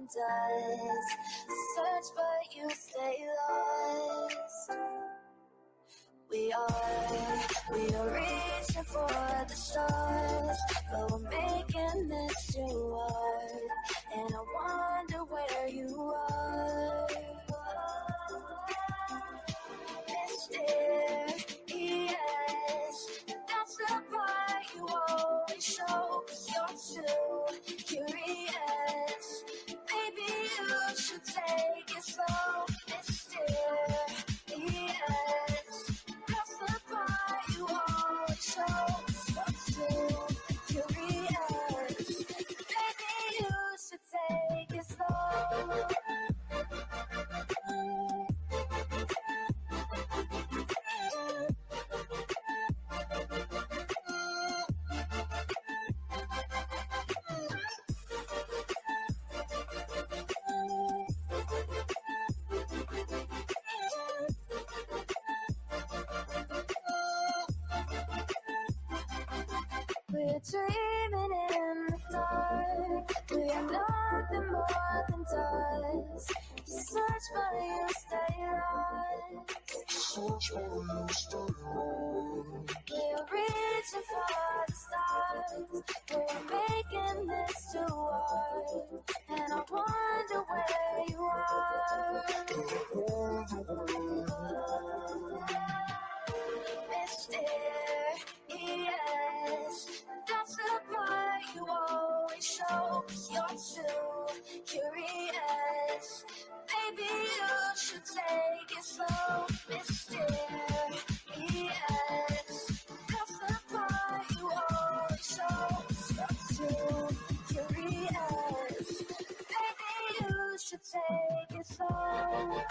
than does. Search but you stay lost. We are reaching for the stars, but we're making this too hard. And I wonder where you are. Mysterious, that's the part you always show, 'cause you're too curious. Maybe you should take it slow. Mysterious, that's the part you always show, 'cause you're too curious. Maybe you should take it slow. We're dreaming in the dark. We are nothing more than dust. You search but you stay lost. We are reaching for the stars. We're making this too hard. And I wonder where you are. Mysterious, that's the part you always show, 'cause you're too curious. Maybe you should take it slow. Mysterious, that's the part you always show, 'cause you're too curious. Maybe you should take it slow.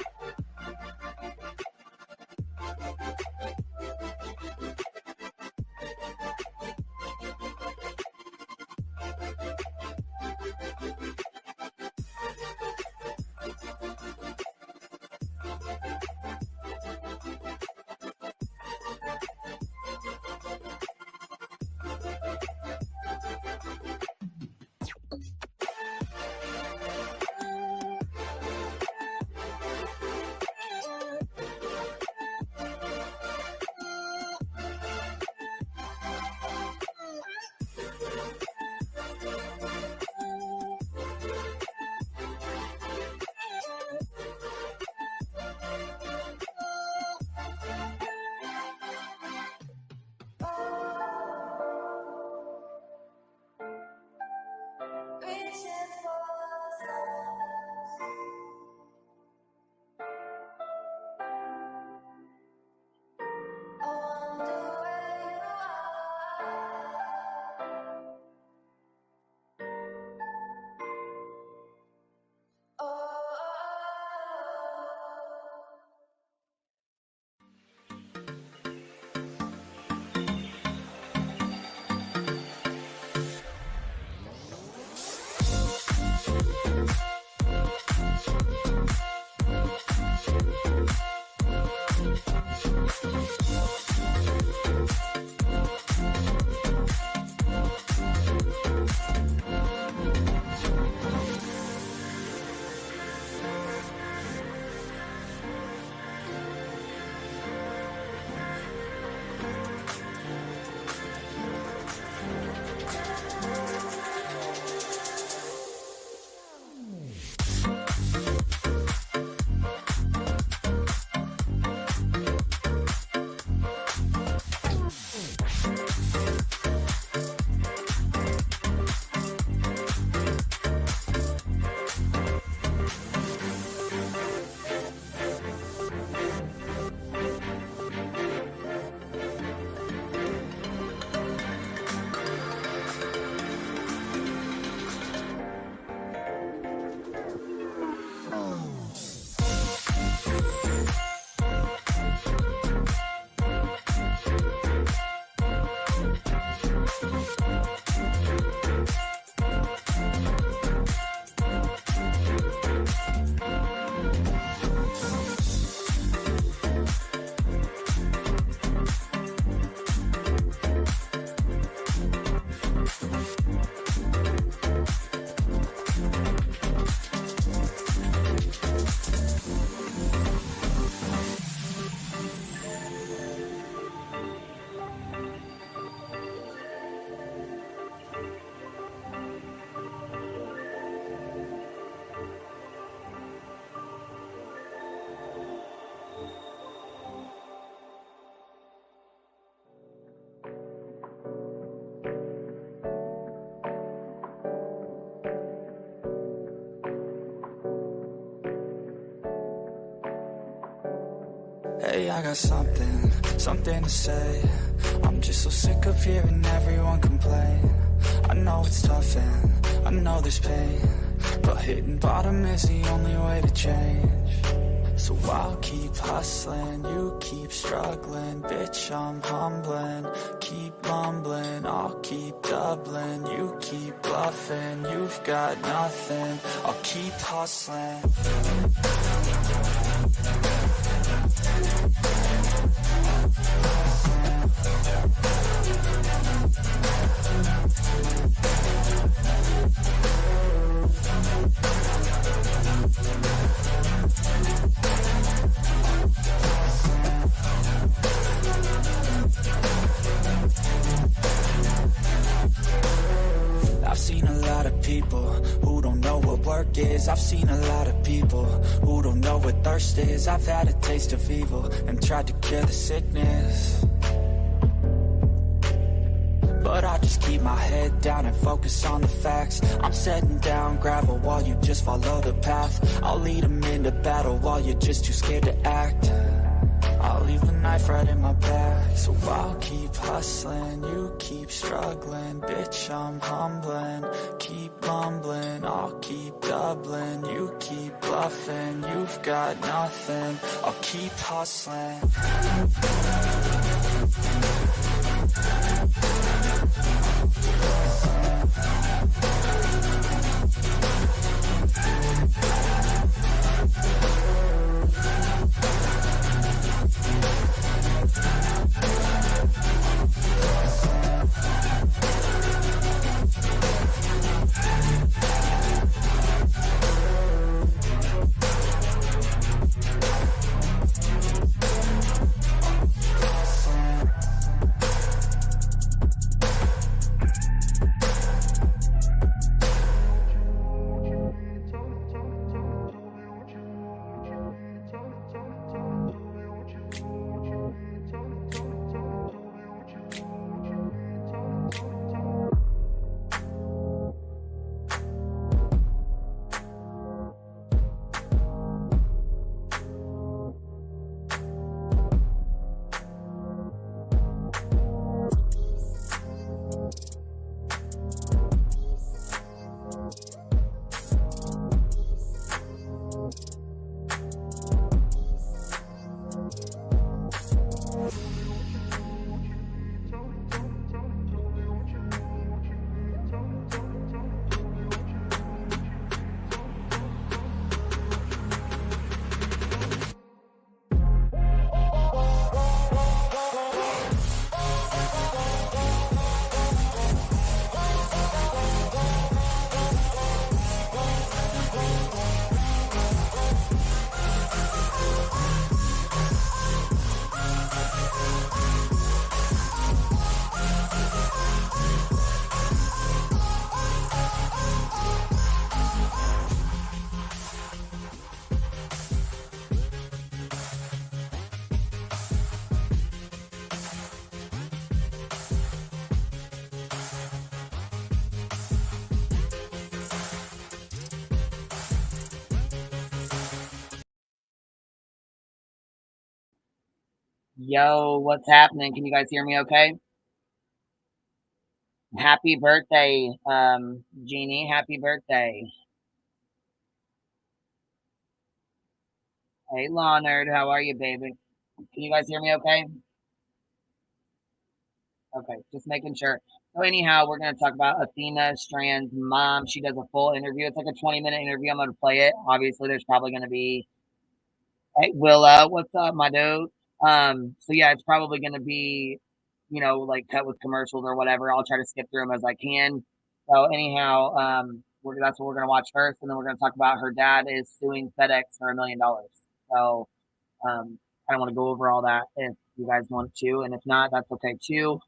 Hey, I got something to say. I'm just so sick of hearing everyone complain. I know it's tough and I know there's pain, but hitting bottom is the only way to change. So I'll keep hustling, you keep struggling. Bitch, I'm humbling, keep mumbling. I'll keep doubling, you keep bluffing. You've got nothing, I'll keep hustling. I've seen a lot of people who don't know what work is. I've seen a lot of people who don't know what thirst is. I've had a taste of evil and tried to cure the sickness, but I just keep my head down and focus on the facts. I'm setting down gravel while you just follow the path. I'll lead them into battle while you're just too scared to act. I'll leave the knife right in my back. So I'll keep hustling, you keep struggling. Bitch, I'm humbling, keep mumbling. I'll keep doubling, you keep bluffing. You've got nothing, I'll keep hustling. Yo, what's happening? Can you guys hear me okay? Happy birthday, Jeannie. Happy birthday. Hey, Leonard. How are you, baby? Can you guys hear me okay? Okay, just making sure. So anyhow, we're going to talk about Athena Strand's mom. She does a full interview. It's like a 20-minute interview. I'm going to play it. Obviously, there's probably going to be, hey, Willa, what's up, my dude? So yeah, it's probably going to be, like cut with commercials or whatever. I'll try to skip through them as I can. So anyhow, that's what we're going to watch first, and then we're going to talk about her dad is suing FedEx for $1 million. So I don't want to go over all that if you guys want to, and if not, that's okay too.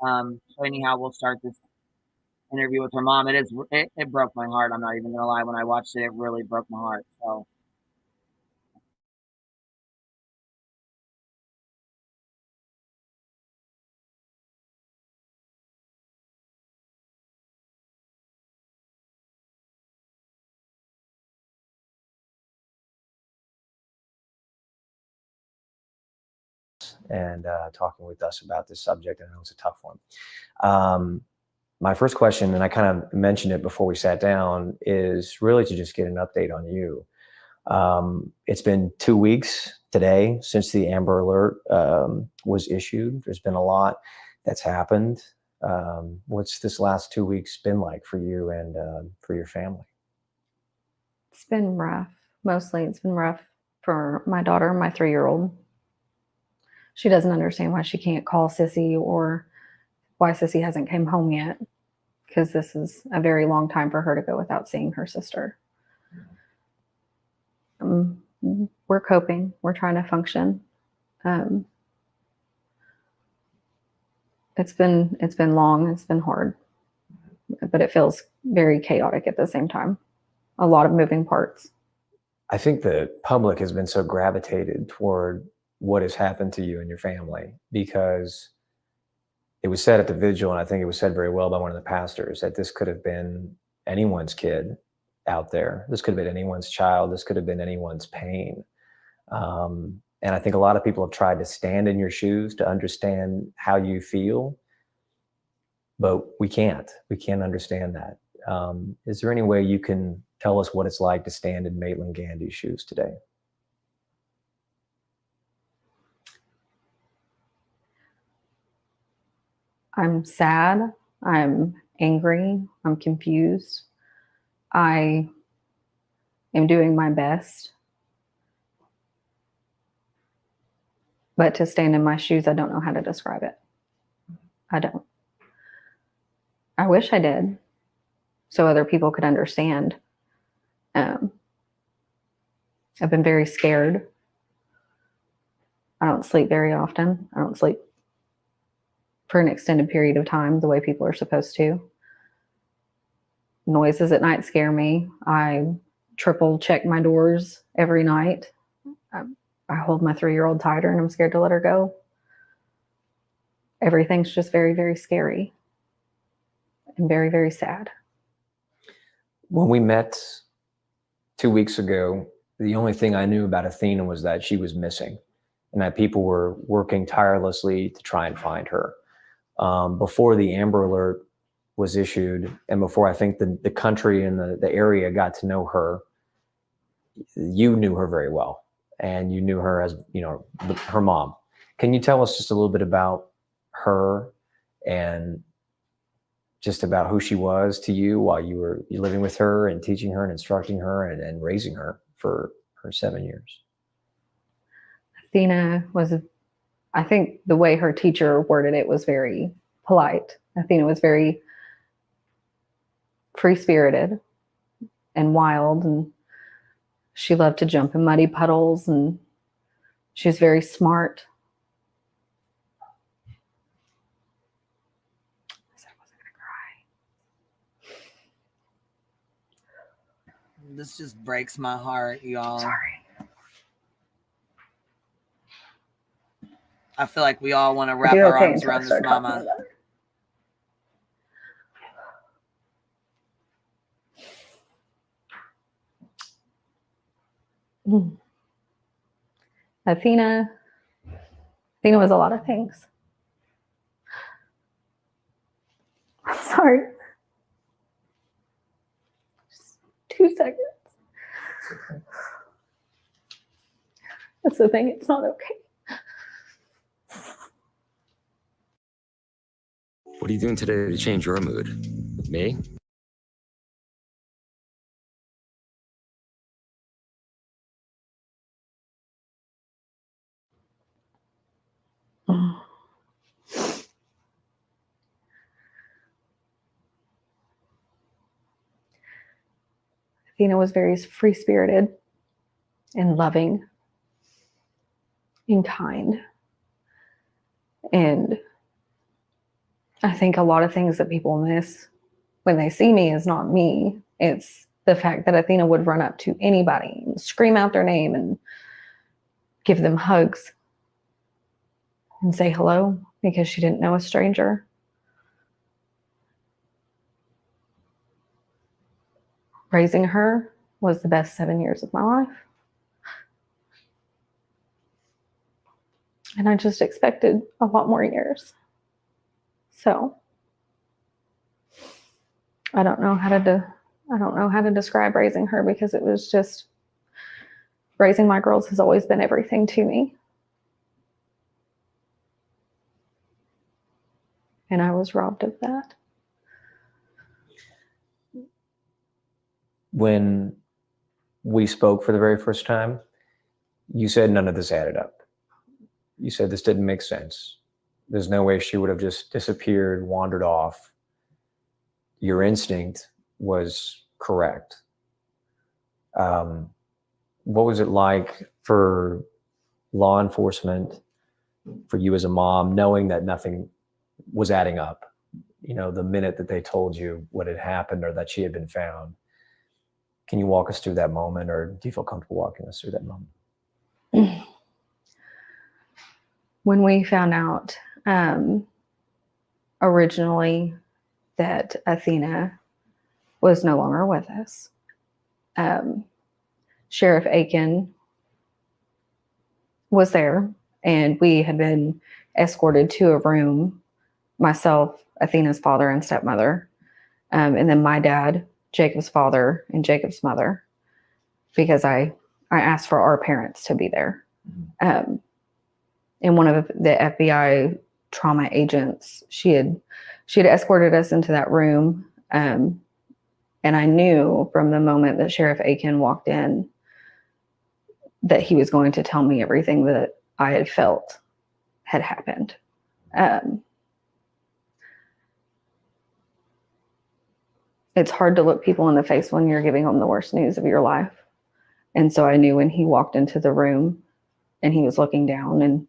So anyhow, we'll start this interview with her mom. It broke my heart. I'm not even gonna lie. When I watched it, it really broke my heart. So and talking with us about this subject. I know it's a tough one. My first question, and I kind of mentioned it before we sat down, is really to just get an update on you. It's been 2 weeks today since the Amber Alert was issued. There's been a lot that's happened. What's this last 2 weeks been like for you and for your family? It's been rough. Mostly it's been rough for my daughter, my 3-year-old. She doesn't understand why she can't call Sissy or why Sissy hasn't came home yet, because this is a very long time for her to go without seeing her sister. We're coping. We're trying to function. It's been long. It's been hard, but it feels very chaotic at the same time. A lot of moving parts. I think the public has been so gravitated toward what has happened to you and your family, because it was said at the vigil, and I think it was said very well by one of the pastors, that this could have been anyone's kid out there. This could have been anyone's child. This could have been anyone's pain. And I think a lot of people have tried to stand in your shoes to understand how you feel, but we can't understand that. Is there any way you can tell us what it's like to stand in Maitland Gandy's shoes today? I'm sad. I'm angry. I'm confused. I am doing my best. But to stand in my shoes, I don't know how to describe it. I don't. I wish I did, so other people could understand. I've been very scared. I don't sleep very often. I don't sleep for an extended period of time the way people are supposed to. Noises at night scare me. I triple check my doors every night. I hold my 3-year-old tighter and I'm scared to let her go. Everything's just very, very scary and very, very sad. When we met 2 weeks ago, the only thing I knew about Athena was that she was missing and that people were working tirelessly to try and find her. Before the Amber Alert was issued, and before I think the country and the area got to know her, you knew her very well, and you knew her as, you know, her mom. Can you tell us just a little bit about her and just about who she was to you while you were living with her and teaching her and instructing her and raising her for her 7 years? Athena was, I think the way her teacher worded it was very polite. Athena was very free-spirited and wild, and she loved to jump in muddy puddles, and she was very smart. I said I wasn't gonna cry. This just breaks my heart, y'all. Sorry. I feel like we all want to wrap our arms around this mama. Athena was a lot of things. I'm sorry. Just 2 seconds. That's the thing, it's not okay. What are you doing today to change your mood? Me? Athena was very free-spirited and loving and kind. And I think a lot of things that people miss when they see me is not me. It's the fact that Athena would run up to anybody and scream out their name and give them hugs and say hello because she didn't know a stranger. Raising her was the best 7 years of my life. And I just expected a lot more years. So I don't know how to describe raising her, because it was just, raising my girls has always been everything to me. And I was robbed of that. When we spoke for the very first time, you said none of this added up. You said this didn't make sense. There's no way she would have just disappeared, wandered off. Your instinct was correct. What was it like for law enforcement, for you as a mom, knowing that nothing was adding up? You know, the minute that they told you what had happened or that she had been found. Can you walk us through that moment, or do you feel comfortable walking us through that moment? When we found out originally that Athena was no longer with us, Sheriff Aiken was there, and we had been escorted to a room, myself, Athena's father and stepmother, and then my dad, Jacob's father, and Jacob's mother, because I asked for our parents to be there. And one of the FBI trauma agents, she had escorted us into that room, and I knew from the moment that Sheriff Aiken walked in that he was going to tell me everything that I had felt had happened. It's hard to look people in the face when you're giving them the worst news of your life. And so I knew when he walked into the room and he was looking down, and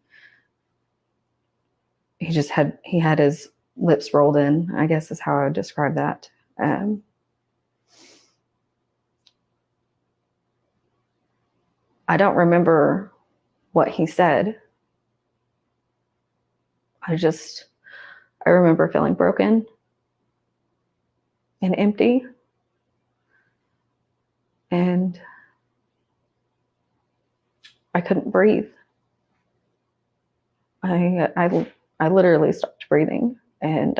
he had his lips rolled in, I guess is how I would describe that. I don't remember what he said. I remember feeling broken and empty. And I couldn't breathe. I literally stopped breathing. And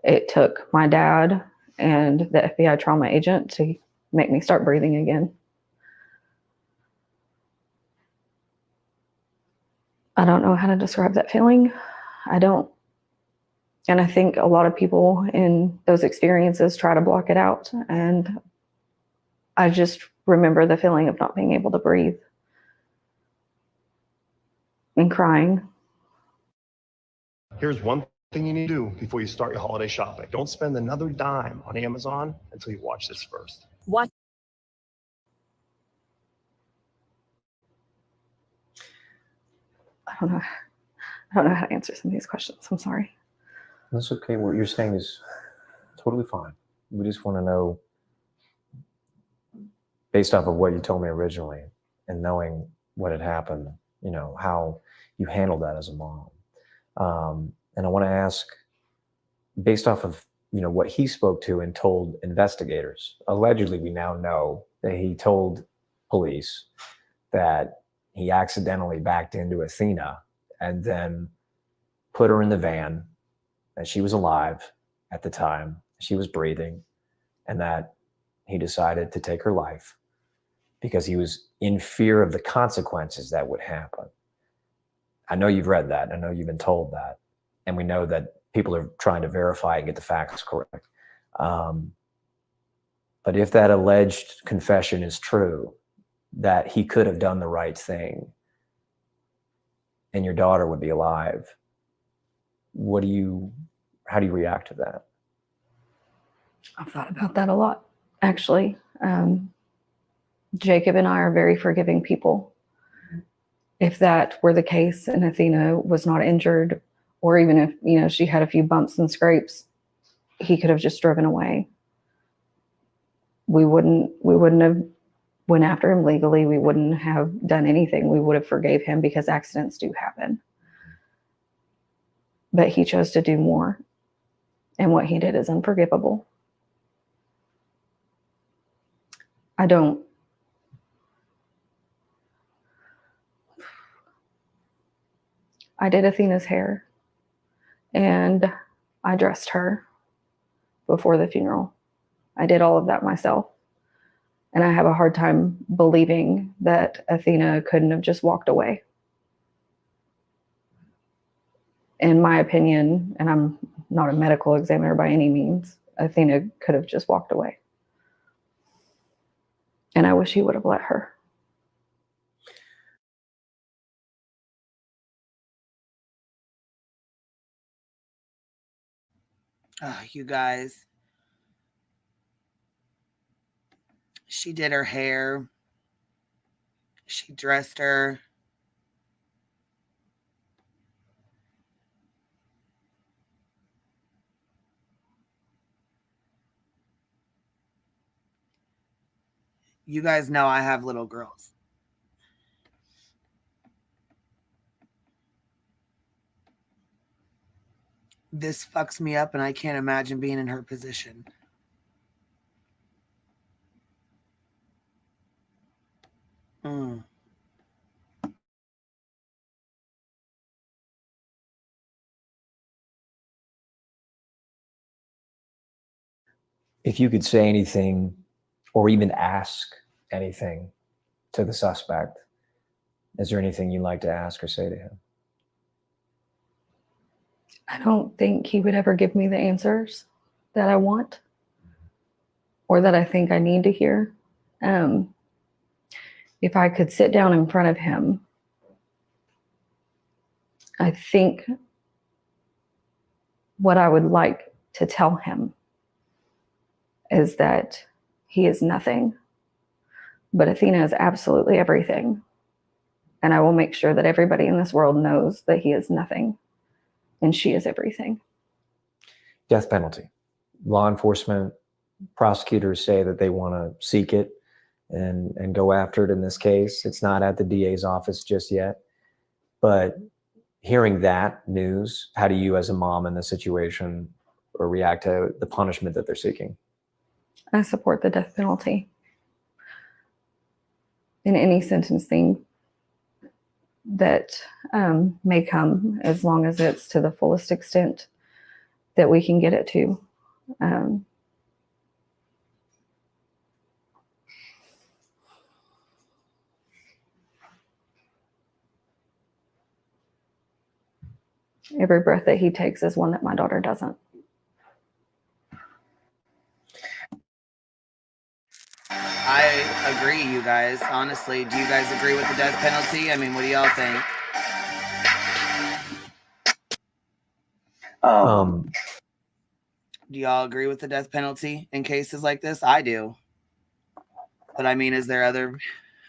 it took my dad and the FBI trauma agent to make me start breathing again. I don't know how to describe that feeling. I don't. And I think a lot of people in those experiences try to block it out. And I just remember the feeling of not being able to breathe and crying. Here's one thing you need to do before you start your holiday shopping. Don't spend another dime on Amazon until you watch this first. What? I don't know how to answer some of these questions. I'm sorry. That's okay. What you're saying is totally fine. We just want to know, based off of what you told me originally and knowing what had happened, you know, how you handled that as a mom. And I want to ask, based off of, you know, what he spoke to and told investigators, allegedly we now know that he told police that he accidentally backed into Athena and then put her in the van, that she was alive at the time, she was breathing, and that he decided to take her life because he was in fear of the consequences that would happen. I know you've read that. I know you've been told that. And we know that people are trying to verify and get the facts correct. But if that alleged confession is true, that he could have done the right thing and your daughter would be alive, how do you react to that? I've thought about that a lot, actually. Jacob and I are very forgiving people. If that were the case and Athena was not injured, or even if, you know, she had a few bumps and scrapes, he could have just driven away. We wouldn't have went after him legally. We wouldn't have done anything. We would have forgave him because accidents do happen. But he chose to do more. And what he did is unforgivable. I did Athena's hair and I dressed her before the funeral. I did all of that myself. And I have a hard time believing that Athena couldn't have just walked away. In my opinion, and I'm not a medical examiner by any means, Athena could have just walked away. And I wish he would have let her. Oh, you guys. She did her hair. She dressed her. You guys know I have little girls. This fucks me up, and I can't imagine being in her position. If you could say anything or even ask anything to the suspect, is there anything you'd like to ask or say to him? I don't think he would ever give me the answers that I want or that I think I need to hear. If I could sit down in front of him, I think what I would like to tell him is that he is nothing, but Athena is absolutely everything. And I will make sure that everybody in this world knows that he is nothing and she is everything. Death penalty. Law enforcement, prosecutors say that they want to seek it and go after it in this case. It's not at the DA's office just yet. But hearing that news, how do you as a mom in this situation or react to the punishment that they're seeking? I support the death penalty. In any sentencing that may come, as long as it's to the fullest extent that we can get it to. Every breath that he takes is one that my daughter doesn't. I agree, you guys. Honestly, do you guys agree with the death penalty? I mean, what do y'all think? Do y'all agree with the death penalty in cases like this? I do. But I mean, is there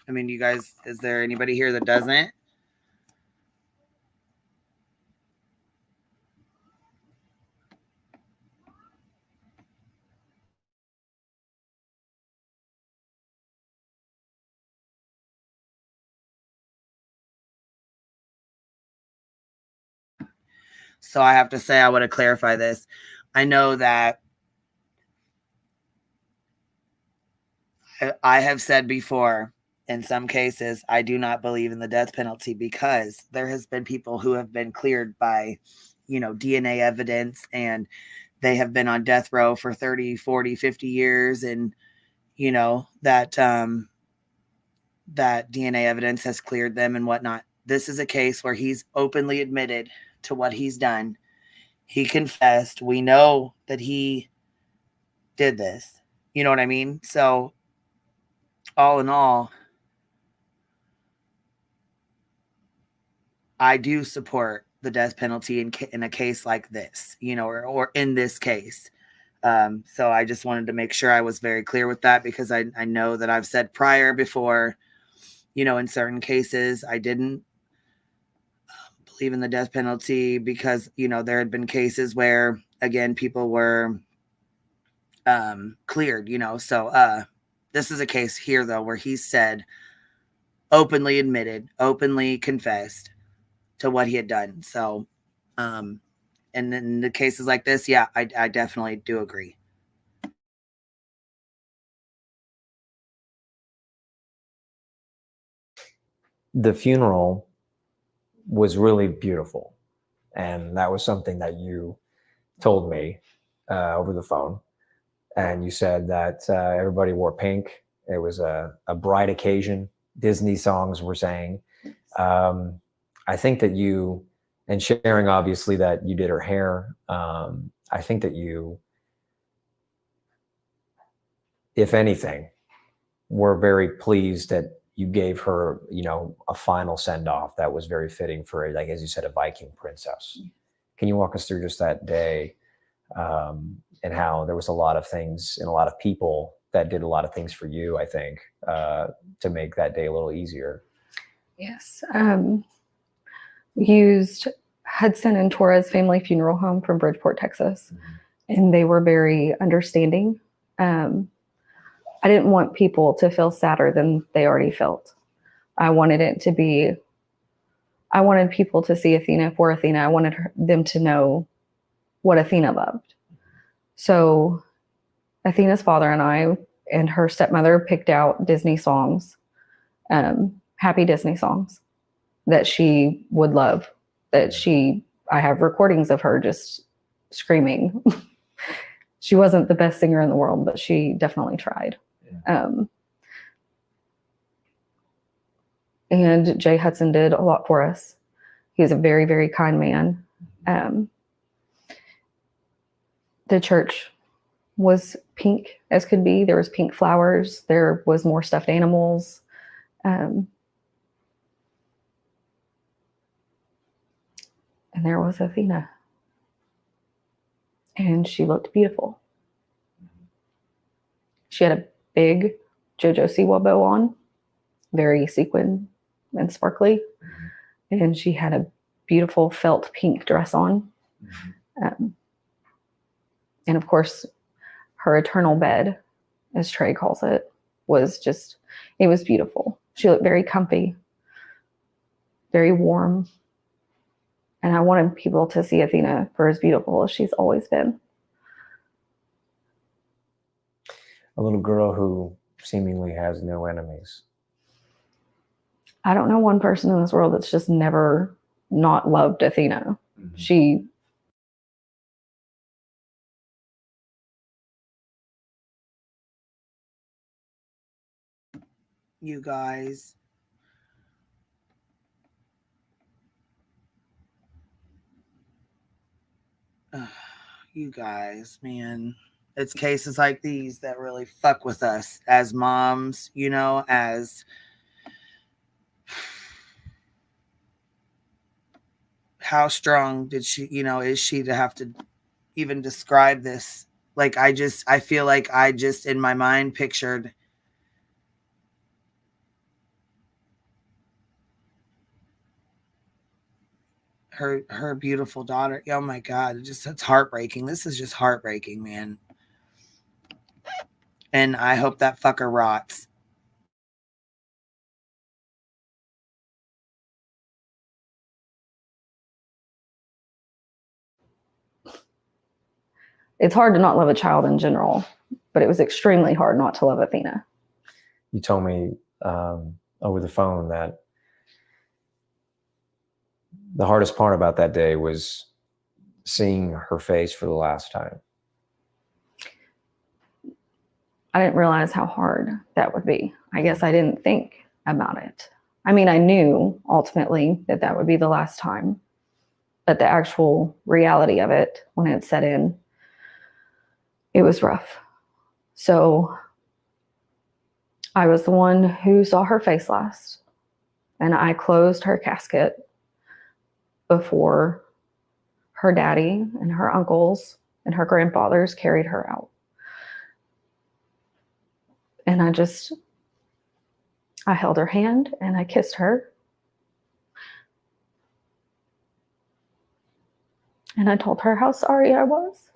anybody here that doesn't? So I have to say, I want to clarify this. I know that I have said before, in some cases, I do not believe in the death penalty because there has been people who have been cleared by, DNA evidence, and they have been on death row for 30, 40, 50 years. And, that DNA evidence has cleared them and whatnot. This is a case where he's openly admitted to what he's done. He confessed. We know that he did this. You know what I mean? So all in all, I do support the death penalty in a case like this, or in this case. So I just wanted to make sure I was very clear with that, because I know that I've said before, in certain cases, I didn't believe in the death penalty because, there had been cases where, again, people were cleared, so this is a case here, though, where he said, openly admitted, openly confessed to what he had done. So, and in the cases like this, yeah, I definitely do agree. The funeral was really beautiful. And that was something that you told me over the phone. And you said that everybody wore pink. It was a bright occasion. Disney songs were sang. I think that you, and sharing obviously that you did her hair, I think that you, if anything, were very pleased that you gave her, you know, a final send off that was very fitting for, like, as you said, a Viking princess. Can you walk us through just that day, and how there was a lot of things and a lot of people that did a lot of things for you, I think, to make that day a little easier? Yes. Used Hudson and Torres Family Funeral Home from Bridgeport, Texas. And they were very understanding. I didn't want people to feel sadder than they already felt. I wanted people to see Athena for Athena. I wanted them to know what Athena loved. So Athena's father and I and her stepmother picked out Disney songs, happy Disney songs that she would love, I have recordings of her just screaming. She wasn't the best singer in the world, but she definitely tried. And Jay Hudson did a lot for us. He was a very, very kind man. The church was pink as could be. There was pink flowers. There was more stuffed animals. And there was Athena. And she looked beautiful. She had a big JoJo Siwa bow on, very sequin and sparkly. And she had a beautiful felt pink dress on. And of course, her eternal bed, as Trey calls it, was just, it was beautiful. She looked very comfy, very warm. And I wanted people to see Athena for as beautiful as she's always been. A little girl who seemingly has no enemies. I don't know one person in this world that's just never not loved Athena. She You guys. You guys, man. It's cases like these that really fuck with us as moms, you know, as how strong did she, you know, is she to have to even describe this? Like, I feel like I just in my mind pictured her beautiful daughter. Oh my God, it's heartbreaking. This is just heartbreaking, man. And I hope that fucker rots. It's hard to not love a child in general, but it was extremely hard not to love Athena. You told me over the phone that the hardest part about that day was seeing her face for the last time. I didn't realize how hard that would be. I guess I didn't think about it. I mean, I knew ultimately that that would be the last time, but the actual reality of it, when it set in, it was rough. So I was the one who saw her face last, and I closed her casket before her daddy and her uncles and her grandfathers carried her out. And I held her hand and I kissed her. And I told her how sorry I was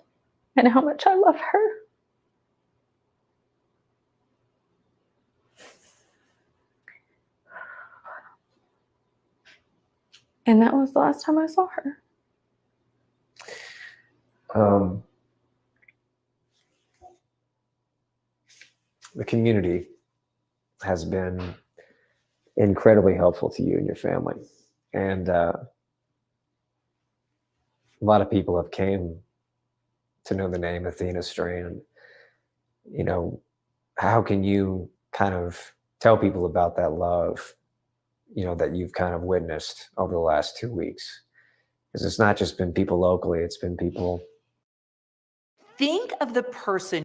and how much I love her. And that was the last time I saw her. The community has been incredibly helpful to you and your family. And a lot of people have came to know the name Athena Strand. You know, how can you kind of tell people about that love, you know, that you've kind of witnessed over the last 2 weeks? Because it's not just been people locally, it's been people. Think of the person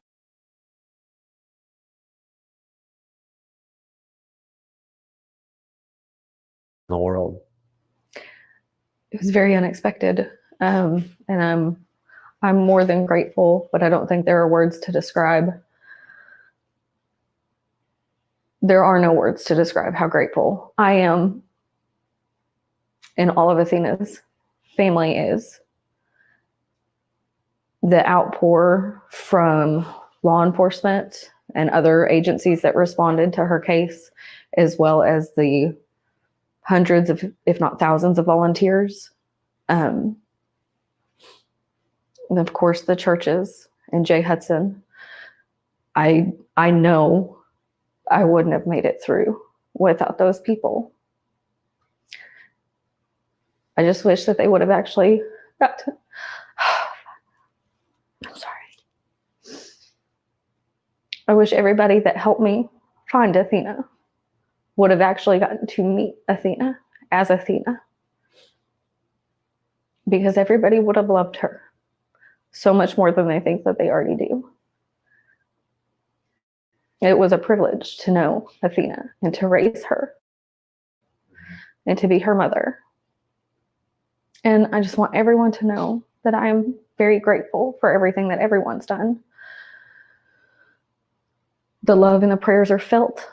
In the world. It was very unexpected, and I'm more than grateful, but I don't think there are words to describe. There are no words to describe how grateful I am, and all of Athena's family is. The outpour from law enforcement and other agencies that responded to her case, as well as the hundreds of, if not thousands of volunteers. And of course, the churches and Jay Hudson. I know I wouldn't have made it through without those people. I just wish that they would have actually got to. I'm sorry. I wish everybody that helped me find Athena would have actually gotten to meet Athena as Athena, because everybody would have loved her so much more than they think that they already do. It was a privilege to know Athena and to raise her and to be her mother. And I just want everyone to know that I'm very grateful for everything that everyone's done. The love and the prayers are felt.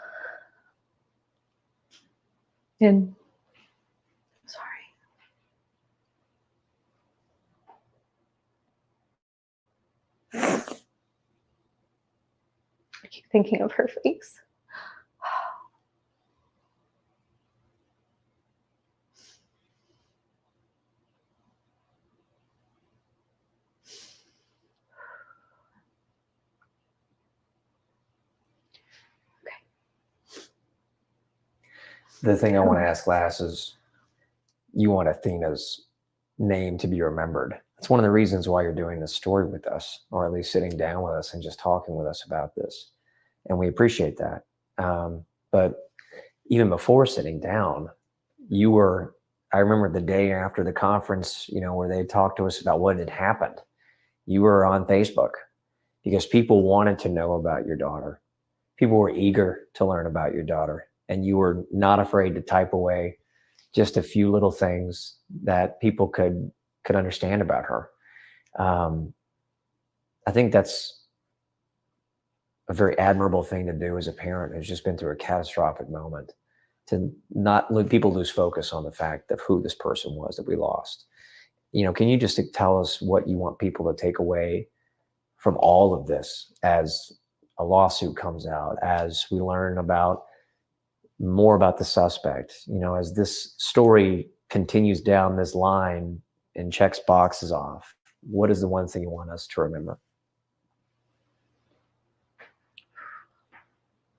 And sorry. I keep thinking of her face. The thing I want to ask last is, you want Athena's name to be remembered. That's one of the reasons why you're doing this story with us, or at least sitting down with us and just talking with us about this. And we appreciate that. But even before sitting down, I remember the day after the conference, you know, where they talked to us about what had happened. You were on Facebook because people wanted to know about your daughter. People were eager to learn about your daughter, and you were not afraid to type away just a few little things that people could understand about her. I think that's a very admirable thing to do as a parent who's just been through a catastrophic moment, to not let people lose focus on the fact of who this person was that we lost. You know, can you just tell us what you want people to take away from all of this as a lawsuit comes out, as we learn more about the suspect, you know, as this story continues down this line and checks boxes off? What is the one thing you want us to remember?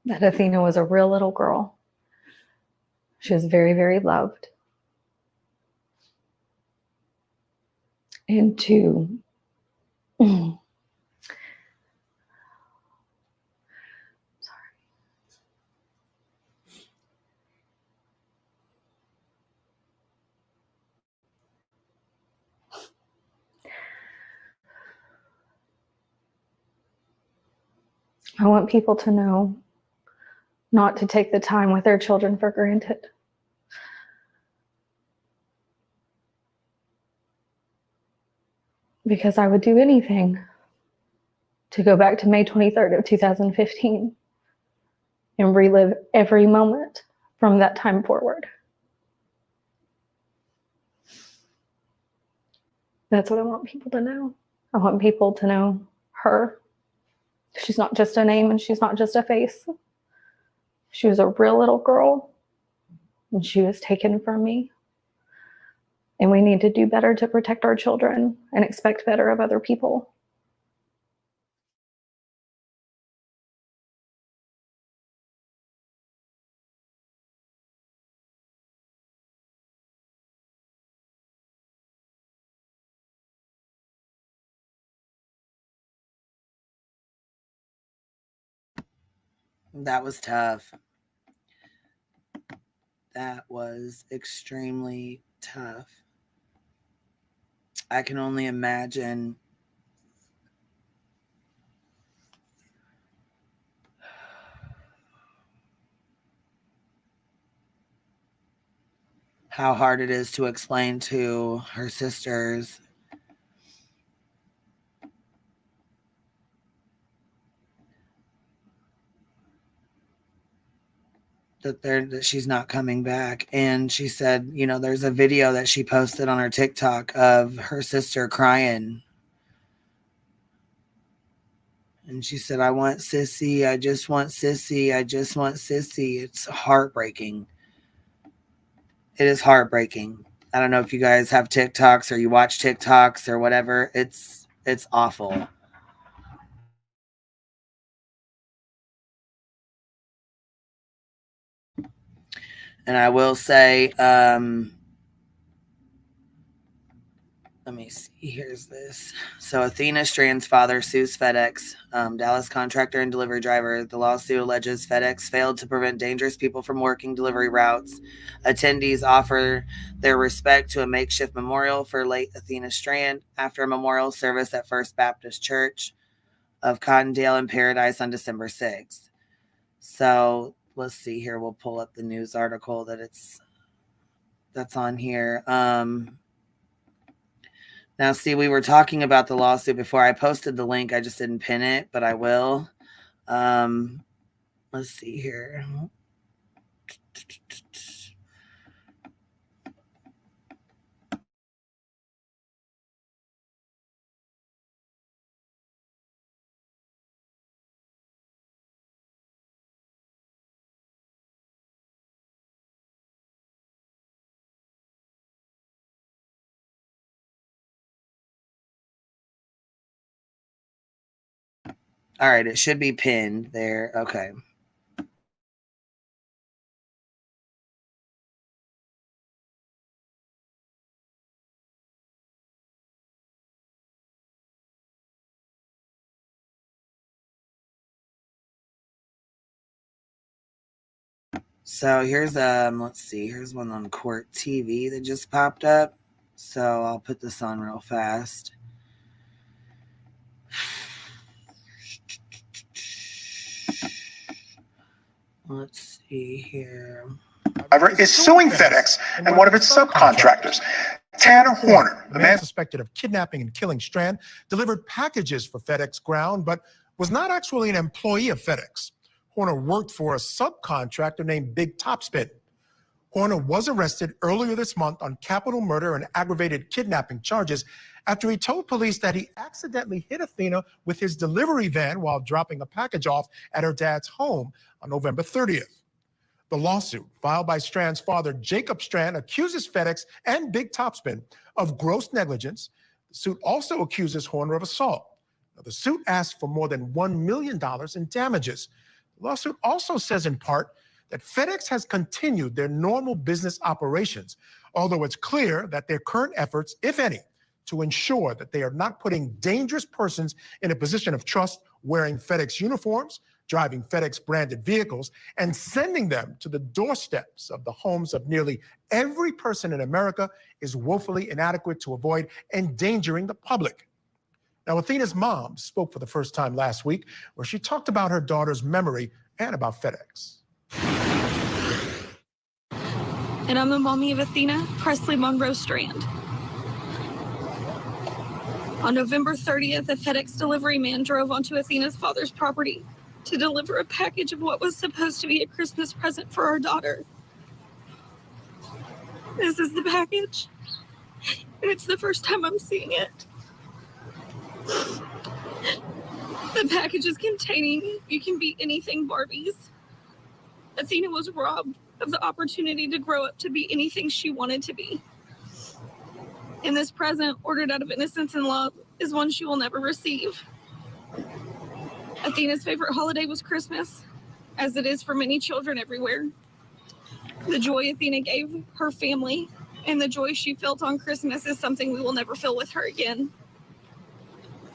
That Athena was a real little girl. She was very, very loved. And to I want people to know not to take the time with their children for granted. Because I would do anything to go back to May 23rd of 2015 and relive every moment from that time forward. That's what I want people to know. I want people to know her. She's not just a name and she's not just a face. She was a real little girl and she was taken from me. And we need to do better to protect our children and expect better of other people. That was tough. That was extremely tough. I can only imagine how hard it is to explain to her sisters that she's not coming back. And she said, you know, there's a video that she posted on her TikTok of her sister crying. And she said, I want Sissy. I just want Sissy. I just want Sissy. It's heartbreaking. It is heartbreaking. I don't know if you guys have TikToks or you watch TikToks or whatever. It's awful. And I will say, let me see. Here's this. So Athena Strand's father sues FedEx, Dallas contractor and delivery driver. The lawsuit alleges FedEx failed to prevent dangerous people from working delivery routes. Attendees offer their respect to a makeshift memorial for late Athena Strand after a memorial service at First Baptist Church of Cottondale in Paradise on December 6th. So let's see here. We'll pull up the news article that's on here. Now, see, we were talking about the lawsuit before. I posted the link. I just didn't pin it, but I will. Let's see here. All right, it should be pinned there. Okay. So here's let's see, here's one on Court TV that just popped up. So I'll put this on real fast. Let's see here. Is suing FedEx and one of its subcontractors. Tanner Horner, the man suspected of kidnapping and killing Strand, delivered packages for FedEx Ground, but was not actually an employee of FedEx. Horner worked for a subcontractor named Big Topspin. Horner was arrested earlier this month on capital murder and aggravated kidnapping charges after he told police that he accidentally hit Athena with his delivery van while dropping a package off at her dad's home on November 30th. The lawsuit, filed by Strand's father, Jacob Strand, accuses FedEx and Big Topspin of gross negligence. The suit also accuses Horner of assault. Now, the suit asks for more than $1 million in damages. The lawsuit also says in part that FedEx has continued their normal business operations, although it's clear that their current efforts, if any, to ensure that they are not putting dangerous persons in a position of trust wearing FedEx uniforms, driving FedEx branded vehicles, and sending them to the doorsteps of the homes of nearly every person in America is woefully inadequate to avoid endangering the public. Now, Athena's mom spoke for the first time last week, where she talked about her daughter's memory and about FedEx. And I'm the mommy of Athena Presley Monroe Strand. On November 30th, a FedEx delivery man drove onto Athena's father's property to deliver a package of what was supposed to be a Christmas present for our daughter. This is the package, and it's the first time I'm seeing it. The package is containing You Can Be Anything Barbies. Athena was robbed of the opportunity to grow up to be anything she wanted to be. And this present, ordered out of innocence and love, is one she will never receive. Athena's favorite holiday was Christmas, as it is for many children everywhere. The joy Athena gave her family and the joy she felt on Christmas is something we will never feel with her again.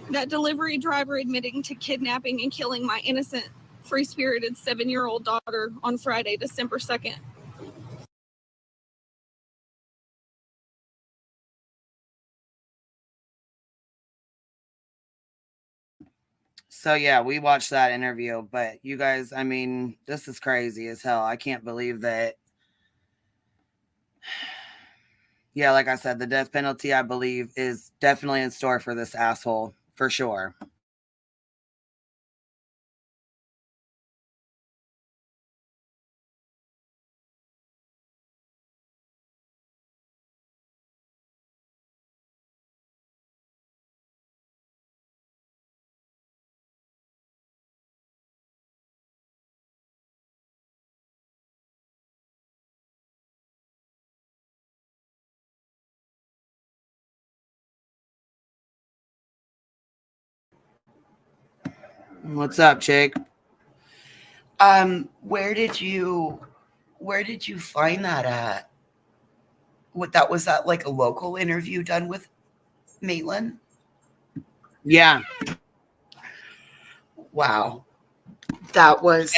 That delivery driver admitting to kidnapping and killing my innocent free-spirited 7-year-old daughter on Friday, December 2nd. So yeah, we watched that interview, but you guys, I mean, this is crazy as hell. I can't believe that. Yeah, like I said, the death penalty, I believe, is definitely in store for this asshole, for sure. What's up, chick? Where did you find that at? What that was that like a local interview done with Maitland? Yeah. Wow. That was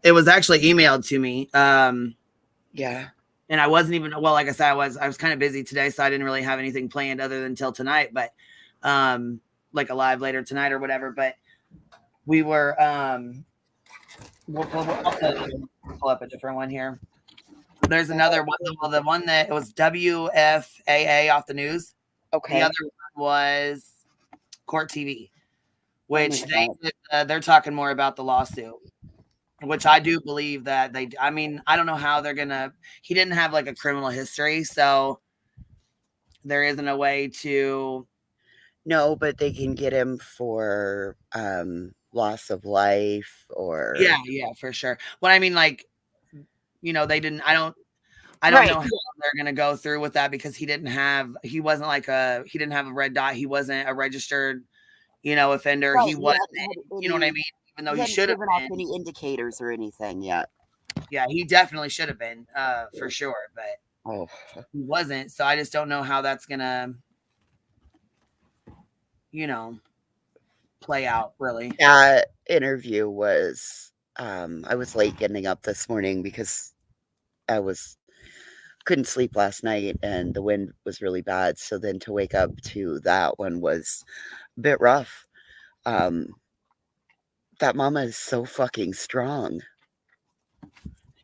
it was actually emailed to me. Yeah. And I wasn't even, well, like I said, I was kind of busy today, so I didn't really have anything planned other than till tonight, but like a live later tonight or whatever. But we were we'll pull up a different one here. There's another one. Well, the one that it was WFAA off the news. Okay. The other one was Court TV, which they're talking more about the lawsuit, which I do believe that they. I mean, I don't know how they're gonna. He didn't have like a criminal history, so there isn't a way to. No, but they can get him for loss of life or Yeah, for sure. What I mean, like, you know, they didn't. I don't Right. know how they're gonna go through with that because he didn't have a red dot. He wasn't a registered, offender. Right, He wasn't, you know what I mean? Even though he should have given off been. any indicators or anything yet. Yeah, he definitely should have been, for sure, but he wasn't. So I just don't know how that's gonna, play out really. That interview was I was late getting up this morning because I couldn't sleep last night and the wind was really bad. So then to wake up to that one was a bit rough. That mama is so fucking strong.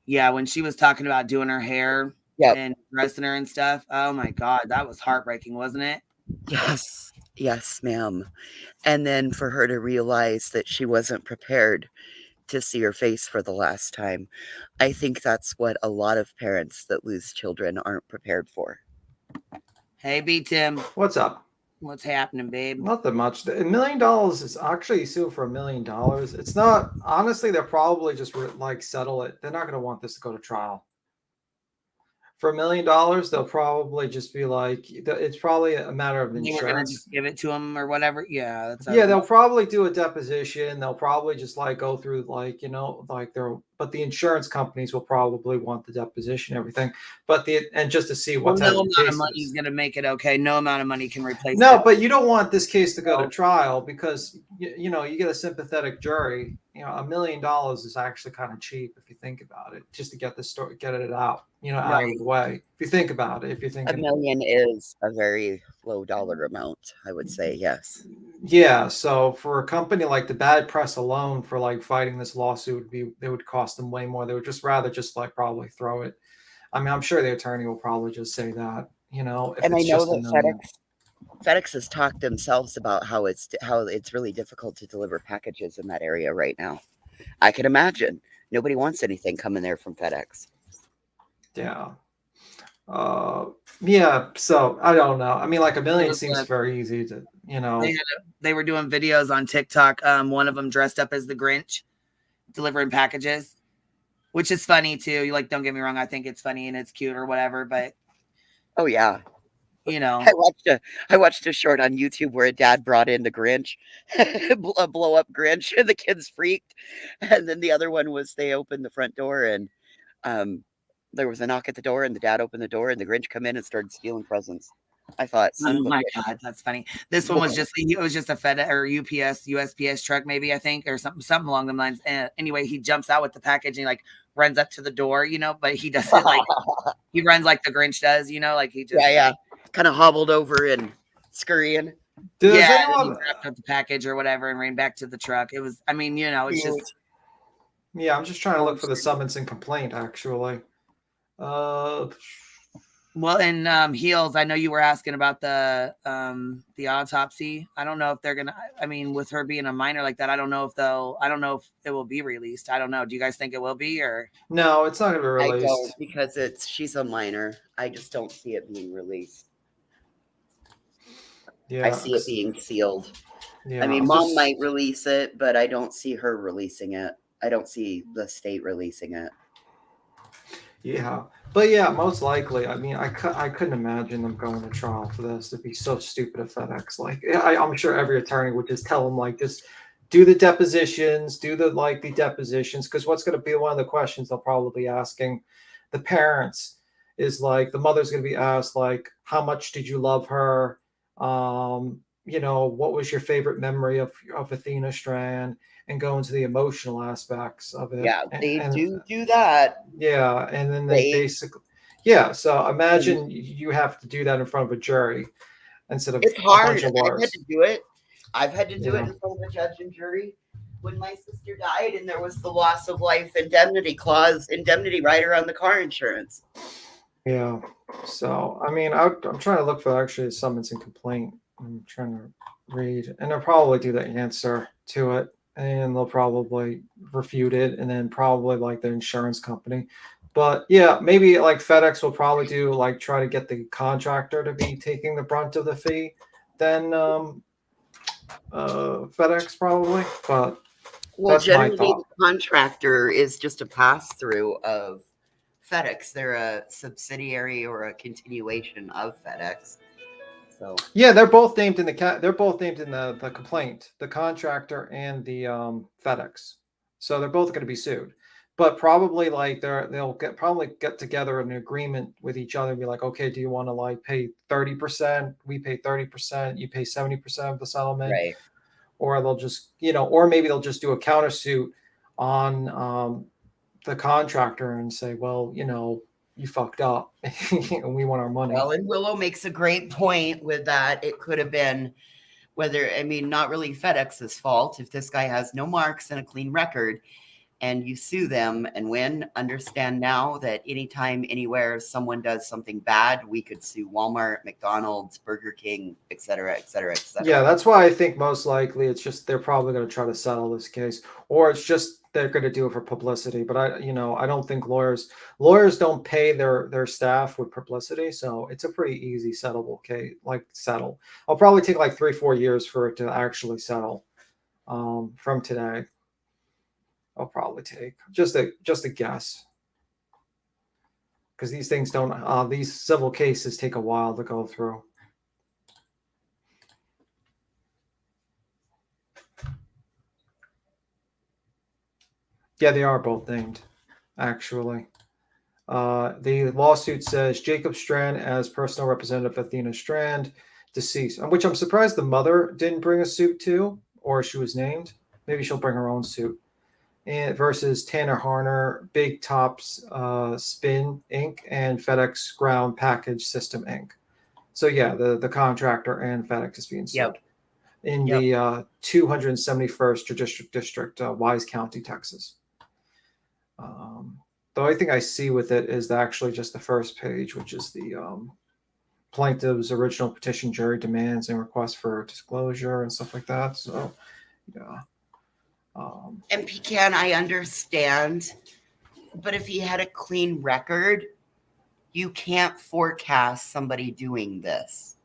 Yeah, when she was talking about doing her hair and dressing her and stuff. Oh my God, that was heartbreaking, wasn't it? Yes, ma'am. And then for her to realize that she wasn't prepared to see her face for the last time. I think that's what a lot of parents that lose children aren't prepared for. Hey, B Tim. What's up? What's happening, babe? Nothing much. $1 million is actually sued for $1 million. It's not, honestly, they'll probably just like settle it. They're not going to want this to go to trial. For $1 million, they'll probably just be like, it's probably a matter of insurance. They were gonna just give it to them or whatever. Yeah, they'll probably do a deposition. They'll probably just like go through like but the insurance companies will probably want the deposition, everything. But just to see what no amount of money is gonna make it okay. No amount of money can replace. No, but you don't want this case to go to trial because you get a sympathetic jury. $1 million is actually kind of cheap if you think about it, just to get the story, get it out, out of the way. If you think about it, if you think $1 million is a very low dollar amount, I would say, yes. Yeah, so for a company like the bad press alone for like fighting this lawsuit they would cost them way more. They would just rather just like probably throw it. I mean, I'm sure the attorney will probably just say that, And I know that FedEx has talked themselves about how it's really difficult to deliver packages in that area right now. I can imagine nobody wants anything coming there from FedEx. Yeah. Yeah. So I don't know. I mean, like $1 million seems very easy to, They were doing videos on TikTok. One of them dressed up as the Grinch, delivering packages, which is funny too. Like, don't get me wrong. I think it's funny and it's cute or whatever, but. Oh yeah. I watched a short on YouTube where a dad brought in the Grinch, a blow up Grinch, and the kids freaked. And then the other one was they opened the front door and there was a knock at the door and the dad opened the door and the Grinch come in and started stealing presents. I thought, son Oh of a my bitch. God, that's funny. This one was just it was just a FedEx or UPS, USPS truck, maybe I think, or something along the lines. Anyway, he jumps out with the package and he, like, runs up to the door, you know, but he doesn't like he runs like the Grinch does, you know, like he just Yeah. Kind of hobbled over and scurrying. Does and then he anyone? grabbed up the package or whatever and ran back to the truck. It was, I mean, you know, it's just Yeah, I'm just trying to look for the summons and complaint. Actually, well, and Heels, I know you were asking about the autopsy. I don't know if they're gonna. I mean, with her being a minor like that, I don't know if it will be released. I don't know. Do you guys think it will be or no, it's not gonna be released. I don't, because she's a minor. I just don't see it being released. Yeah, I see it being sealed. Yeah, I mean, mom might release it, but I don't see her releasing it. I don't see the state releasing it. Yeah, but yeah, most likely. I mean, I couldn't imagine them going to trial for this. It'd be so stupid of FedEx. Like, I'm sure every attorney would just tell them, like, just do the depositions, depositions, because what's going to be one of the questions they'll probably be asking the parents is, like, the mother's going to be asked, like, how much did you love her? You know, what was your favorite memory of Athena Strand? And go into the emotional aspects of it. Yeah, they do that. Yeah, and then they basically, yeah. So imagine you have to do that in front of a jury instead of it's hard. A bunch of lawyers. I've had to do it. I've had to do it in front of a judge and jury. When my sister died, and there was the loss of life indemnity rider on the car insurance. Yeah. So I mean, I'm trying to look for actually a summons and complaint. I'm trying to read, and they'll probably do the answer to it. And they'll probably refute it, and then probably like the insurance company. But yeah, maybe like FedEx will probably do, like, try to get the contractor to be taking the brunt of the fee than FedEx probably. But well, that's my generally thought. the contractor is just a pass through of FedEx. They're a subsidiary or a continuation of FedEx. So yeah, they're both named in the complaint, the contractor and the FedEx. So they're both going to be sued, but probably like they'll get together an agreement with each other and be like, okay, do you want to like pay 30%? We pay 30%. You pay 70% of the settlement, right? Or they'll just, or maybe they'll just do a countersuit on the contractor and say, well, you fucked up and we want our money. Well, and Willow makes a great point with that. It could have been not really FedEx's fault. If this guy has no marks and a clean record and you sue them and win, understand now that anytime, anywhere someone does something bad, we could sue Walmart, McDonald's, Burger King, et cetera, et cetera, et cetera. Yeah, that's why I think most likely it's just they're probably going to try to settle this case, or it's just they're going to do it for publicity. But I don't think lawyers don't pay their staff with publicity, so it's a pretty easy settleable case. Like settle, I'll probably take like 3-4 years for it to actually settle. From today, I'll probably take just a guess, because these things don't. These civil cases take a while to go through. Yeah, they are both named, actually. The lawsuit says Jacob Strand as personal representative of Athena Strand, deceased. Which I'm surprised the mother didn't bring a suit too, or she was named. Maybe she'll bring her own suit. And versus Tanner Harner, Big Tops Spin Inc. and FedEx Ground Package System Inc. So yeah, the contractor and FedEx is being sued. Yep. In the 271st Judicial District, Wise County, Texas. The only thing I see with it is actually just the first page, which is the plaintiff's original petition, jury demands and requests for disclosure and stuff like that. So, yeah. And Pecan, I understand, but if he had a clean record, you can't forecast somebody doing this.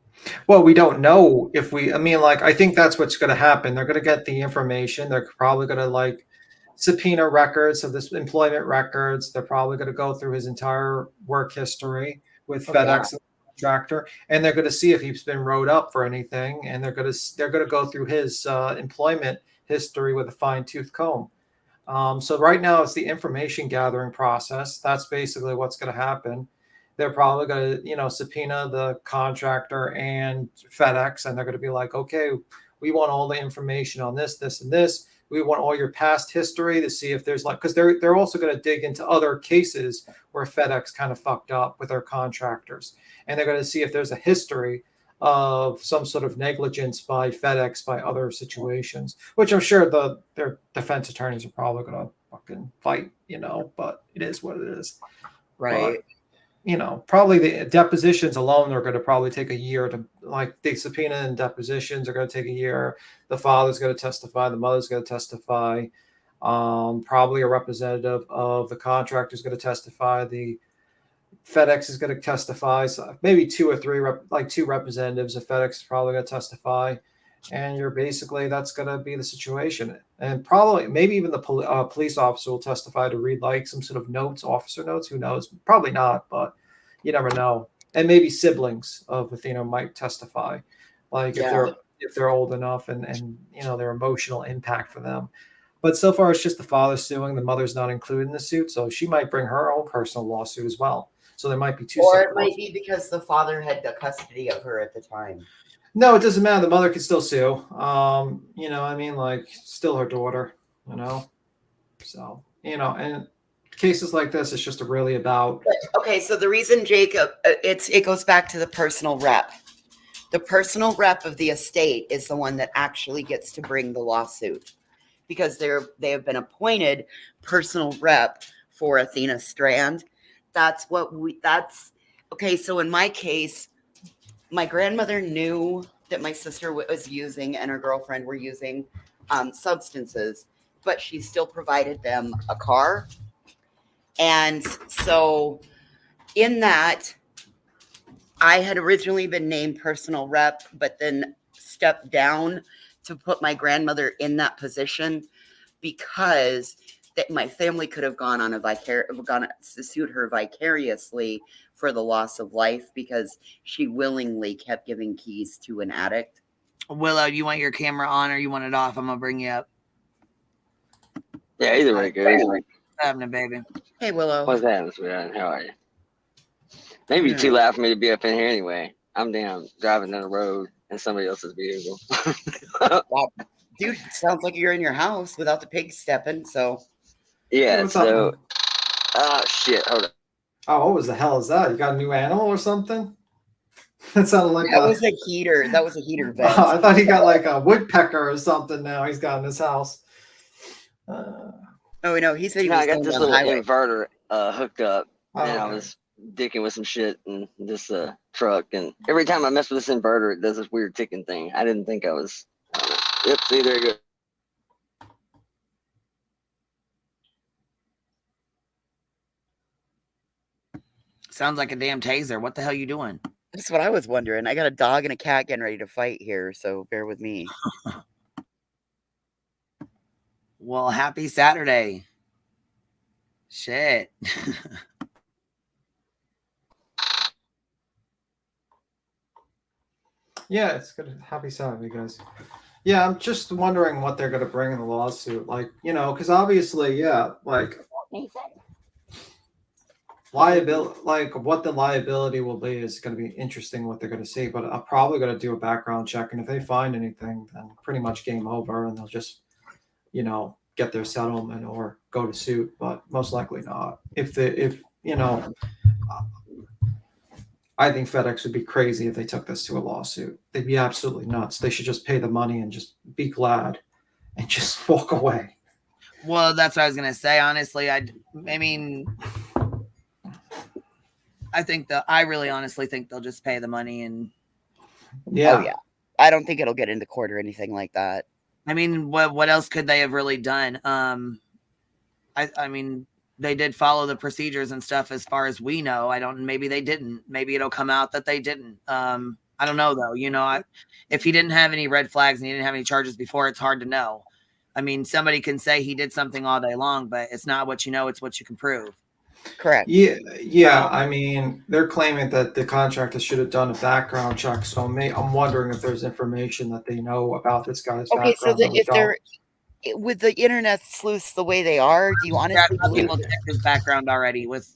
Well, we don't know if I think that's what's going to happen. They're going to get the information. They're probably going to subpoena records of this employment records. They're probably going to go through his entire work history with FedEx and the contractor, and they're going to see if he's been wrote up for anything. And they're going to go through his employment history with a fine-tooth comb. So right now it's the information gathering process. That's basically what's going to happen. they're probably going to, subpoena the contractor and FedEx, and they're going to be like, okay, we want all the information on this, this, and this. We want all your past history to see if there's because they're also going to dig into other cases where FedEx kind of fucked up with their contractors, and they're going to see if there's a history of some sort of negligence by FedEx by other situations, which I'm sure their defense attorneys are probably going to fucking fight, but it is what it is. Right. But, probably the depositions alone are going to probably take a year to, the subpoena and depositions are going to take a year. The father's going to testify. The mother's going to testify. Probably a representative of the contractor is going to testify. The FedEx is going to testify. So maybe two or three, two representatives of FedEx is probably going to testify. And that's going to be the situation. And probably, maybe even the police officer will testify to read some sort of notes, officer notes. Who knows? Probably not, but you never know. And maybe siblings of Athena might testify, if they're old enough and their emotional impact for them. But so far, it's just the father suing. The mother's not included in the suit, so she might bring her own personal lawsuit as well. So there might be two. Or it might be because the father had the custody of her at the time. No, it doesn't matter. The mother can still sue. Still her daughter, So, and cases like this, it's just really about. Okay, so the reason, Jacob, it goes back to the personal rep. The personal rep of the estate is the one that actually gets to bring the lawsuit because they have been appointed personal rep for Athena Strand. Okay. So in my case, my grandmother knew that my sister was using and her girlfriend were using substances, but she still provided them a car. And so in that, I had originally been named personal rep, but then stepped down to put my grandmother in that position because that my family could have gone to suit her vicariously for the loss of life because she willingly kept giving keys to an addict. Willow, you want your camera on or you want it off? I'm gonna bring you up. Yeah, either way goes. What's happening, baby? Hey, Willow. What's happening, sweetheart? How are you? Maybe too loud for me to be up in here anyway. I'm down driving down the road in somebody else's vehicle. Wow. Dude, sounds like you're in your house without the pig stepping, so. Yeah, so. Oh, shit. Hold on. Oh, what was the hell is that? You got a new animal or something? That sounded like that was a heater. That was a heater vent. I thought he got like a woodpecker or something now he's got in his house. Oh, no, he said he was I got this little inverter hooked up, and okay. I was dicking with some shit in this truck, and every time I mess with this inverter, it does this weird ticking thing. I didn't think I was. Yep, see, there you go. Sounds like a damn taser. What the hell are you doing? That's what I was wondering. I got a dog and a cat getting ready to fight here, so bear with me. Well, happy Saturday. Shit. Yeah, it's good. Happy Saturday, guys. Yeah, I'm just wondering what they're going to bring in the lawsuit. Because obviously, liability, what the liability will be is going to be interesting what they're going to see. But I'm probably going to do a background check. And if they find anything, then pretty much game over. And they'll just, get their settlement or go to suit. But most likely not. I think FedEx would be crazy if they took this to a lawsuit. They'd be absolutely nuts. They should just pay the money and just be glad and just walk away. Well, that's what I was going to say. Honestly, I really honestly think they'll just pay the money and. Yeah. Oh, yeah. I don't think it'll get into court or anything like that. I mean, what else could they have really done? I mean, they did follow the procedures and stuff as far as we know. Maybe they didn't. Maybe it'll come out that they didn't. I don't know though. If he didn't have any red flags and he didn't have any charges before, it's hard to know. I mean, somebody can say he did something all day long, but it's not what you know, it's what you can prove. Correct. Yeah. I mean, they're claiming that the contractor should have done a background check. So I'm wondering if there's information that they know about this guy's background. Okay, so if they're with the internet sleuths the way they are, do you honestly believe people check his background already with?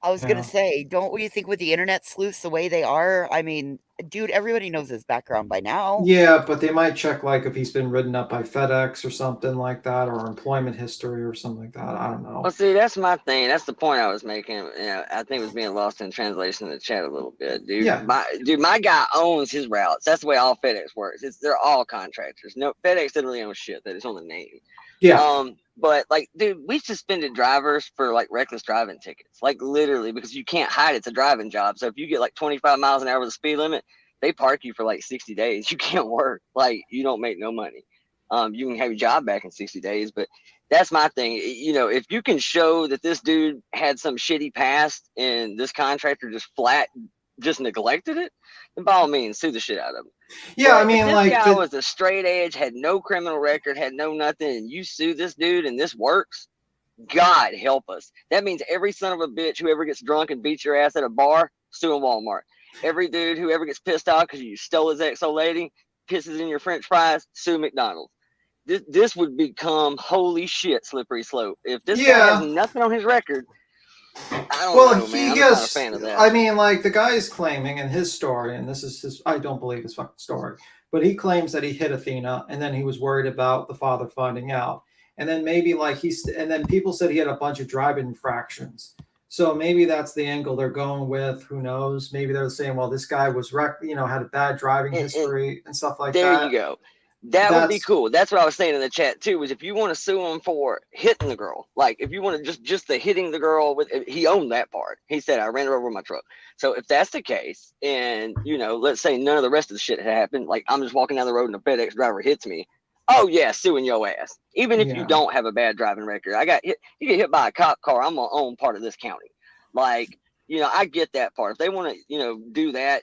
I was gonna say, don't you think with the internet sleuths the way they are? I mean, dude, everybody knows his background by now. Yeah, but they might check like if he's been written up by FedEx or something like that, or employment history or something like that. I don't know. Well, see, that's my thing. That's the point I was making. I think it was being lost in translation in the chat a little bit, dude. Yeah. My guy owns his routes. That's the way all FedEx works. They're all contractors. No, FedEx doesn't really own shit. That it's on the name. Yeah. But like, dude, we suspended drivers for like reckless driving tickets, like literally, because you can't hide it's a driving job. So if you get like 25 miles an hour with the speed limit, they park you for like 60 days. You can't work. Like, you don't make no money. You can have your job back in 60 days, but that's my thing. You know, if you can show that this dude had some shitty past and this contractor just neglected it, then by all means, sue the shit out of him. Yeah, but I mean, if this like guy was a straight edge, had no criminal record, had no nothing, and you sue this dude and this works, God help us. That means every son of a bitch who ever gets drunk and beats your ass at a bar, sue a Walmart. Every dude who ever gets pissed off because you stole his ex-old lady, pisses in your French fries, sue McDonald's. This would become holy shit slippery slope. If this guy has nothing on his record, I don't know, man. I'm not a fan of that. I mean, like the guy is claiming in his story, and this is his, I don't believe his fucking story, but he claims that he hit Athena and then he was worried about the father finding out. And then maybe like and then people said he had a bunch of driving infractions. So maybe that's the angle they're going with. Who knows? Maybe they're saying, well, this guy was had a bad driving history and stuff like that. There you go. That would be cool. That's what I was saying in the chat too, was if you want to sue him for hitting the girl, like if you want to just the hitting the girl with, he owned that part. He said, I ran her over with my truck. So if that's the case, and let's say none of the rest of the shit had happened, like I'm just walking down the road and a FedEx driver hits me. Oh yeah, suing your ass. Even if you don't have a bad driving record. I got hit, you get hit by a cop car, I'm gonna own part of this county. Like, I get that part. If they want to, do that,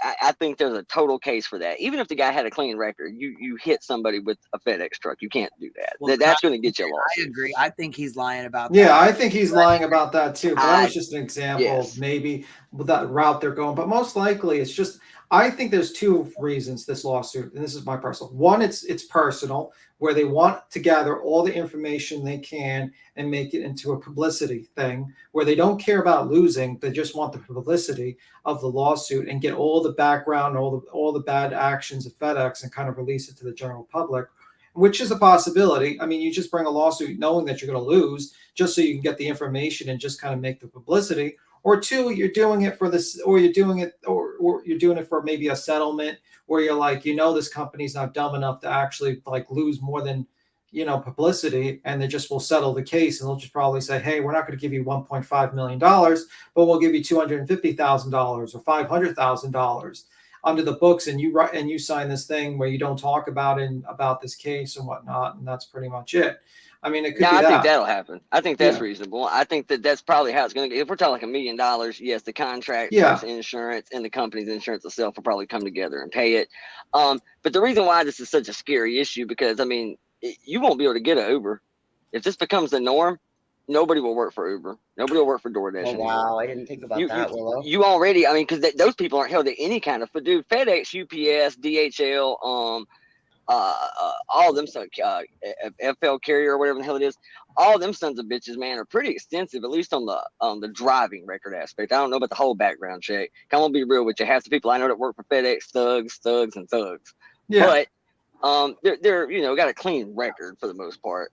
I think there's a total case for that. Even if the guy had a clean record, you hit somebody with a FedEx truck, you can't do that. Well, That's going to get you lost. I agree. I think he's lying about that. Yeah, I think he's lying about that too. But that was just an example of maybe that route they're going. But most likely, it's just. I think there's two reasons this lawsuit, and this is my personal. One, it's personal, where they want to gather all the information they can and make it into a publicity thing, where they don't care about losing, they just want the publicity of the lawsuit and get all the background, all the bad actions of FedEx and kind of release it to the general public, which is a possibility. I mean, you just bring a lawsuit knowing that you're going to lose just so you can get the information and just kind of make the publicity. Or two, you're doing it for this, or you're doing it for maybe a settlement where you're like, this company's not dumb enough to actually like lose more than, publicity, and they just will settle the case, and they'll just probably say, hey, we're not going to give you $1.5 million, but we'll give you $250,000 or $500,000 under the books, and you sign this thing where you don't talk about this case and whatnot, and that's pretty much it. I mean, it could be I that. think that'll happen. I think that's reasonable. I think that's probably how it's going to get. If we're talking like $1 million, yes, the contract, insurance, and the company's insurance itself will probably come together and pay it. But the reason why this is such a scary issue, because, I mean, you won't be able to get an Uber. If this becomes the norm, nobody will work for Uber. Nobody will work for DoorDash anymore. Wow, I didn't think about that, Willow. You already, I mean, because those people aren't held to any kind of, but dude, FedEx, UPS, DHL, all of them, FL Carrier or whatever the hell it is, all of them sons of bitches, man, are pretty extensive, at least on the driving record aspect. I don't know about the whole background check. I'm gonna be real with you. Half the people I know that work for FedEx, thugs, and thugs. Yeah. But they're got a clean record for the most part.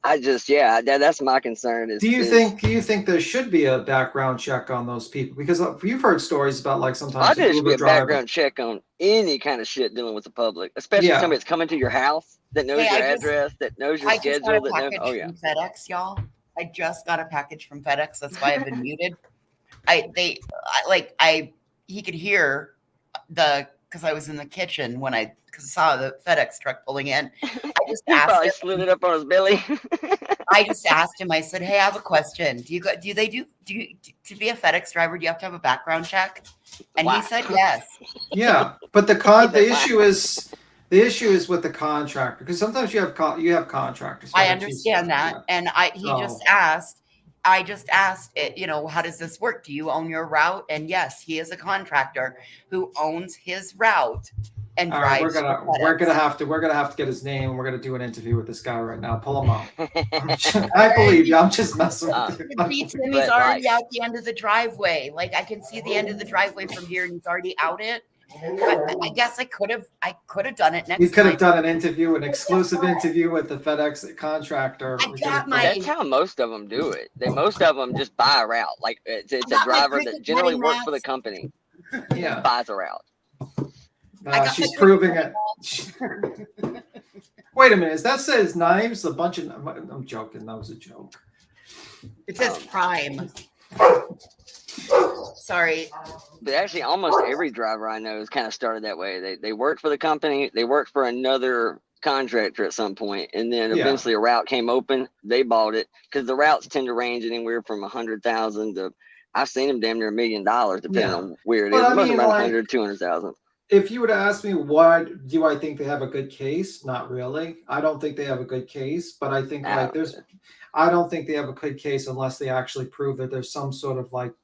I just, that's my concern. Do you think there should be a background check on those people? Because you've heard stories about like sometimes I think there should be a background check on any kind of shit dealing with the public, especially somebody that's coming to your house that knows your address, that knows your schedule. From FedEx, y'all. I just got a package from FedEx. That's why I've been muted. He could hear because I was in the kitchen when I saw the FedEx truck pulling in. I just asked him, slid it up on his belly. I just asked him, I said, hey, I have a question. To be a FedEx driver, do you have to have a background check? And he said yes. Yeah, but the issue is with the contractor, because sometimes you have contractors. I understand that. And I just asked it, how does this work? Do you own your route? And yes, he is a contractor who owns his route. and All right, drives for we're FedEx. gonna have to get his name, and we're gonna do an interview with this guy right now. Pull him up. I believe you. I'm just messing with you. See, Timmy's already out the end of the driveway. Like I can see the end of the driveway from here, and he's already out it. I guess I could have done it next time. You could have done an interview, an exclusive interview with the FedEx contractor. That's how most of them do it. Most of them just buy a route. Like it's a driver that generally works for the company. Yeah, buys a route. She's proving it. Wait a minute. Is that says knives? A bunch of. I'm joking. That was a joke. It says Prime. Sorry. But actually, almost every driver I know has kind of started that way. They worked for the company. They worked for another contractor at some point, and then eventually a route came open. They bought it because the routes tend to range anywhere from 100,000 to I've seen them damn near $1 million, depending on where it is. Most around 100, 200,000. If you were to ask me why do I think they have a good case, not really. I don't think they have a good case, but I think I don't think they have a good case unless they actually prove that there's some sort of like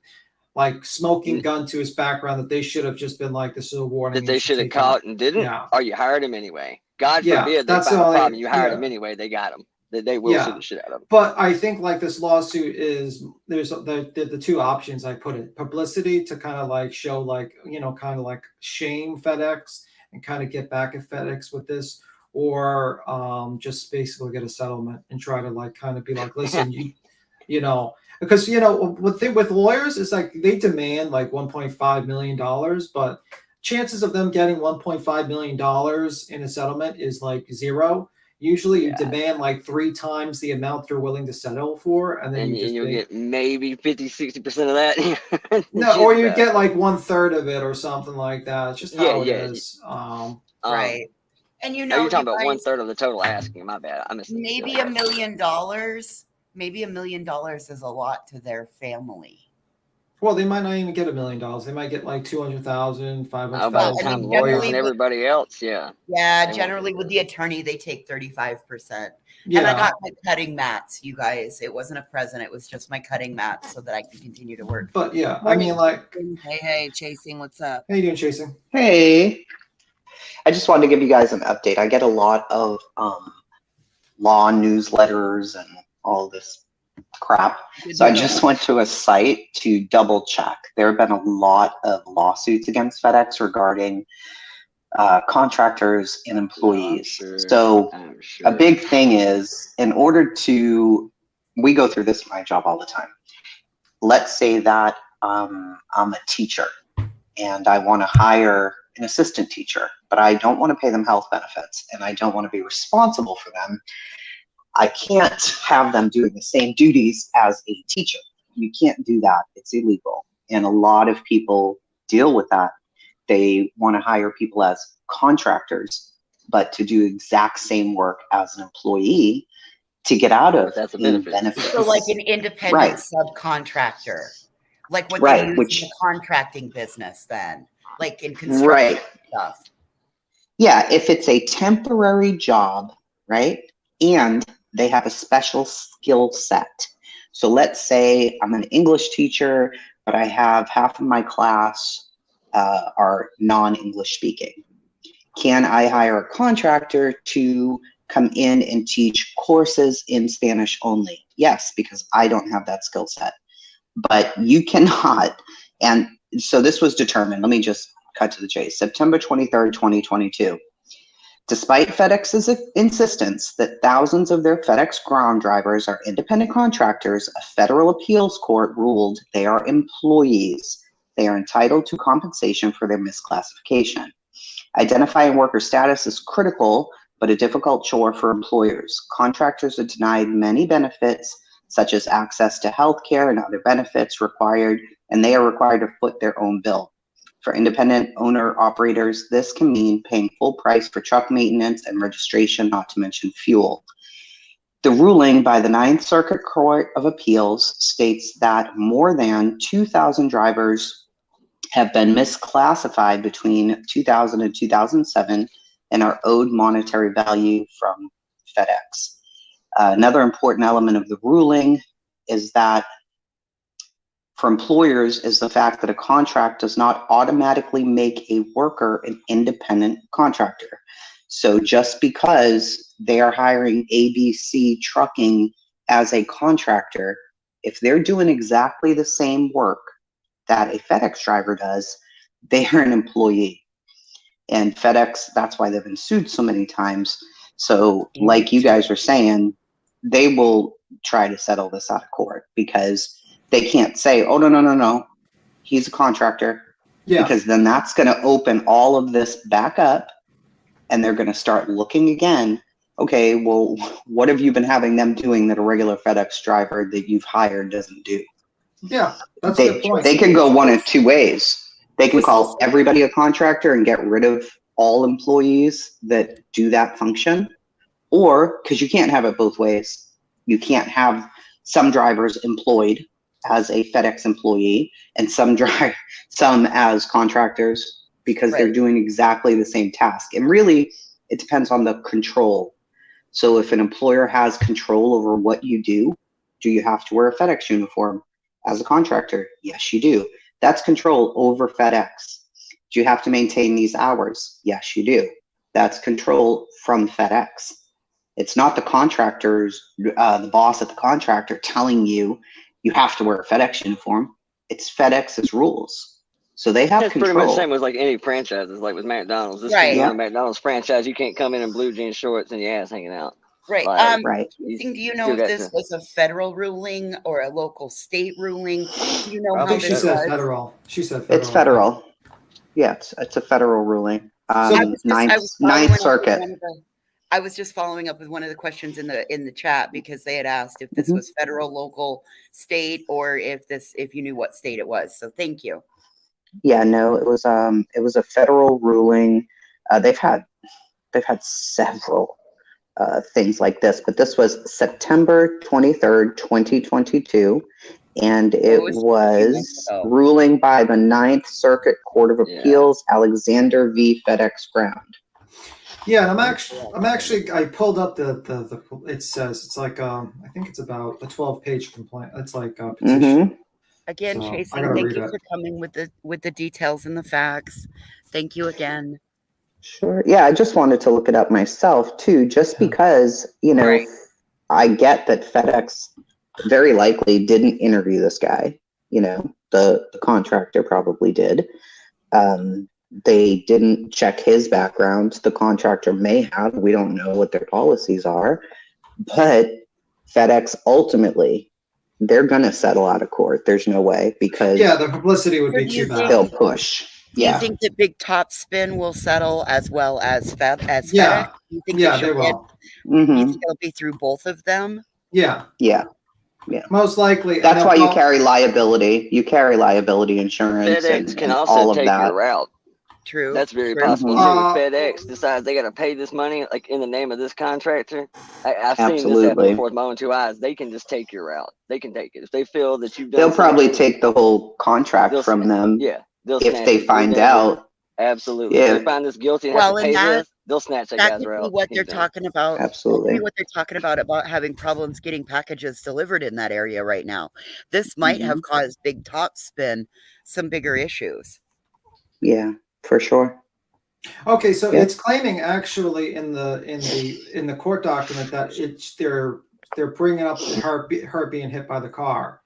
smoking gun to his background that they should have just been like, this is a warning. That they should have caught and didn't, or you hired him anyway. God forbid they found a problem. You hired him anyway. They got him. They will sue the shit out of him. But I think like this lawsuit is there's the two options I put it: publicity to kind of like show like kind of like shame FedEx and kind of get back at FedEx with this, or just basically get a settlement and try to like kind of be like, listen, because with lawyers it's like they demand like $1.5 million, but chances of them getting $1.5 million in a settlement is like 0. Usually you demand like 3 times the amount they're willing to settle for, and then you'll get maybe 50-60% of that. No, or you get like 1/3 of it or something like that. It's just how it is. Right. And you're talking about 1/3 of the total asking. My bad. I missed. Maybe $1 million. Maybe $1 million is a lot to their family. Well, they might not even get $1 million. They might get like 200,000, 500,000. By the time lawyers and everybody else, Yeah, generally with the attorney, they take 35%. Yeah. And I got my cutting mats, you guys. It wasn't a present. It was just my cutting mats so that I can continue to work. But yeah, I mean, like. Hey, Chasing, what's up? How you doing, Chasing? Hey. I just wanted to give you guys an update. I get a lot of law newsletters and all this crap. So I just went to a site to double check. There have been a lot of lawsuits against FedEx regarding contractors and employees. So a big thing is, in order to, we go through this in my job all the time. Let's say that I'm a teacher and I want to hire an assistant teacher, but I don't want to pay them health benefits and I don't want to be responsible for them. I can't have them doing the same duties as a teacher. You can't do that. It's illegal. And a lot of people deal with that. They want to hire people as contractors, but to do exact same work as an employee to get out of that's a benefit. So like an independent subcontractor, like what they use in the contracting business then, like in construction stuff. Yeah, if it's a temporary job, right? And they have a special skill set. So let's say I'm an English teacher, but I have half of my class are non-English speaking. Can I hire a contractor to come in and teach courses in Spanish only? Yes, because I don't have that skill set. But you cannot. And so this was determined. Let me just cut to the chase. September 23rd, 2022. Despite FedEx's insistence that thousands of their FedEx ground drivers are independent contractors, a federal appeals court ruled they are employees. They are entitled to compensation for their misclassification. Identifying worker status is critical, but a difficult chore for employers. Contractors are denied many benefits, such as access to health care and other benefits required, and they are required to foot their own bill. For independent owner-operators, this can mean paying full price for truck maintenance and registration, not to mention fuel. The ruling by the Ninth Circuit Court of Appeals states that more than 2,000 drivers have been misclassified between 2000 and 2007 and are owed monetary value from FedEx. Another important element of the ruling is that for employers is the fact that a contract does not automatically make a worker an independent contractor. So just because they are hiring ABC Trucking as a contractor, if they're doing exactly the same work that a FedEx driver does, they are an employee. And FedEx, that's why they've been sued so many times. So like you guys are saying, they will try to settle this out of court because they can't say, oh, no, he's a contractor. Yeah. Because then that's going to open all of this back up and they're going to start looking again. Okay, well, what have you been having them doing that a regular FedEx driver that you've hired doesn't do? Yeah, that's a good point. They can go one of two ways. They can call everybody a contractor and get rid of all employees that do that function. Or, because you can't have it both ways, you can't have some drivers employed as a FedEx employee and some as contractors because they're doing exactly the same task. And really, it depends on the control. So if an employer has control over what you do you have to wear a FedEx uniform as a contractor? Yes, you do. That's control over FedEx. Do you have to maintain these hours? Yes, you do. That's control from FedEx. It's not the contractors, the boss at the contractor telling you you have to wear a FedEx uniform. It's FedEx's rules. So they have control. It's pretty much the same as like any franchises, like with McDonald's. This is a McDonald's franchise. You can't come in blue jean shorts and your ass hanging out. Right. Like, Do you know if this was a federal ruling or a local state ruling? Do you know I how think this she said was? federal. She said federal. It's federal. Yeah, it's a federal ruling. Ninth Circuit. I was just following up with one of the questions in the chat because they had asked if this was federal, local, state, or if you knew what state it was. So thank you. Yeah, no, it was a federal ruling. They've had several things like this, but this was September 23rd, 2022, and it was ruling by the Ninth Circuit Court of Appeals, Alexander v. FedEx Ground. Yeah, and I'm actually I pulled up the it says it's like I think it's about a 12-page complaint. It's like a petition. Again, So, Chasing, thank you for coming with the details and the facts. Thank you again. Sure. Yeah, I just wanted to look it up myself too, just because, I get that FedEx very likely didn't interview this guy. The contractor probably did. They didn't check his background. The contractor may have. We don't know what their policies are. But FedEx ultimately, they're going to settle out of court. There's no way because the publicity would be too bad. They'll push. Do you think that Big Top Spin will settle as well as FedEx? Yeah. Do you think They will. You think it'll be through both of them? Yeah. Yeah. Most likely. That's why you carry liability. You carry liability insurance. FedEx can all also of take that. your route. True. That's very possible too. If FedEx decides they got to pay this money, like in the name of this contractor, I've seen this happen before with my own two eyes. They can just take your route. They can take it if they feel that you've done. They'll probably take the whole contract from them. Yeah, if they find out. Absolutely. Yeah. If they find this guilty and have to pay this, they'll snatch that guy's route. What they're talking about. Absolutely. What they're talking about having problems getting packages delivered in that area right now. This might have caused Big Top Spin some bigger issues. Yeah, for sure. Okay, so it's claiming actually in the court document that they're bringing up her being hit by the car.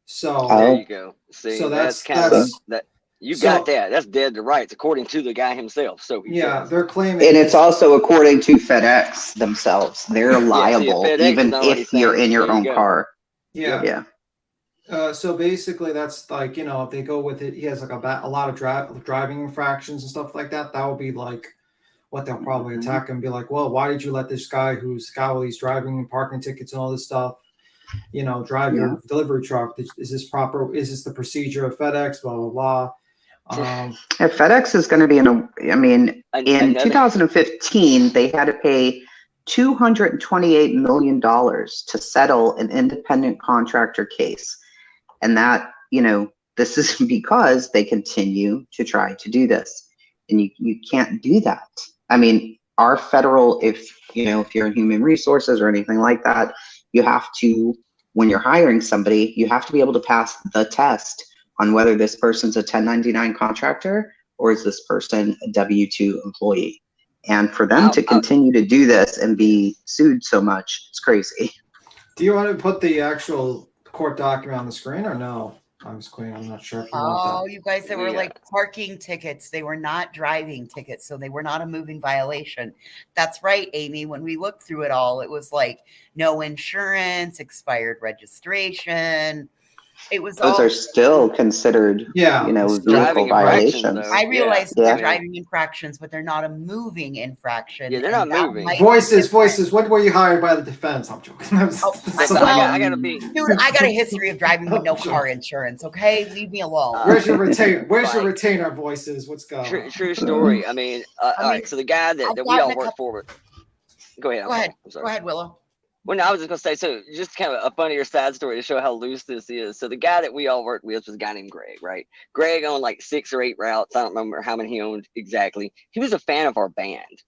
So there you go. See, so that's kind of that. You got that. That's dead to rights, according to the guy himself. So they're claiming, and it's also according to FedEx themselves. They're liable even if you're in your own car. Yeah. So basically, that's like if they go with it, he has like a lot of driving infractions and stuff like that. That would be like what they'll probably attack and be like, well, why did you let this guy who's got all these driving and parking tickets and all this stuff, drive your delivery truck? Is this proper? Is this the procedure of FedEx? Blah blah blah. FedEx is going to be in 2015, they had to pay $228 million to settle an independent contractor case. And that, this is because they continue to try to do this. And you can't do that. I mean, our federal, if you're in human resources or anything like that, you have to when you're hiring somebody, you have to be able to pass the test on whether this person's a 1099 contractor or is this person a W-2 employee. And for them to continue to do this and be sued so much, it's crazy. Do you want to put the actual court document on the screen or no? I'm not sure if you want that. Oh, you guys, they were like parking tickets. They were not driving tickets, so they were not a moving violation. That's right, Amy. When we looked through it all, it was like no insurance, expired registration. It was Those are still considered, vehicle violations. I realize they're driving infractions, but they're not a moving infraction. Yeah, they're not moving. Voices. When were you hired by the defense? I'm joking. I gotta be. Dude, I got a history of driving with no car insurance. Okay, leave me alone. Where's your retainer? Where's your retainer? Voices. What's going on? True story. I mean, all right. So the guy that we all work for. Go ahead. Go ahead, Willow. Well, no, I was just going to say, so just kind of a funnier side story to show how loose this is. So the guy that we all worked with was a guy named Greg, right? Greg owned like 6 or 8 routes. I don't remember how many he owned exactly. He was a fan of our band.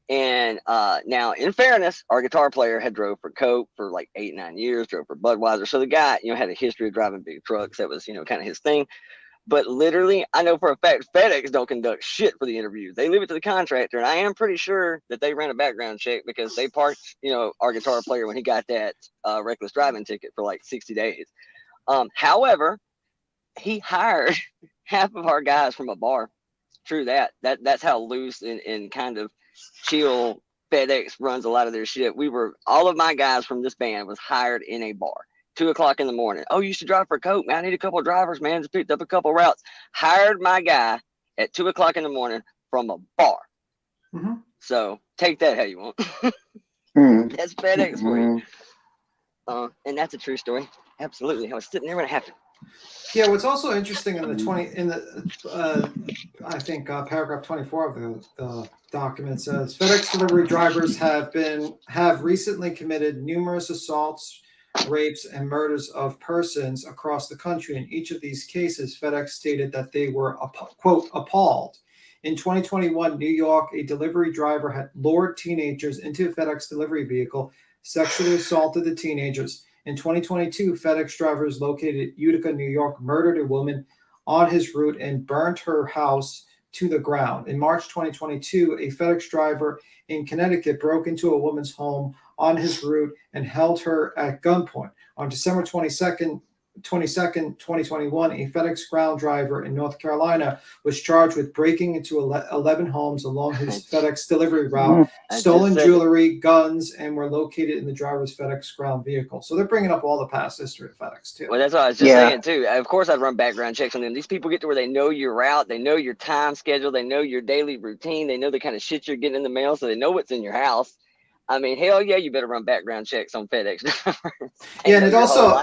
And now, in fairness, our guitar player had drove for Coke for like 8, 9 years, drove for Budweiser. So the guy, had a history of driving big trucks. That was, kind of his thing. But literally, I know for a fact FedEx don't conduct shit for the interviews. They leave it to the contractor, and I am pretty sure that they ran a background check because they parked, our guitar player when he got that reckless driving ticket for like 60 days. However, he hired half of our guys from a bar. True that. That's how loose and kind of chill FedEx runs a lot of their shit. All of my guys from this band was hired in a bar. 2 o'clock in the morning. Oh, you used to drive for Coke, man. I need a couple of drivers, man. Just picked up a couple of routes. Hired my guy at 2 o'clock in the morning from a bar. Mm-hmm. So take that how you want. That's FedEx for you. And that's a true story. Absolutely. I was sitting there when it happened. Yeah, what's also interesting in paragraph 24 of the document says FedEx delivery drivers have recently committed numerous assaults, rapes, and murders of persons across the country. In each of these cases, FedEx stated that they were, quote, appalled. In 2021, New York, a delivery driver had lured teenagers into a FedEx delivery vehicle, sexually assaulted the teenagers. In 2022, FedEx drivers located at Utica, New York, murdered a woman on his route and burnt her house to the ground. In March 2022, a FedEx driver in Connecticut broke into a woman's home on his route and held her at gunpoint. On December 22nd, 2021, a FedEx ground driver in North Carolina was charged with breaking into 11 homes along his FedEx delivery route, stolen jewelry, guns, and were located in the driver's FedEx ground vehicle. So they're bringing up all the past history of FedEx too. Well, that's what I was just saying too. Of course, I'd run background checks on them. These people get to where they know your route, they know your time schedule, they know your daily routine, they know the kind of shit you're getting in the mail, so they know what's in your house. I mean, hell yeah, you better run background checks on FedEx drivers. Yeah, and it also,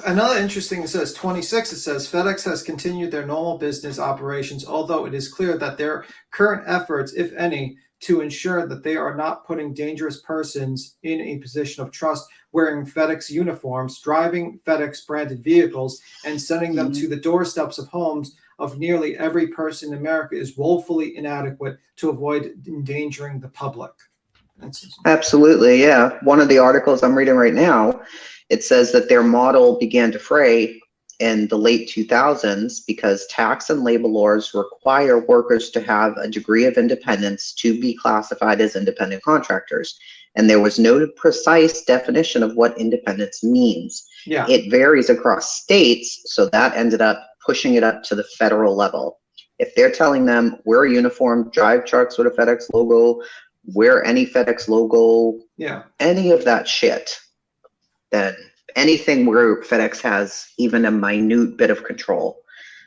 another interesting, it says 26, it says FedEx has continued their normal business operations, although it is clear that their current efforts, if any, to ensure that they are not putting dangerous persons in a position of trust, wearing FedEx uniforms, driving FedEx branded vehicles, and sending them to the doorsteps of homes of nearly every person in America is woefully inadequate to avoid endangering the public. Absolutely, yeah. One of the articles I'm reading right now, it says that their model began to fray in the late 2000s because tax and labor laws require workers to have a degree of independence to be classified as independent contractors. And there was no precise definition of what independence means. Yeah. It varies across states, so that ended up pushing it up to the federal level. If they're telling them we're a uniform, drive trucks with a FedEx logo, wear any FedEx logo, any of that shit, then anything where FedEx has even a minute bit of control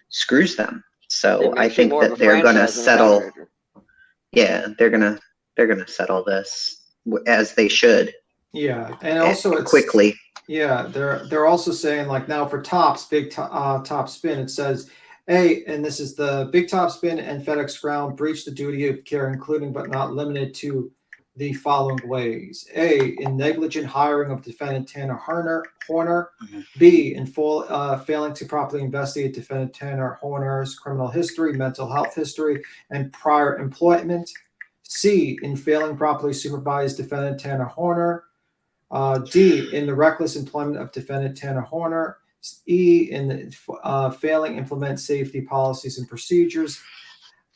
screws them. So I think that they're going to settle. Yeah, they're going to settle this as they should. Yeah, and also quickly. Yeah, they're also saying like now for Tops, big top spin, it says, A, and this is the Big Top Spin and FedEx Ground breach the duty of care, including but not limited to the following ways. A, in negligent hiring of defendant Tanner Horner. B, in failing to properly investigate defendant Tanner Horner's criminal history, mental health history, and prior employment. C, in failing properly supervise defendant Tanner Horner D, in the reckless employment of defendant Tanner Horner. E, in the failing implement safety policies and procedures.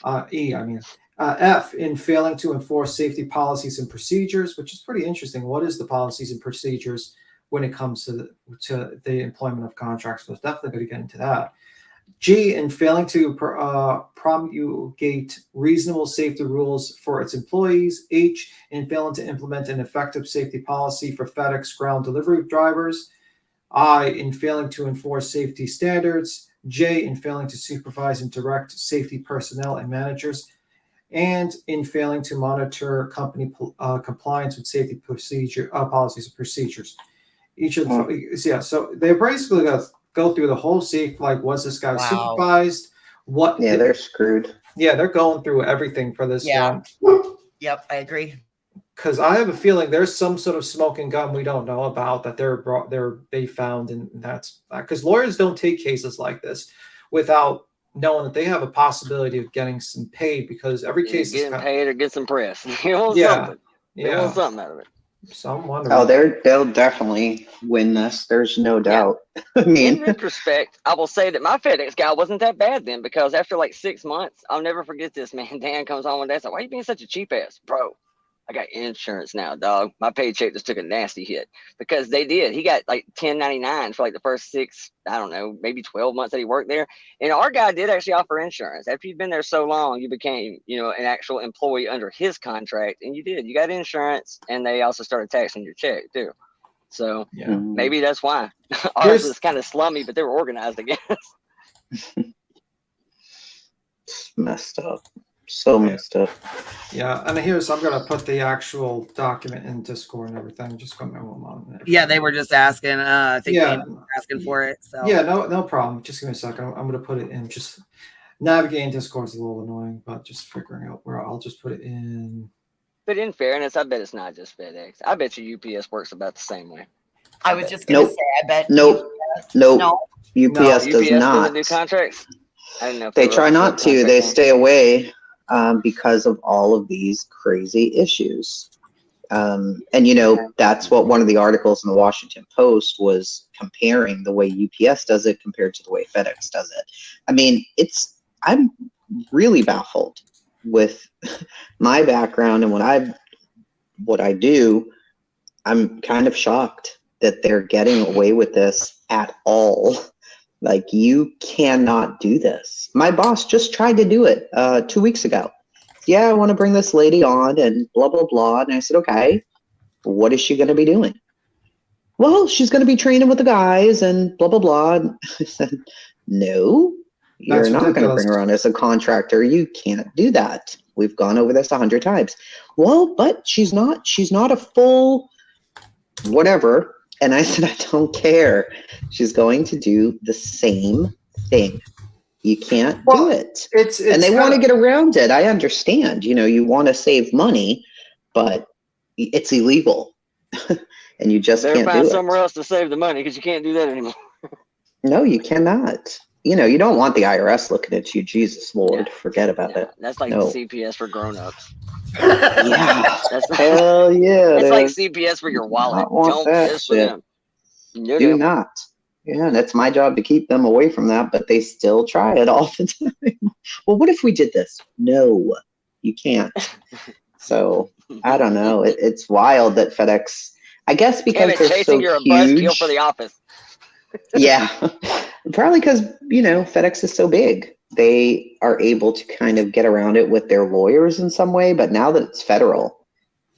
F, in failing to enforce safety policies and procedures, which is pretty interesting. What is the policies and procedures when it comes to the employment of contracts? So it's definitely going to get into that. G, in failing to promulgate reasonable safety rules for its employees. H, in failing to implement an effective safety policy for FedEx ground delivery drivers. I, in failing to enforce safety standards. J, in failing to supervise and direct safety personnel and managers. And in failing to monitor company compliance with safety policies and procedures. Each of so they're basically going to go through the whole safe, like, was this guy supervised? They're screwed. Yeah, they're going through everything for this one. Yep, I agree. Because I have a feeling there's some sort of smoking gun we don't know about that they found, and that's because lawyers don't take cases like this without knowing that they have a possibility of getting some paid, because every case getting paid or get some press. You want something. They want something out of it. So I'm wondering. Oh, they'll definitely win this. There's no doubt. I mean, in retrospect, I will say that my FedEx guy wasn't that bad then, because after like 6 months, I'll never forget this, man. Dan comes on one day, it's like, why are you being such a cheap ass? Bro, I got insurance now, dog. My paycheck just took a nasty hit, because they did. He got like $10.99 for like the first 6, I don't know, maybe 12 months that he worked there. And our guy did actually offer insurance. After you've been there so long, you became, an actual employee under his contract, and you got insurance, and they also started taxing your check too. So maybe that's why ours was kind of slummy, but they were organized, I guess. Messed up. So messed up. Yeah, and I'm gonna put the actual document in Discord and everything. Just come on. Yeah, they were just asking. I think they were asking for it. So yeah, no problem. Just give me a second. I'm gonna put it in. Just navigating Discord is a little annoying, but just figuring out where I'll just put it in. But in fairness, I bet it's not just FedEx. I bet you UPS works about the same way. I was just gonna say, I bet. Nope. UPS does not. Doesn't do contracts. I didn't know if they try not to. They stay away. Because of all of these crazy issues. And, that's what one of the articles in the Washington Post was, comparing the way UPS does it compared to the way FedEx does it. I mean, I'm really baffled with my background and what I do. I'm kind of shocked that they're getting away with this at all. Like, you cannot do this. My boss just tried to do it 2 weeks ago. Yeah, I want to bring this lady on and blah, blah, blah. And I said, okay, what is she going to be doing? Well, she's going to be training with the guys and blah, blah, blah. And I said, no, you're not going to bring her on as a contractor. You can't do that. We've gone over this 100 times. Well, but she's not a full whatever. And I said, I don't care. She's going to do the same thing. You can't do it. And they want to get around it. I understand. You want to save money, but it's illegal. And you just can't do it. Find somewhere else to save the money, because you can't do that anymore. No, you cannot. You don't want the IRS looking at you. Jesus Lord, forget about it. That's like the CPS for grown-ups. Yeah. Hell yeah. It's like CPS for your wallet. Don't mess with them. Do not. Yeah, and it's my job to keep them away from that, but they still try it all the time. Well, what if we did this? No, you can't. So I don't know. It's wild that FedEx, I guess because they're so you're huge. A buzzkill for the office. Yeah, probably because, FedEx is so big. They are able to kind of get around it with their lawyers in some way, but now that it's federal,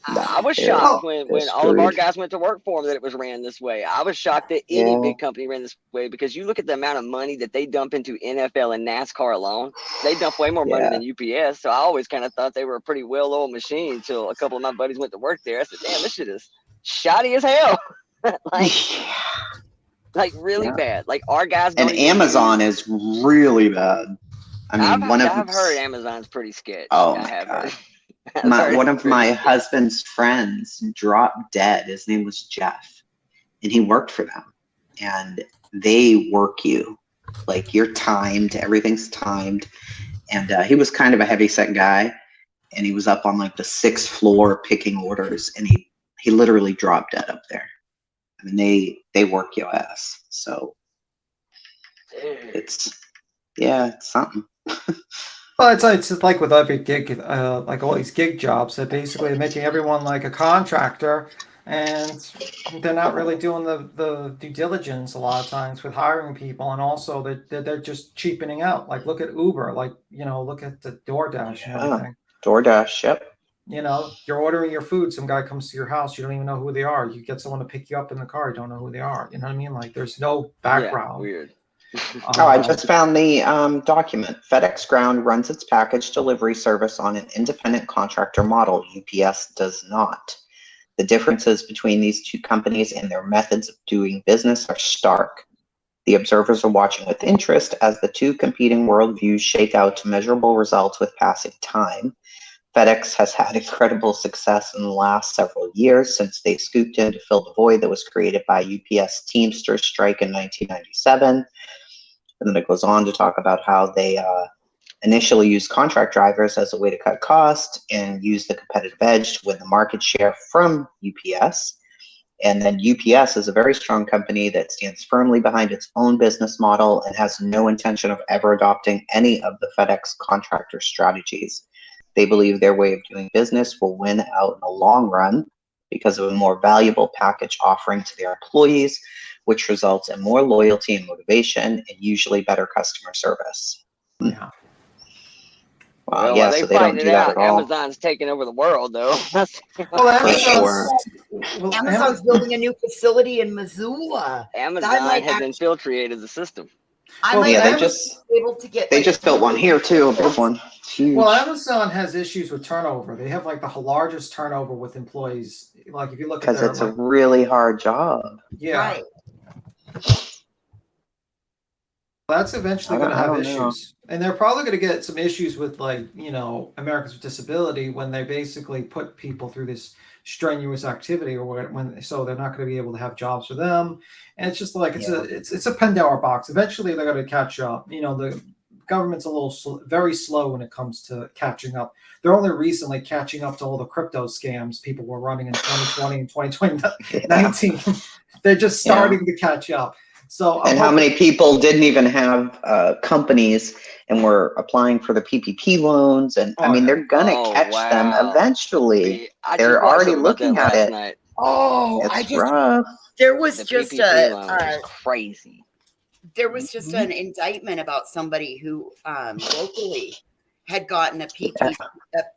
I was shocked when all of our guys went to work for them that it was ran this way. I was shocked that any big company ran this way, because you look at the amount of money that they dump into NFL and NASCAR alone. They dump way more money than UPS. So I always kind of thought they were a pretty well-oiled machine until a couple of my buddies went to work there. I said, damn, this shit is shoddy as hell. like really bad. Like, our guys don't. And Amazon is really bad. I mean, I've heard Amazon's pretty sketchy. Oh my God. One of my husband's friends dropped dead. His name was Jeff, and he worked for them. And they work you, like, you're timed. Everything's timed. And he was kind of a heavy set guy, and he was up on like the 6th floor picking orders, and he literally dropped dead up there. I mean, they work your ass. So it's something. Well, it's like with every gig, like all these gig jobs, they're basically making everyone like a contractor, and they're not really doing the due diligence a lot of times with hiring people, and also they're just cheapening out. Like look at Uber, like look at the DoorDash and everything. DoorDash, yep. You're ordering your food, some guy comes to your house, you don't even know who they are. You get someone to pick you up in the car, you don't know who they are. You know what I mean? Like there's no background. Yeah, weird. I just found the document. FedEx Ground runs its package delivery service on an independent contractor model. UPS does not. The differences between these two companies and their methods of doing business are stark. The observers are watching with interest as the two competing worldviews shake out to measurable results with passing time. FedEx has had incredible success in the last several years since they scooped in to fill the void that was created by UPS Teamsters strike in 1997. And then it goes on to talk about how they initially used contract drivers as a way to cut costs and use the competitive edge to win the market share from UPS. And then UPS is a very strong company that stands firmly behind its own business model and has no intention of ever adopting any of the FedEx contractor strategies. They believe their way of doing business will win out in the long run because of a more valuable package offering to their employees, which results in more loyalty and motivation and usually better customer service. Yeah. Well, yeah, so they don't do that at all. Amazon's taking over the world, though. Well, Amazon's building a new facility in Missoula. Amazon has infiltrated the system. They just built one here too, a big one. Huge. Well, Amazon has issues with turnover. They have like the largest turnover with employees. Like if you look at because it's a really hard job. Yeah. Right. That's eventually going to have issues. And they're probably going to get some issues with Americans with Disability when they basically put people through this strenuous activity so they're not going to be able to have jobs for them. And it's just like it's a Pandora box. Eventually they're going to catch up. The government's very slow when it comes to catching up. They're only recently catching up to all the crypto scams people were running in 2020 and 2019. They're just starting to catch up. So, and how many people didn't even have companies and were applying for the PPP loans? And I mean, they're gonna catch them eventually. They're already looking at it. Night. It's rough. There was just crazy. There was just an indictment about somebody who locally had gotten a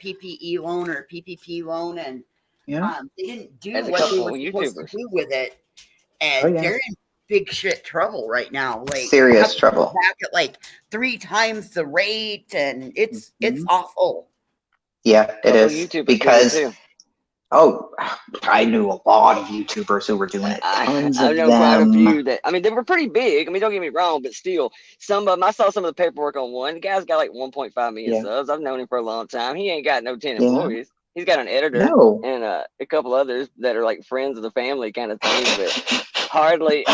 PPE loan or PPP loan, and they didn't do what they were supposed to do with it, and they're in big shit trouble right now. Like serious trouble. Back at like 3 times the rate, and it's awful. Yeah, it is because. Oh, I knew a lot of YouTubers who were doing it. Tons I of know quite a few that. I mean, they were pretty big. I mean, don't get me wrong, but still, some of them. I saw some of the paperwork on one. The guy's got like 1.5 million subs. I've known him for a long time. He ain't got no 10 employees. He's got an editor and a couple others that are like friends of the family kind of thing, but hardly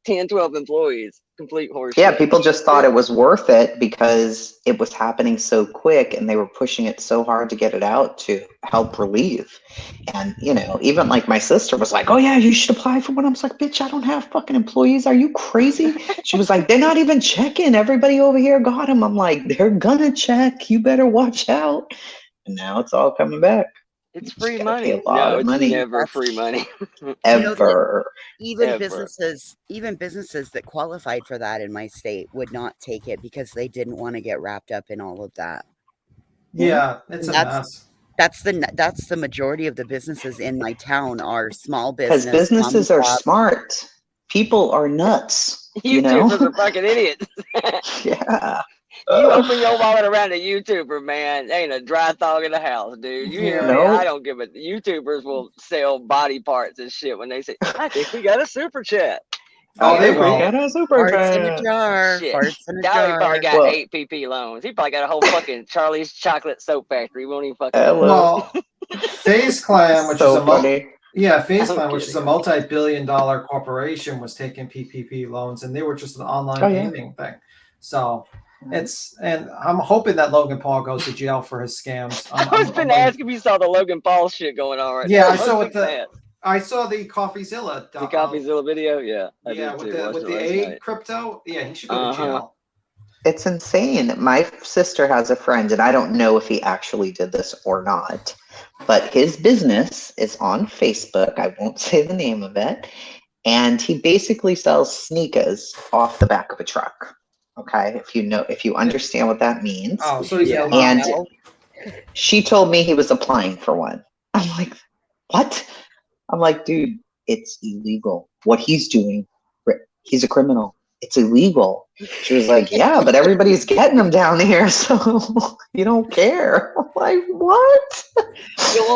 10, 12 employees. Complete horseshit. Yeah, people just thought it was worth it because it was happening so quick and they were pushing it so hard to get it out to help relieve. And, even like my sister was like, oh yeah, you should apply for one. I was like, bitch, I don't have fucking employees. Are you crazy? She was like, they're not even checking. Everybody over here got them. I'm like, they're gonna check. You better watch out. And now it's all coming back. It's free money. It's never free money. Ever. Even businesses that qualified for that in my state would not take it because they didn't want to get wrapped up in all of that. Yeah, it's a mess. That's the majority of the businesses in my town are small business. Because businesses are smart. People are nuts. YouTubers are fucking idiots. Yeah. You open your wallet around a YouTuber, man. Ain't a dry thought in the house, dude. You hear me? I don't give a. YouTubers will sell body parts and shit when they say, "I think we got a super chat." Oh, they will. Got a super Farts in a jar. Shit. Farts in a Dowdy jar. probably got 8 PP loans. He probably got a whole fucking Charlie's Chocolate Soap Factory. We won't even fucking. Well, FaZe Clan, which so is funny. FaZe Clan, which is a multi-billion-dollar corporation, was taking PPP loans, and they were just an online gaming thing. So And I'm hoping that Logan Paul goes to jail for his scams. I was going to ask if you saw the Logan Paul shit going on right Yeah, now. I saw the CoffeeZilla. The CoffeeZilla video, yeah. I Yeah, did too. with the A crypto. Yeah, he should go to jail. It's insane. My sister has a friend, and I don't know if he actually did this or not, but his business is on Facebook. I won't say the name of it. And he basically sells sneakers off the back of a truck. Okay, if you understand what that means. Oh, so he's and she told me he was applying for one. I'm like, what? I'm like, dude, it's illegal. What he's doing, he's a criminal. It's illegal. She was like, yeah, but everybody's getting them down here, so you don't care. I'm like, what?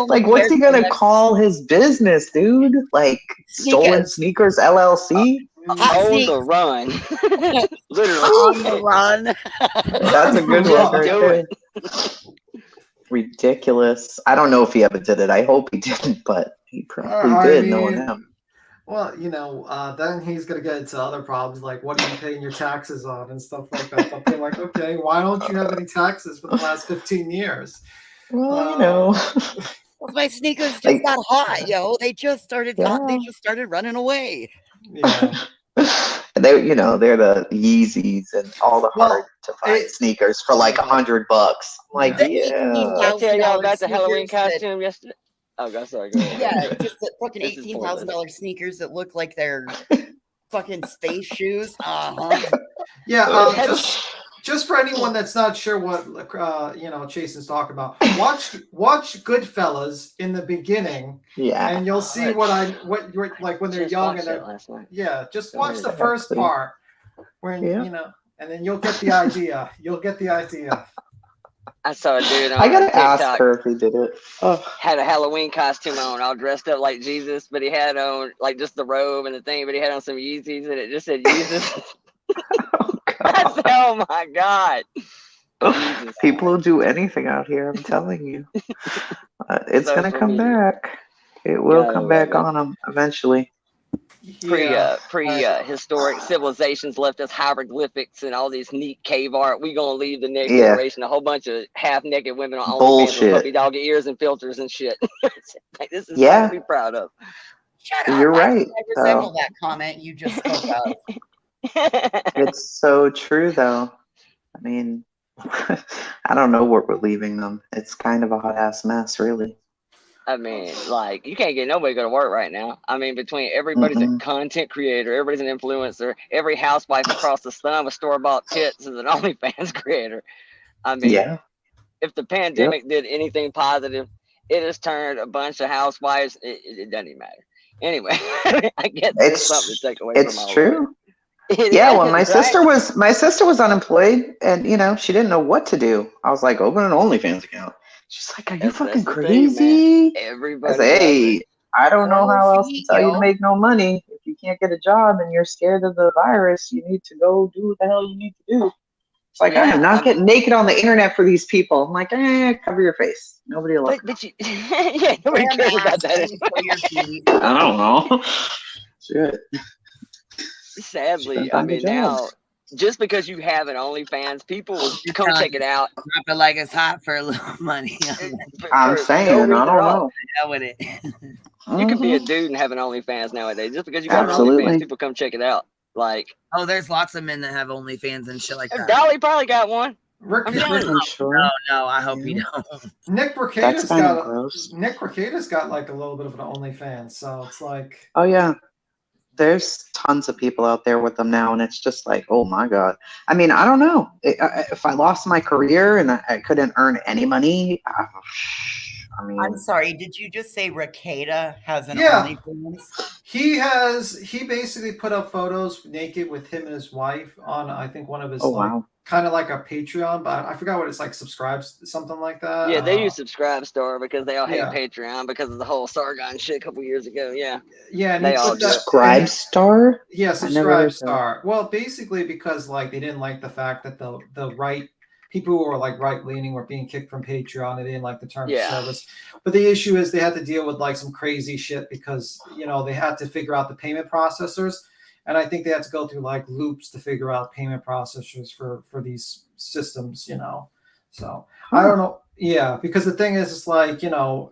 Like, what's he gonna call his business, dude? Like, Stolen Sneakers LLC? On the run. Literally. On the run. That's a good one right there. Ridiculous. I don't know if he ever did it. I hope he didn't, but he probably did. No one knows. Well, then he's going to get into other problems like what are you paying your taxes on and stuff like that. But they're like, okay, why don't you have any taxes for the last 15 years? Well, my sneakers just got hot, yo. They just started they just started running away. Yeah. They're the Yeezys and all the hard to find sneakers for like $100. I'm like, yeah. I tell y'all about the Halloween costume yesterday. Oh, God, sorry. Go ahead. Yeah, just the fucking $18,000 sneakers that look like they're fucking space shoes. Yeah, just for anyone that's not sure what Chasen's talking about, watch Goodfellas in the beginning. Yeah, and you'll see what you're like when they're young and they're just watch the first part when and then you'll get the idea. You'll get the idea. I saw a dude on I gotta TikTok, ask her if he did it. had a Halloween costume on, all dressed up like Jesus, but he had on like just the robe and the thing, but he had on some Yeezys and it just said Jesus. I said, oh my God. People will do anything out here, I'm telling you. It's going to come back. It will come back on them eventually. Historic civilizations left us hieroglyphics and all this neat cave art. We gonna leave the next generation a whole bunch of half-naked women on OnlyFans with puppy dog ears and filters and shit. Like, this is something to be proud of. Shut up. You're right. I resemble that comment you just spoke of. It's so true, though. I mean, I don't know what we're leaving them. It's kind of a hot ass mess, really. I mean, like, you can't get nobody to go to work right now. I mean, between everybody's a content creator, everybody's an influencer, every housewife across the sun with store-bought tits is an OnlyFans creator. I mean, if the pandemic did anything positive, it has turned a bunch of housewives. It doesn't even matter. Anyway, I guess it's something to take away from all It's true. Yeah, well, my sister was unemployed, and she didn't know what to do. I was like, open an OnlyFans account. She's like, are you fucking crazy? Everybody. I said, hey, I don't know how else to tell you to make no money. If you can't get a job and you're scared of the virus, you need to go do what the hell you need to do. It's like, I am not getting naked on the internet for these people. I'm like, cover your face. Nobody will look. But nobody cares about that. I don't know. Shit. Sadly, I mean, now, just because you have an OnlyFans, people will come check it out. I feel like it's hot for a little money. I'm saying, I don't know. With it. You could be a dude and have an OnlyFans nowadays. Just because you got an OnlyFans, people come check it out. Like, oh, there's lots of men that have OnlyFans and shit like that. Dolly probably got one. No, I hope you don't. Nick Rekieta's got like a little bit of an OnlyFans, so it's like, oh yeah. There's tons of people out there with them now, and it's just like, oh my God. I mean, I don't know. If I lost my career and I couldn't earn any money, I mean, I'm sorry. Did you just say Rekieta has an OnlyFans? He basically put up photos naked with him and his wife on, I think, one of his kind of like a Patreon, but I forgot what it's like, something like that. Yeah, they use Subscribestar because they all hate Patreon because of the whole Sargon shit a couple years ago. Yeah, and they all Subscribestar. Yeah, Subscribestar. Well, basically because like they didn't like the fact that the right people who were like right leaning were being kicked from Patreon. They didn't like the terms of service. But the issue is they had to deal with like some crazy shit because they had to figure out the payment processors. And I think they have to go through like loops to figure out payment processors for these systems, you know. So I don't know. Yeah, because the thing is, it's like, you know,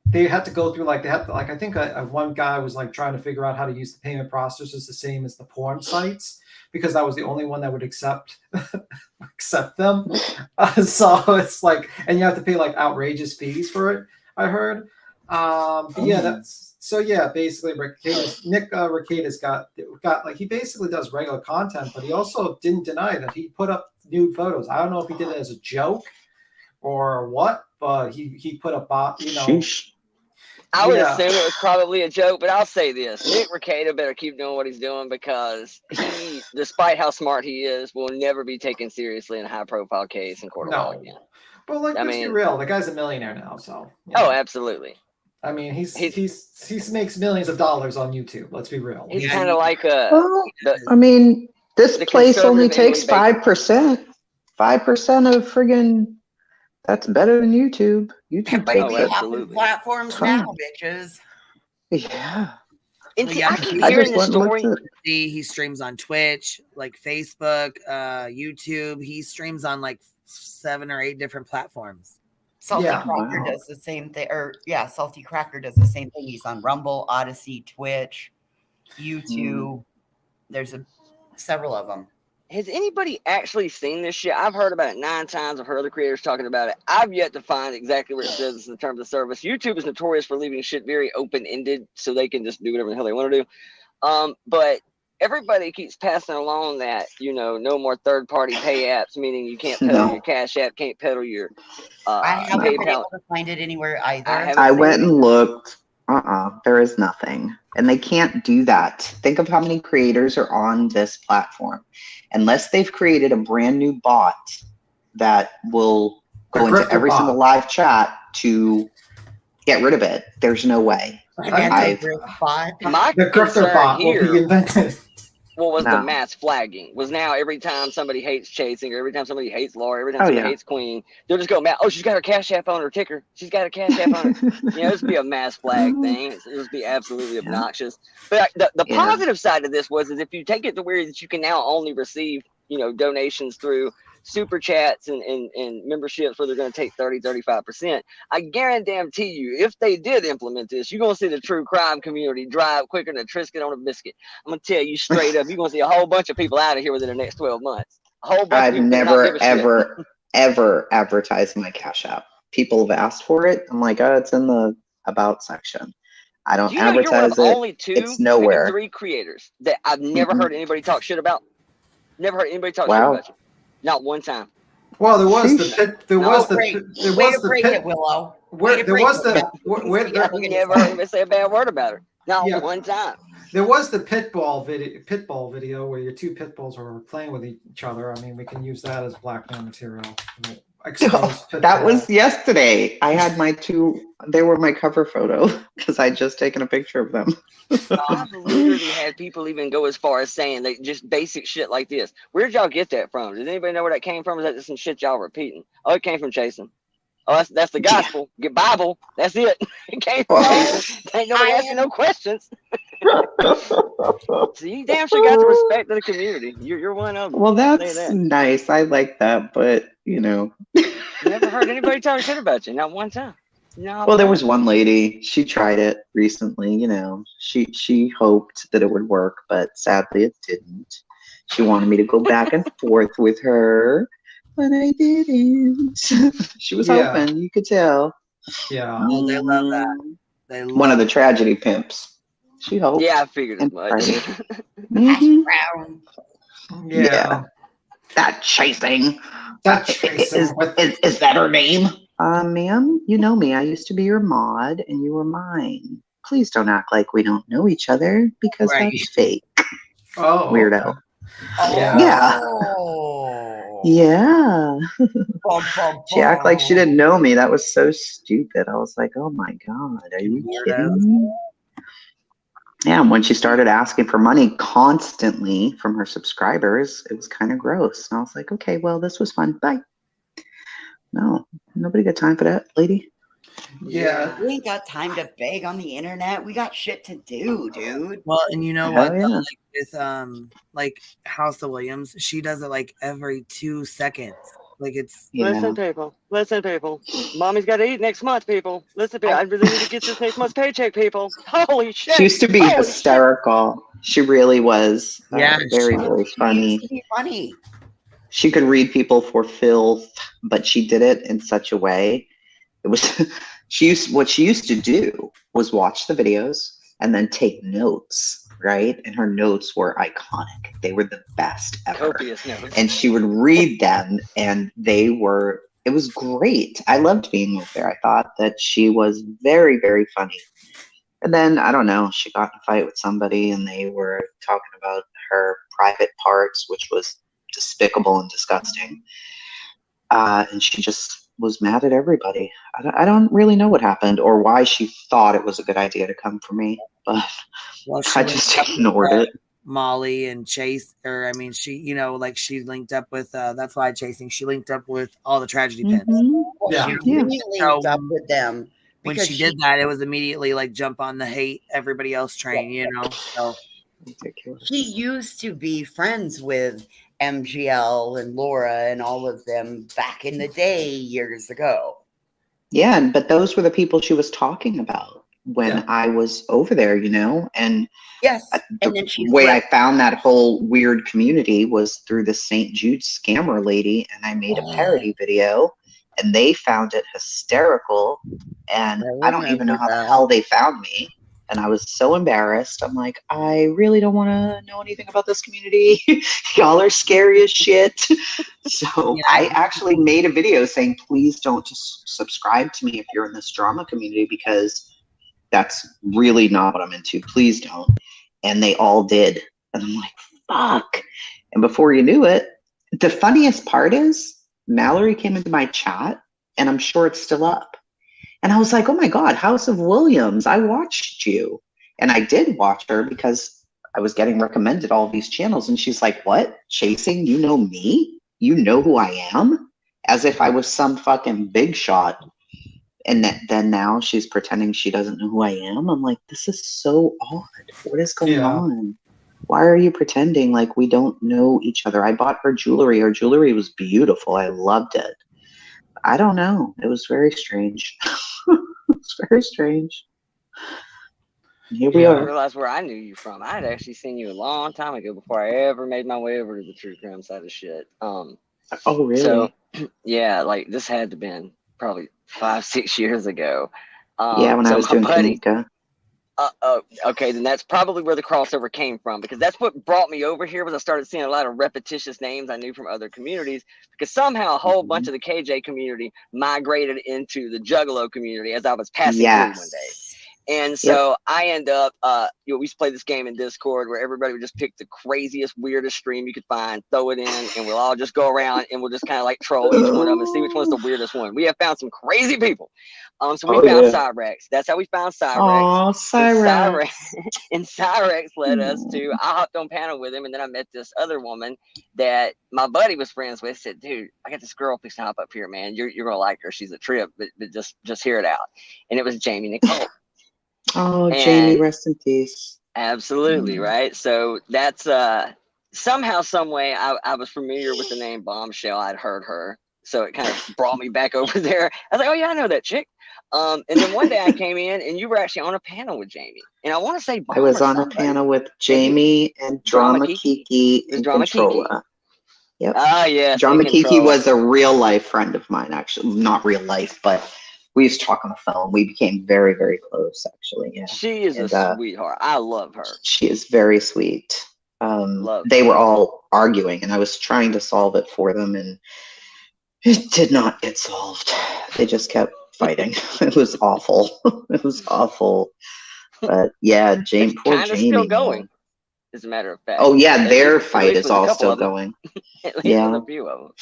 they had to go through like, they had to, like, I think one guy was like trying to figure out how to use the payment processors the same as the porn sites, because that was the only one that would accept them. So it's like, and you have to pay like outrageous fees for it, I heard. But yeah, that's, so yeah, basically Nick Rekieta's got like, he basically does regular content, but he also didn't deny that he put up nude photos. I don't know if he did it as a joke or what, but he put up, you know. Sheesh. I would assume it was probably a joke, but I'll say this. Nick Rekieta better keep doing what he's doing, because he, despite how smart he is, will never be taken seriously in a high-profile case in court of law again. But like, let's be real. The guy's a millionaire now, so. Oh, absolutely. I mean, he makes millions of dollars on YouTube. Let's be real. He's kind of like I mean, this place only takes 5%. 5% of friggin'. That's better than YouTube. YouTube But takes we have platforms now, bitches. Yeah. And Yeah, I keep hearing the story. He streams on Twitch, like Facebook, YouTube. He streams on like 7 or 8 different platforms. Salty Cracker does the same thing, Salty Cracker does the same thing. He's on Rumble, Odyssey, Twitch, YouTube. There's several of them. Has anybody actually seen this shit? I've heard about it 9 times. I've heard other creators talking about it. I've yet to find exactly where it says in terms of service. YouTube is notorious for leaving shit very open-ended, so they can just do whatever the hell they want to do. But everybody keeps passing along that, you know, no more third-party pay apps, meaning you can't peddle your Cash App, can't peddle your I haven't been PayPal. able to find it anywhere either. I went and looked. There is nothing. And they can't do that. Think of how many creators are on this platform. Unless they've created a brand new bot that will go into every single live chat to get rid of it, there's no way. My concern here was the mass flagging. Was now every time somebody hates Chasing, or every time somebody hates Laura, every time somebody hates Queen, they'll just go, oh, she's got her Cash App on her ticker. She's got her Cash App on her. You know, this would be a mass flag thing. It would be absolutely obnoxious. But the positive side of this is if you take it to where that you can now only receive, you know, donations through super chats and memberships where they're going to take 30-35%. I guarantee you, if they did implement this, you're going to see the true crime community drive quicker than a Triscuit on a biscuit. I'm going to tell you straight up, you're going to see a whole bunch of people out of here within the next 12 months. A whole bunch I've of people never, ever advertised my Cash App. People have asked for it. I'm like, oh, it's in the About section. I don't advertise you're one of it. only 2, it's nowhere. maybe 3 creators that I've never heard anybody talk shit about. Never heard anybody talk shit about you. Not one time. Well, there was the pit. There was the pit. Willow. Where there was the. You never heard anybody say a bad word about her. Not one time. There was the pitbull video where your 2 pit bulls were playing with each other. I mean, we can use that as blackmail material. That was yesterday. I had my 2. They were my cover photo because I'd just taken a picture of them. I've literally had people even go as far as saying they just basic shit like this. Where'd y'all get that from? Does anybody know where that came from? Is that just some shit y'all repeating? Oh, it came from Chasing. Oh, that's the gospel. Get Bible. That's it. It came from Chasing. Ain't nobody asking no questions. So you damn sure got the respect of the community. You're one of them. Well, that's nice. I like that, but you know. Never heard anybody talk shit about you. Not one time. No. Well, there was one lady. She tried it recently. You know, she hoped that it would work, but sadly, it didn't. She wanted me to go back and forth with her, but I didn't. She was hoping. You could tell. Yeah. Oh, they love that. One of the tragedy pimps. She hoped. Yeah, I figured as much. Yeah. That Chasing. That Chasing. Is that her name? Ma'am, you know me. I used to be your mod, and you were mine. Please don't act like we don't know each other, because that's fake. Oh. Weirdo. Yeah. Yeah. She acted like she didn't know me. That was so stupid. I was like, oh my God, are you kidding me? Yeah, and when she started asking for money constantly from her subscribers, it was kind of gross. And I was like, okay, well, this was fun. Bye. No, nobody got time for that, lady. Yeah. We ain't got time to beg on the internet. We got shit to do, dude. Well, and you know Hell what? yeah. Though, like with like House of Williams, she does it like every 2 seconds. Like it's Listen, people. Listen, people. Mommy's got to eat next month, people. Listen, people. I really need to get this next month's paycheck, people. Holy shit. She used to be Holy hysterical. She really was. Yeah, very, she- very She funny. used to be funny. She could read people for filth, but she did it in such a way. It was what she used to do was watch the videos and then take notes, right? And her notes were iconic. They were the best ever. Copious notes. And she would read them, and it was great. I loved being with her. I thought that she was very, very funny. And then, I don't know, she got in a fight with somebody, and they were talking about her private parts, which was despicable and disgusting. And she just was mad at everybody. I don't really know what happened or why she thought it was a good idea to come for me, but I just ignored it. Molly and Chase, or I mean, she, you know, like she linked up with. That's why chasing. She linked up with all the tragedy pins. Yeah. She really linked up with them. When because she did that, it was immediately like jump on the hate everybody else train, you know. So He used to be friends with MGL and Laura and all of them back in the day years ago. Yeah, but those were the people she was talking about when I was over there, you know, and yes, and then the way I found that whole weird community was through the St. Jude scammer lady, and I made a parody video, and they found it hysterical, and I don't even know how the hell they found me, and I was so embarrassed. I'm like, I really don't want to know anything about this community. Y'all are scary as shit. So I actually made a video saying, please don't just subscribe to me if you're in this drama community, because that's really not what I'm into. Please don't. And they all did. And I'm like, fuck. And before you knew it, the funniest part is Mallory came into my chat, and I'm sure it's still up. And I was like, oh my God, House of Williams, I watched you. And I did watch her because I was getting recommended all these channels. And she's like, what? Chasing? You know me? You know who I am? As if I was some fucking big shot. And then now she's pretending she doesn't know who I am. I'm like, this is so odd. What is going on? Why are you pretending like we don't know each other? I bought her jewelry. Her jewelry was beautiful. I loved it. I don't know. It was very strange. It's very strange. And here we I are. realized where I knew you from. I had actually seen you a long time ago before I ever made my way over to the true crime side of shit. Oh, really? So, yeah, like this had to been probably 5-6 years ago. Yeah, when I was doing Kanika. Okay, then that's probably where the crossover came from, because that's what brought me over here. Was I started seeing a lot of repetitious names I knew from other communities, because somehow a whole bunch of the KJ community migrated into the Juggalo community as I was passing through one day. And so I end up, we used to play this game in Discord where everybody would just pick the craziest, weirdest stream you could find, throw it in, and we'll all just go around and we'll just kind of like troll each one of them and see which one's the weirdest one. We have found some crazy people. So we found Cyrex. That's how we found Cyrex. Oh, Cyrex. And Cyrex led us to, I hopped on panel with him, and then I met this other woman that my buddy was friends with. Said, dude, I got this girl fixing to hop up here, man. You're going to like her. She's a trip, but just hear it out. And it was Jamie Nicole. Oh, Jamie, rest in peace. Absolutely, right? So that's somehow, some way, I was familiar with the name Bombshell. I'd heard her. So it kind of brought me back over there. I was like, oh, yeah, I know that chick. And then one day I came in, and you were actually on a panel with Jamie. And I want to say I was on a panel with Jamie and Drama Kiki and Controlla. Yep. Oh, yeah. Drama Kiki was a real life friend of mine, actually. Not real life, but we used to talk on the phone. We became very, very close, actually. Yeah. She is a sweetheart. I love her. She is very sweet. They were all arguing, and I was trying to solve it for them, and it did not get solved. They just kept fighting. It was awful. It was awful. But yeah, poor Jamie. Still going, as a matter of fact. Oh yeah, their fight is all still going. At least with a few of them.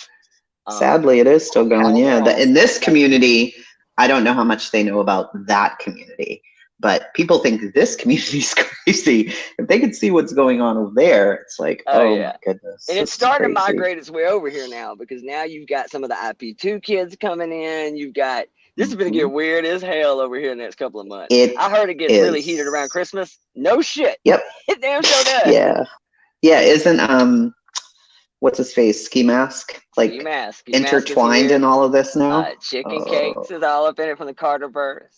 Sadly, it is still going. Yeah, in this community, I don't know how much they know about that community, but people think this community is crazy. If they could see what's going on over there, it's like, my goodness. And it's starting to migrate its way over here now, because now you've got some of the IP2 kids coming in. You've got This is gonna get weird as hell over here in the next couple of months. I heard it gets is. really heated around Christmas. No shit. Yep. It damn sure does. Yeah. Yeah. Isn't what's his face? Ski Mask like Ski Mask intertwined in all of this now? Chicken Cakes is all up in it from the Carterverse.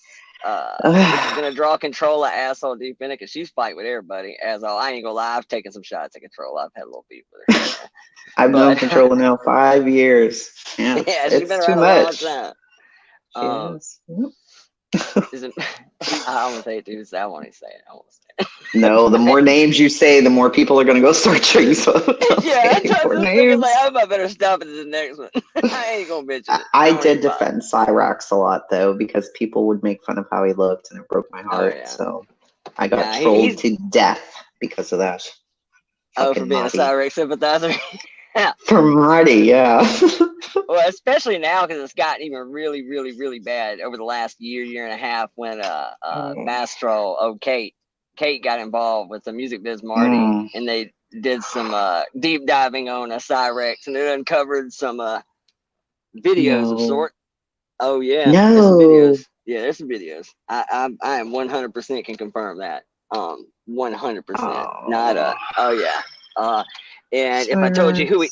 Which is gonna draw Control an asshole deep in it because she's fighting with everybody. As all, I ain't gonna lie, I've taken some shots at Control. I've had a little beef with her. I've known Control now 5 years. Yeah, Yeah, she's it's been too around a long much. time. Isn't I want to say it, dude. I want to say it. I want to say it. No, the more names you say, the more people are gonna go searching. So yeah, that's more just names. like I might better stop it the next one. I ain't gonna bitch it. I did defend Cyrax a lot though because people would make fun of how he looked, and it broke my heart. yeah. So I got trolled to death because of that. Oh, for being Marty. a Cyrex sympathizer. Yeah. For Marty, yeah. Well, especially now because it's gotten even really, really, really bad over the last year and a half when Mastro, Kate got involved with the Music Biz Marty, and they did some deep diving on Cyrex, and it uncovered some videos of sort. Oh yeah, No. There's some videos. Yeah, there's some videos. I am 100% can confirm that. 100%. Not and if I told you who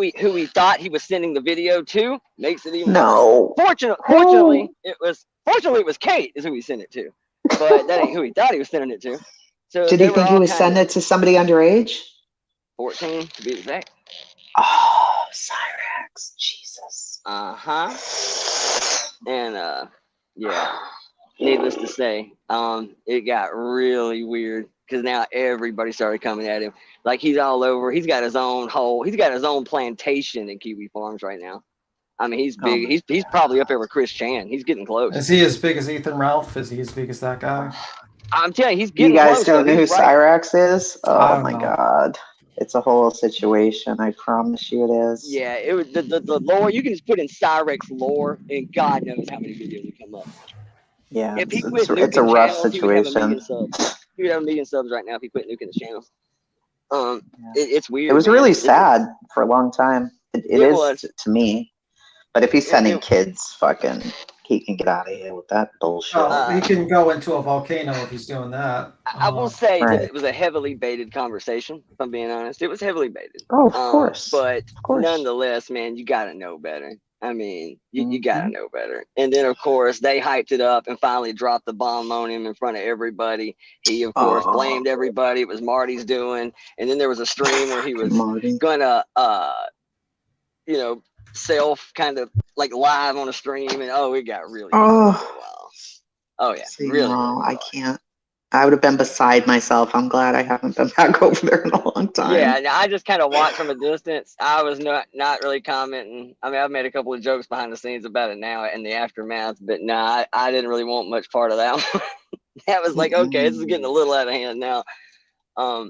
he thought he was sending the video to, makes it even worse. Fortunately, it was Kate is who he sent it to, but that ain't who he thought he was sending it to. So did he think he was sending it to somebody underage? 14 to be exact. Oh, Cyrax, Jesus. And yeah. Needless to say, it got really weird because now everybody started coming at him. Like he's all over. He's got his own plantation in Kiwi Farms right now. I mean, he's big. He's probably up there with Chris Chan. He's getting close. Is he as big as Ethan Ralph? Is he as big as that guy? I'm telling you, he's getting close. You guys close, don't know who Cyrax is? Oh my know. God. It's a whole situation. I promise you it is. Yeah, it was the lore. You can just put in Cyrex lore, and God knows how many videos will come up. Yeah, if he it's a rough situation. He would have a million subs right now if he quit nuking the channels. It's weird. It was really sad for a long time. It is to me. But if he's sending kids, fucking, he can get out of here with that bullshit. He can go into a volcano if he's doing that. I will say that it was a heavily baited conversation, if I'm being honest. It was heavily baited. Oh, of course. But nonetheless, man, you got to know better. I mean, you got to know better. And then, of course, they hyped it up and finally dropped the bomb on him in front of everybody. He, of course, blamed everybody. It was Marty's doing. And then there was a stream where he was going to, self kind of like live on a stream. And, it got really wild. Oh, yeah. See, really, no, I can't. I would have been beside myself. I'm glad I haven't been back over there in a long time. Yeah, I just kind of watched from a distance. I was not really commenting. I mean, I've made a couple of jokes behind the scenes about it now in the aftermath, but I didn't really want much part of that one. That was like, okay, this is getting a little out of hand now. Yeah,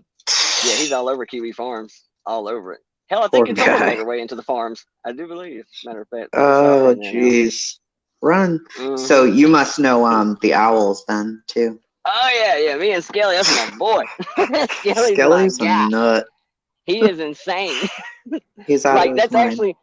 he's all over Kiwi Farms, all over it. Hell, I think it's almost made her way into the farms. I do believe, matter of fact. Oh, jeez. Run. So you must know the owls then, too. Oh yeah, me and Skelly, that's my boy. Skelly's a nut. He is insane. He's out like of his mind.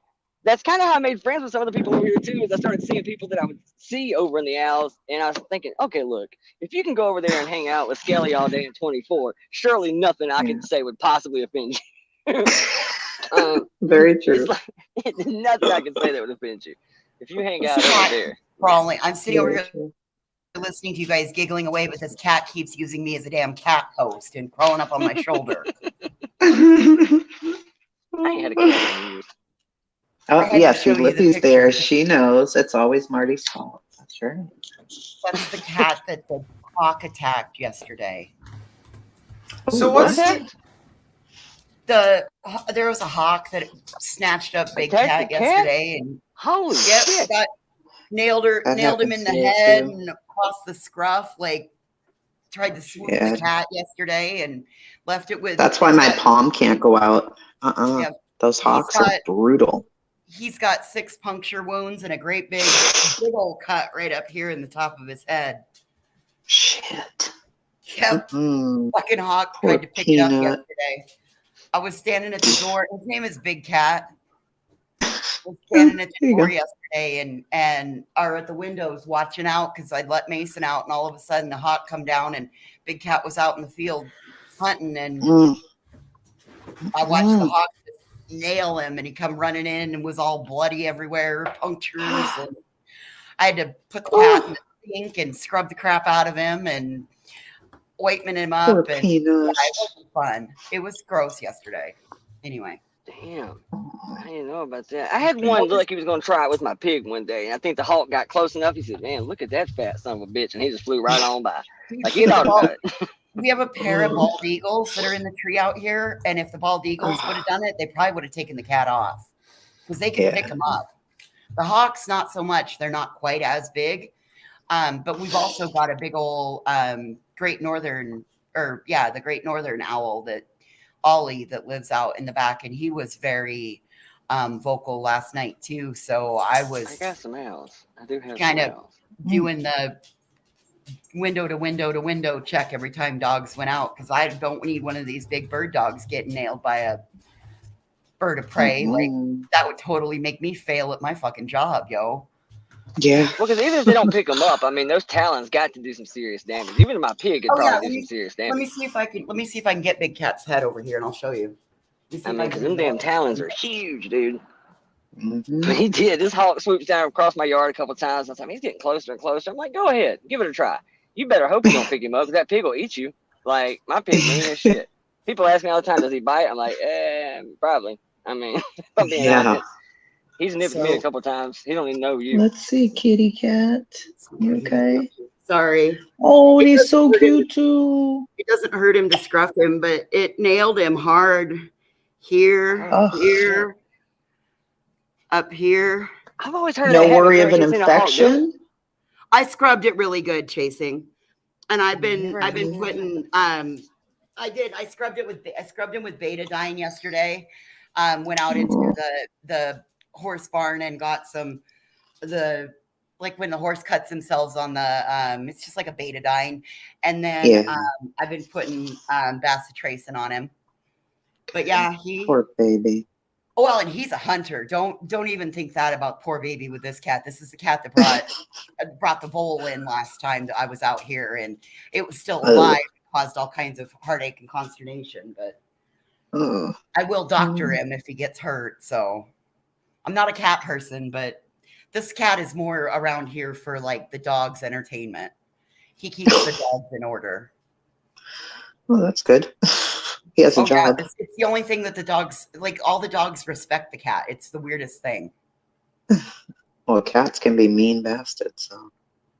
That's kind of how I made friends with some of the people over here too. Is I started seeing people that I would see over in the owls, and I was thinking, okay, look, if you can go over there and hang out with Skelly all day at 24, surely nothing I could say would possibly offend you. Very true. It's nothing I can say that would offend you. If you hang out over there. Crawling. I'm sitting over here listening to you guys giggling away, but this cat keeps using me as a damn cat post and crawling up on my shoulder. I ain't had a cat in years. Oh, yeah, see, Lippy's there. She knows it's always Marty's fault. That's right. That's the cat that the hawk attacked yesterday. So what's there was a hawk that snatched up Big Cat yesterday, and holy shit, nailed him in the head and across the scruff. Like tried to swoop the cat yesterday and left it with. That's why my palm can't go out. Yeah, those hawks are brutal. He's got 6 puncture wounds and a great big old cut right up here in the top of his head. Shit. Yep. Fucking hawk tried to pick it up yesterday. I was standing at the door. His name is Big Cat. was standing at the door yesterday and are at the windows watching out because I'd let Mason out, and all of a sudden the hawk come down and Big Cat was out in the field hunting, and I watched the hawk just nail him, and he come running in and was all bloody everywhere, punctures, and I had to put the cat in the sink and scrub the crap out of him and ointment him up. Poor And penis. yeah, it wasn't fun. It was gross yesterday. Anyway. Damn. I didn't know about that. I had one look like he was going to try it with my pig one day, and I think the hawk got close enough. He said, man, look at that fat son of a bitch. And he just flew right on by. Like he thought about it. We have a pair of bald eagles that are in the tree out here, and if the bald eagles would have done it, they probably would have taken the cat off because they can pick them up. The hawks, not so much. They're not quite as big. But we've also got a big old great northern owl that Ollie that lives out in the back, and he was very vocal last night too. So I got some owls. I do have kind some of owls. doing the window to window to window check every time dogs went out because I don't need one of these big bird dogs getting nailed by a bird of prey. Like that would totally make me fail at my fucking job, yo. Yeah. Well, because even if they don't pick them up, I mean, those talons got to do some serious damage. Even my pig could probably do some serious damage. Let me see if I can get Big Cat's head over here, and I'll show you. I mean, because them damn talons are huge, dude. He did. This hawk swoops down across my yard a couple times. I was like, he's getting closer and closer. I'm like, go ahead, give it a try. You better hope you don't pick him up, because that pig will eat you. Like, my pig mean as shit. People ask me all the time, does he bite? I'm like, probably. I mean, if I'm being honest. He's nipped me a couple times. He don't even know you. Let's see, kitty cat. You okay? Sorry. Oh, and he's so cute too. It doesn't hurt him to scruff him, but it nailed him hard here, here, up here. I've always heard no worry of an infection. I scrubbed it really good, chasing, and I've been putting I scrubbed him with betadine yesterday. Went out into the horse barn and got like when the horse cuts themselves on the it's just like a betadine, and then I've been putting bacitracin on him. But yeah, poor baby. Oh well, and he's a hunter. Don't even think that about poor baby with this cat. This is the cat that brought the bowl in last time that I was out here, and it was still alive. It caused all kinds of heartache and consternation, but I will doctor him if he gets hurt. So I'm not a cat person, but this cat is more around here for like the dog's entertainment. He keeps the dogs in order. Well, that's good. He has a job. Yeah, it's the only thing that the dogs, like all the dogs respect the cat. It's the weirdest thing. Well, cats can be mean bastards. So.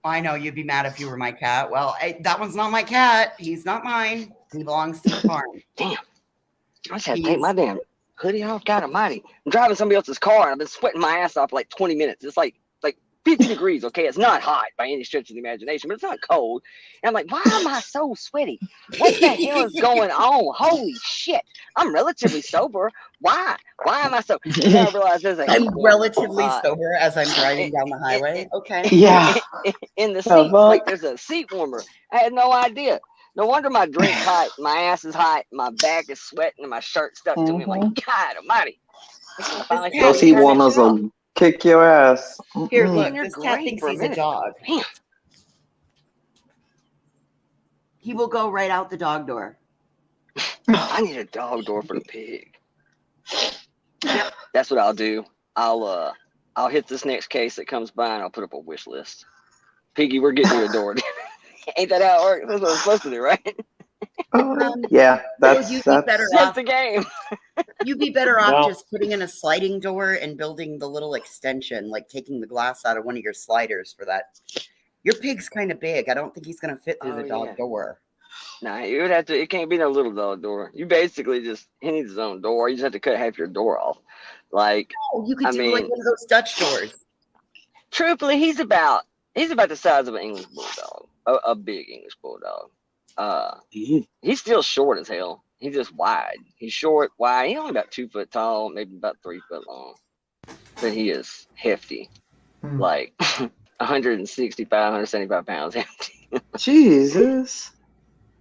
I know you'd be mad if you were my cat. Well, that one's not my cat. He's not mine. He belongs to the farm. Damn. I just had to take my damn hoodie off. God almighty. I'm driving somebody else's car and I've been sweating my ass off for like 20 minutes. It's like 50 degrees, okay? It's not hot by any stretch of the imagination, but it's not cold. And I'm like, why am I so sweaty? What the hell is going on? Holy shit. I'm relatively sober. Why? Why am I so? I realize there's a I'm relatively sober as I'm driving down the highway. Okay. Yeah. In the seat, like there's a seat warmer. I had no idea. No wonder my drink's hot, my ass is hot, my back is sweating, and my shirt stuck to me. I'm like, God almighty. Those heat warmers will kick your ass. Here, look, this cat thinks he's a dog. Damn. He will go right out the dog door. I need a dog door for the pig. Yep. That's what I'll do. I'll hit this next case that comes by and I'll put up a wish list. Piggy, we're getting you a door. Ain't that how it works? That's what I'm supposed to do, right? Yeah, that's the game. You'd be better off just putting in a sliding door and building the little extension, like taking the glass out of one of your sliders for that. Your pig's kind of big. I don't think he's going to fit through the dog door. Nah, you would have to. It can't be no little dog door. You basically he needs his own door. You just have to cut half your door off. Like, you could do like one of those Dutch doors. Truthfully, he's about the size of an English bulldog, a big English bulldog. He's still short as hell. He's just wide. He's short, wide. He's only about 2 foot tall, maybe about 3 foot long. But he is hefty, like 165, 175 pounds hefty. Jesus.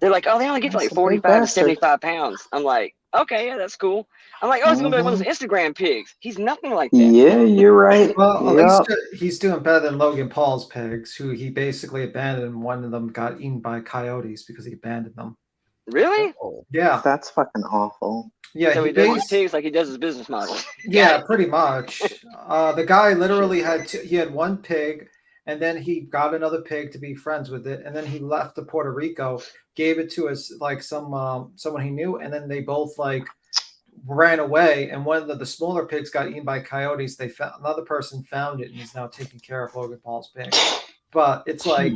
They're like, oh, they only get to like 45 to 75 pounds. I'm like, Okay, yeah, that's cool. I'm like, oh, it's gonna be like one of those Instagram pigs. He's nothing like that. Yeah, you're right. Well, at Yep. least he's doing better than Logan Paul's pigs, who he basically abandoned. And one of them got eaten by coyotes because he abandoned them. Really? Yeah. That's fucking awful. Yeah, So he does his pigs like he does his business model. Yeah, pretty much. The guy literally he had one pig, and then he got another pig to be friends with it, and then he left to Puerto Rico, gave it to us like someone he knew, and then they both like ran away. And one of the smaller pigs got eaten by coyotes. They found another person found it and is now taking care of Logan Paul's pig. But it's like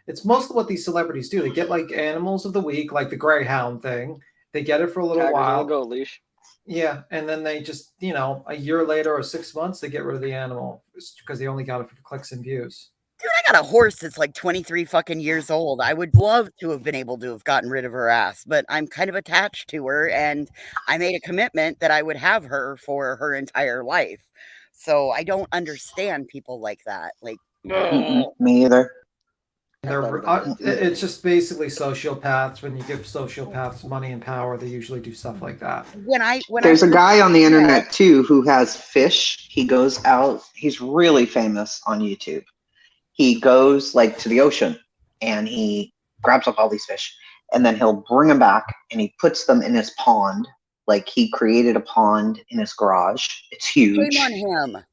it's most of what these celebrities do. They get like animals of the week, like the Greyhound thing. They get it for a little Tigers on while. the gold leash. Yeah, and then they just, a year later or 6 months, they get rid of the animal because they only got it for clicks and views. Dude, I got a horse that's like 23 fucking years old. I would love to have been able to have gotten rid of her ass, but I'm kind of attached to her, and I made a commitment that I would have her for her entire life. So I don't understand people like that. Like, me either. It's just basically sociopaths. When you give sociopaths money and power, they usually do stuff like that. There's a guy on the internet too who has fish. He goes out. He's really famous on YouTube. He goes like to the ocean and he grabs up all these fish, and then he'll bring them back and he puts them in his pond. Like he created a pond in his garage. It's huge. Shame on him.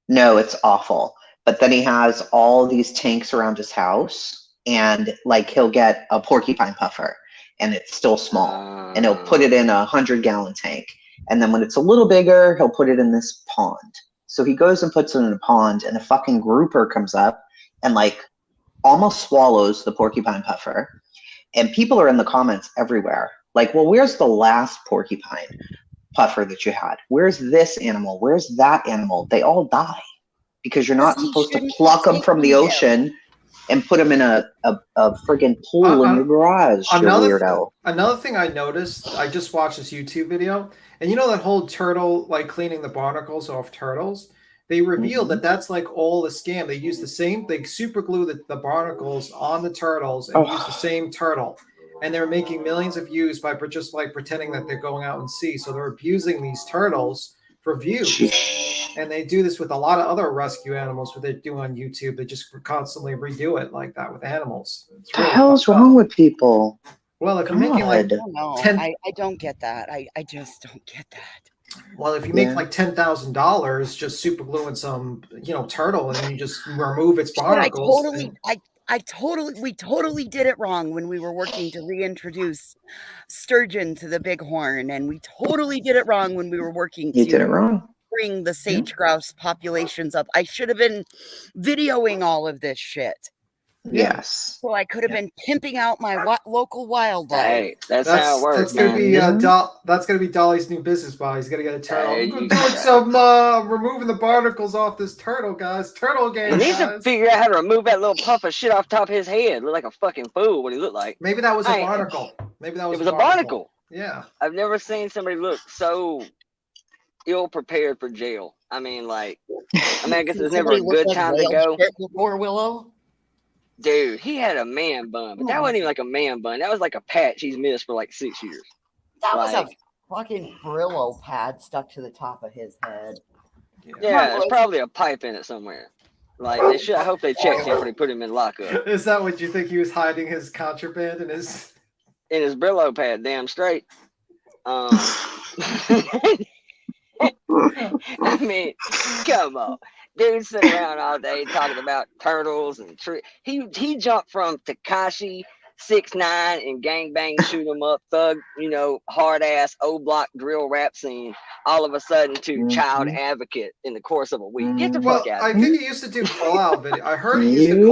No, it's awful. But then he has all these tanks around his house, and like he'll get a porcupine puffer, and it's still small, and he'll put it in a 100-gallon tank. And then when it's a little bigger, he'll put it in this pond. So he goes and puts it in a pond, and a fucking grouper comes up and like almost swallows the porcupine puffer. And people are in the comments everywhere. Like, well, where's the last porcupine puffer that you had? Where's this animal? Where's that animal? They all die. Because you're not supposed to pluck them from the ocean and put them in a friggin' pool in your garage, you weirdo. Another thing I noticed, I just watched this YouTube video, and you know that whole turtle, like cleaning the barnacles off turtles? They revealed that that's like all a scam. They use the same, they super glue the barnacles on the turtles and use the same turtle. And they're making millions of views by just like pretending that they're going out and sea. So they're abusing these turtles for views. And they do this with a lot of other rescue animals, what they do on YouTube. They just constantly redo it like that with animals. What the hell's wrong with people? Well, if you're making like I don't get that. I just don't get that. Well, if you make like $10,000 just super gluing some, turtle, and then you just remove its barnacles. We totally did it wrong when we were working to reintroduce sturgeon to the bighorn, and we totally did it wrong when we were working You did it wrong. Bring the sage grouse populations up. I should have been videoing all of this shit. Yes. So I could have been pimping out my local wildlife. Hey, that's how it works. That's gonna be Dolly's new business model. He's gonna get a turtle. I'm doing some removing the barnacles off this turtle, guys. Turtle game. He needs to figure out how to remove that little puff of shit off top of his head. Look like a fucking fool. What he looked like. Maybe that was a barnacle. Maybe that was. It was a barnacle. Yeah. I've never seen somebody look so ill prepared for jail. I mean, I guess it's never a good time to go. Before Willow. Dude, he had a man bun, but that wasn't even like a man bun. That was like a patch he's missed for like 6 years. That was a fucking Brillo pad stuck to the top of his head. Yeah, there's probably a pipe in it somewhere. They should. I hope they checked him before they put him in lockup. Is that what you think he was hiding his contraband in his Brillo pad? Damn straight. I mean, come on. Dude sitting around all day talking about turtles and trees. He jumped from Tekashi 6ix9ine and gangbang shoot 'em up thug, hard ass old block drill rap scene, all of a sudden to child advocate in the course of a week. Get the fuck out. I think he used to do call out video. I heard he used to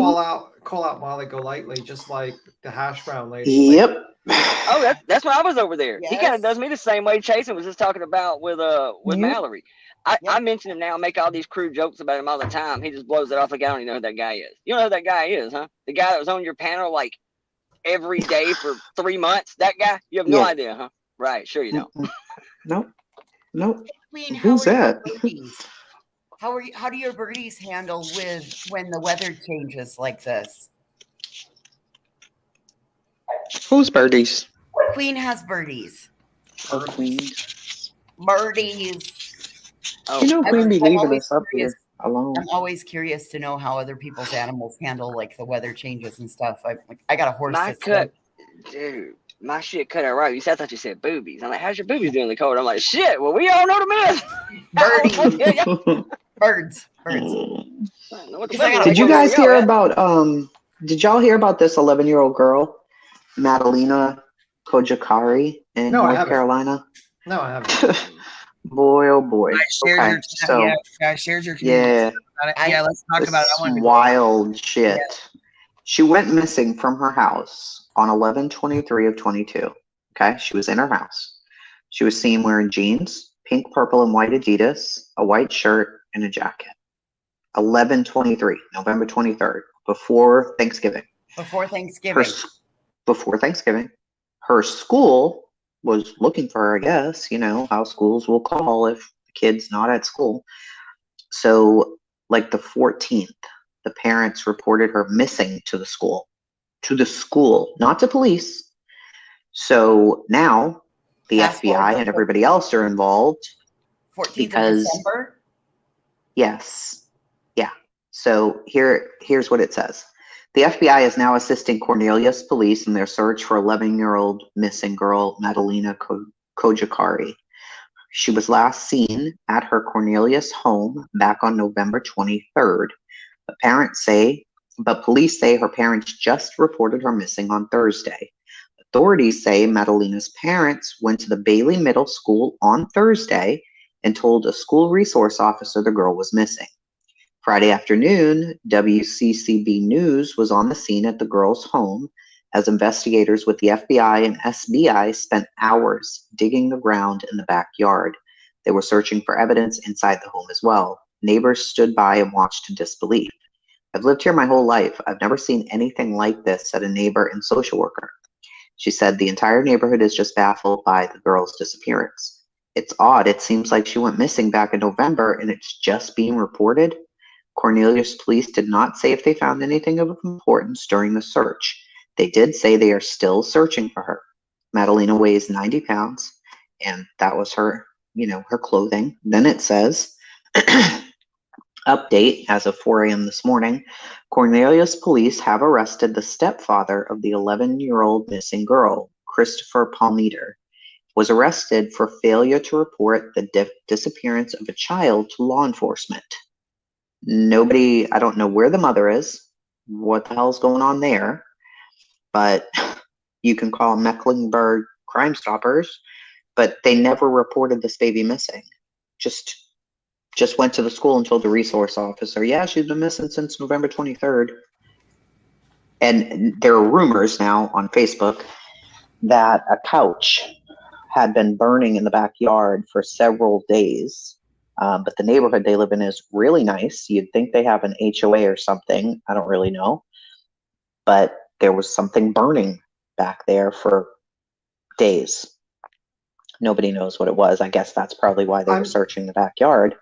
call out Molly Golightly, just like the hash brown lady. Yep. Oh, that's why I was over there. Yes. He kind of does me the same way Chasen was just talking about with Mallory. I mention him now, make all these crude jokes about him all the time. He just blows it off like I don't even know who that guy is. You know who that guy is, huh? The guy that was on your panel like every day for 3 months. That guy? You have no idea, huh? Right, sure you don't. Nope. Queen, Who's that? How do your birdies handle when the weather changes like this? Who's birdies? Queen has birdies. Birdies. You know, Queen be leaving us up here alone. I'm always curious to know how other people's animals handle like the weather changes and stuff. I got a horse My that's cut, dude. My shit cut out right. I thought you said boobies. I'm like, how's your boobies doing in the cold? I'm like, shit. Well, we all know the myth. Birds. Did you guys hear about did y'all hear about this 11-year-old girl, Madalena Kojikari in North Carolina? No, I haven't. Boy, oh boy. I shared your community about it. Yeah, let's talk about it. I wanted to wild shit. Yeah. She went missing from her house on 11/23 of 22. Okay, she was in her house. She was seen wearing jeans, pink, purple, and white Adidas, a white shirt, and a jacket. 11/23, November 23rd, before Thanksgiving. Before Thanksgiving. Before Thanksgiving. Her school was looking for her, I guess, you know, how schools will call if the kid's not at school. So, like the 14th, the parents reported her missing to the school, not to police. So now the FBI and everybody else are involved. 14th of December? Yes. Yeah. So here's what it says. The FBI is now assisting Cornelius police in their search for 11-year-old missing girl Madalena Kojikari. She was last seen at her Cornelius home back on November 23rd. But police say her parents just reported her missing on Thursday. Authorities say Madalena's parents went to the Bailey Middle School on Thursday and told a school resource officer the girl was missing. Friday afternoon, WCCB News was on the scene at the girl's home as investigators with the FBI and SBI spent hours digging the ground in the backyard. They were searching for evidence inside the home as well. Neighbors stood by and watched in disbelief. I've lived here my whole life. I've never seen anything like this, said a neighbor and social worker. She said the entire neighborhood is just baffled by the girl's disappearance. It's odd. It seems like she went missing back in November and it's just being reported. Cornelius police did not say if they found anything of importance during the search. They did say they are still searching for her. Madalena weighs 90 pounds, and that was her, her clothing. Then it says, update, as of 4 a.m. this morning, Cornelius police have arrested the stepfather of the 11-year-old missing girl, Christopher Palmeter, was arrested for failure to report the disappearance of a child to law enforcement. I don't know where the mother is, what the hell's going on there, but you can call Mecklenburg Crime Stoppers, but they never reported this baby missing. Just went to the school and told the resource officer, yeah, she's been missing since November 23rd. And there are rumors now on Facebook that a couch had been burning in the backyard for several days. But the neighborhood they live in is really nice. You'd think they have an HOA or something. I don't really know. But there was something burning back there for days. Nobody knows what it was. I guess that's probably why they were searching the backyard.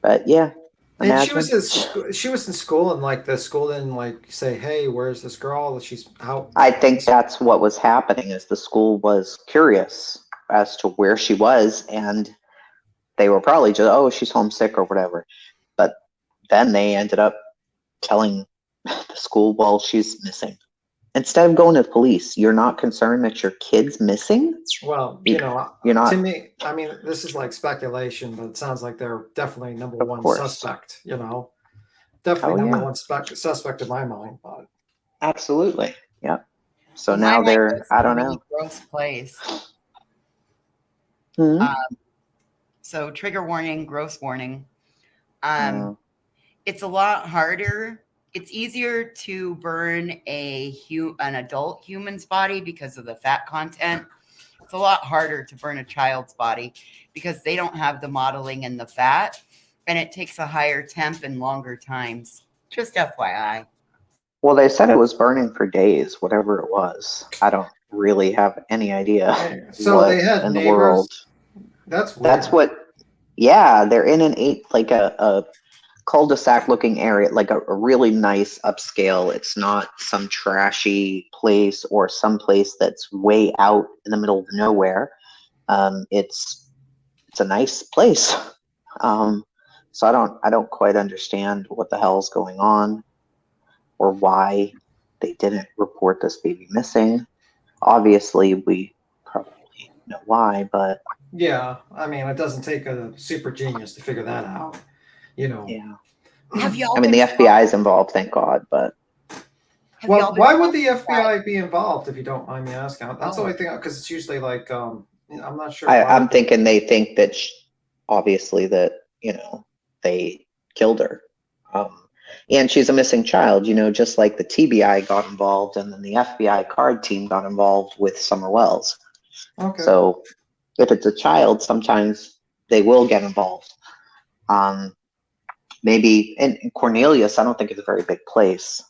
But yeah. And she was in school, and like the school didn't say, hey, where's this girl? She's out. I think that's what was happening, is the school was curious as to where she was, and they were probably just, oh, she's homesick or whatever. But then they ended up telling the school, well, she's missing. Instead of going to the police, you're not concerned that your kid's missing? Well, you're not. To me, I mean, this is like speculation, but it sounds like they're definitely number one suspect, Definitely number one suspect in my mind. But absolutely. Yep. So now they're, I don't know. Gross place. So trigger warning, gross warning. It's a lot harder. It's easier to burn an adult human's body because of the fat content. It's a lot harder to burn a child's body because they don't have the modeling and the fat, and it takes a higher temp and longer times. Just FYI. Well, they said it was burning for days, whatever it was. I don't really have any idea. So they had in neighbors. The world. That's weird. That's what. Yeah, they're in a cul-de-sac looking area, like a really nice upscale. It's not some trashy place or some place that's way out in the middle of nowhere. It's a nice place. So I don't quite understand what the hell's going on or why they didn't report this baby missing. Obviously, we probably know why, but Yeah, I mean, it doesn't take a super genius to figure that out. You know. yeah. Have y'all I mean, been the FBI is involved, thank God, but Well, why would the FBI be involved if you don't mind me asking? That's the Oh. only thing, because it's usually like I'm not sure. I'm thinking they think that obviously that, you know, they killed her. And she's a missing child, you know, just like the TBI got involved and then the FBI card team got involved with Summer Wells. Okay. So if it's a child, sometimes they will get involved. Maybe in Cornelius, I don't think it's a very big place.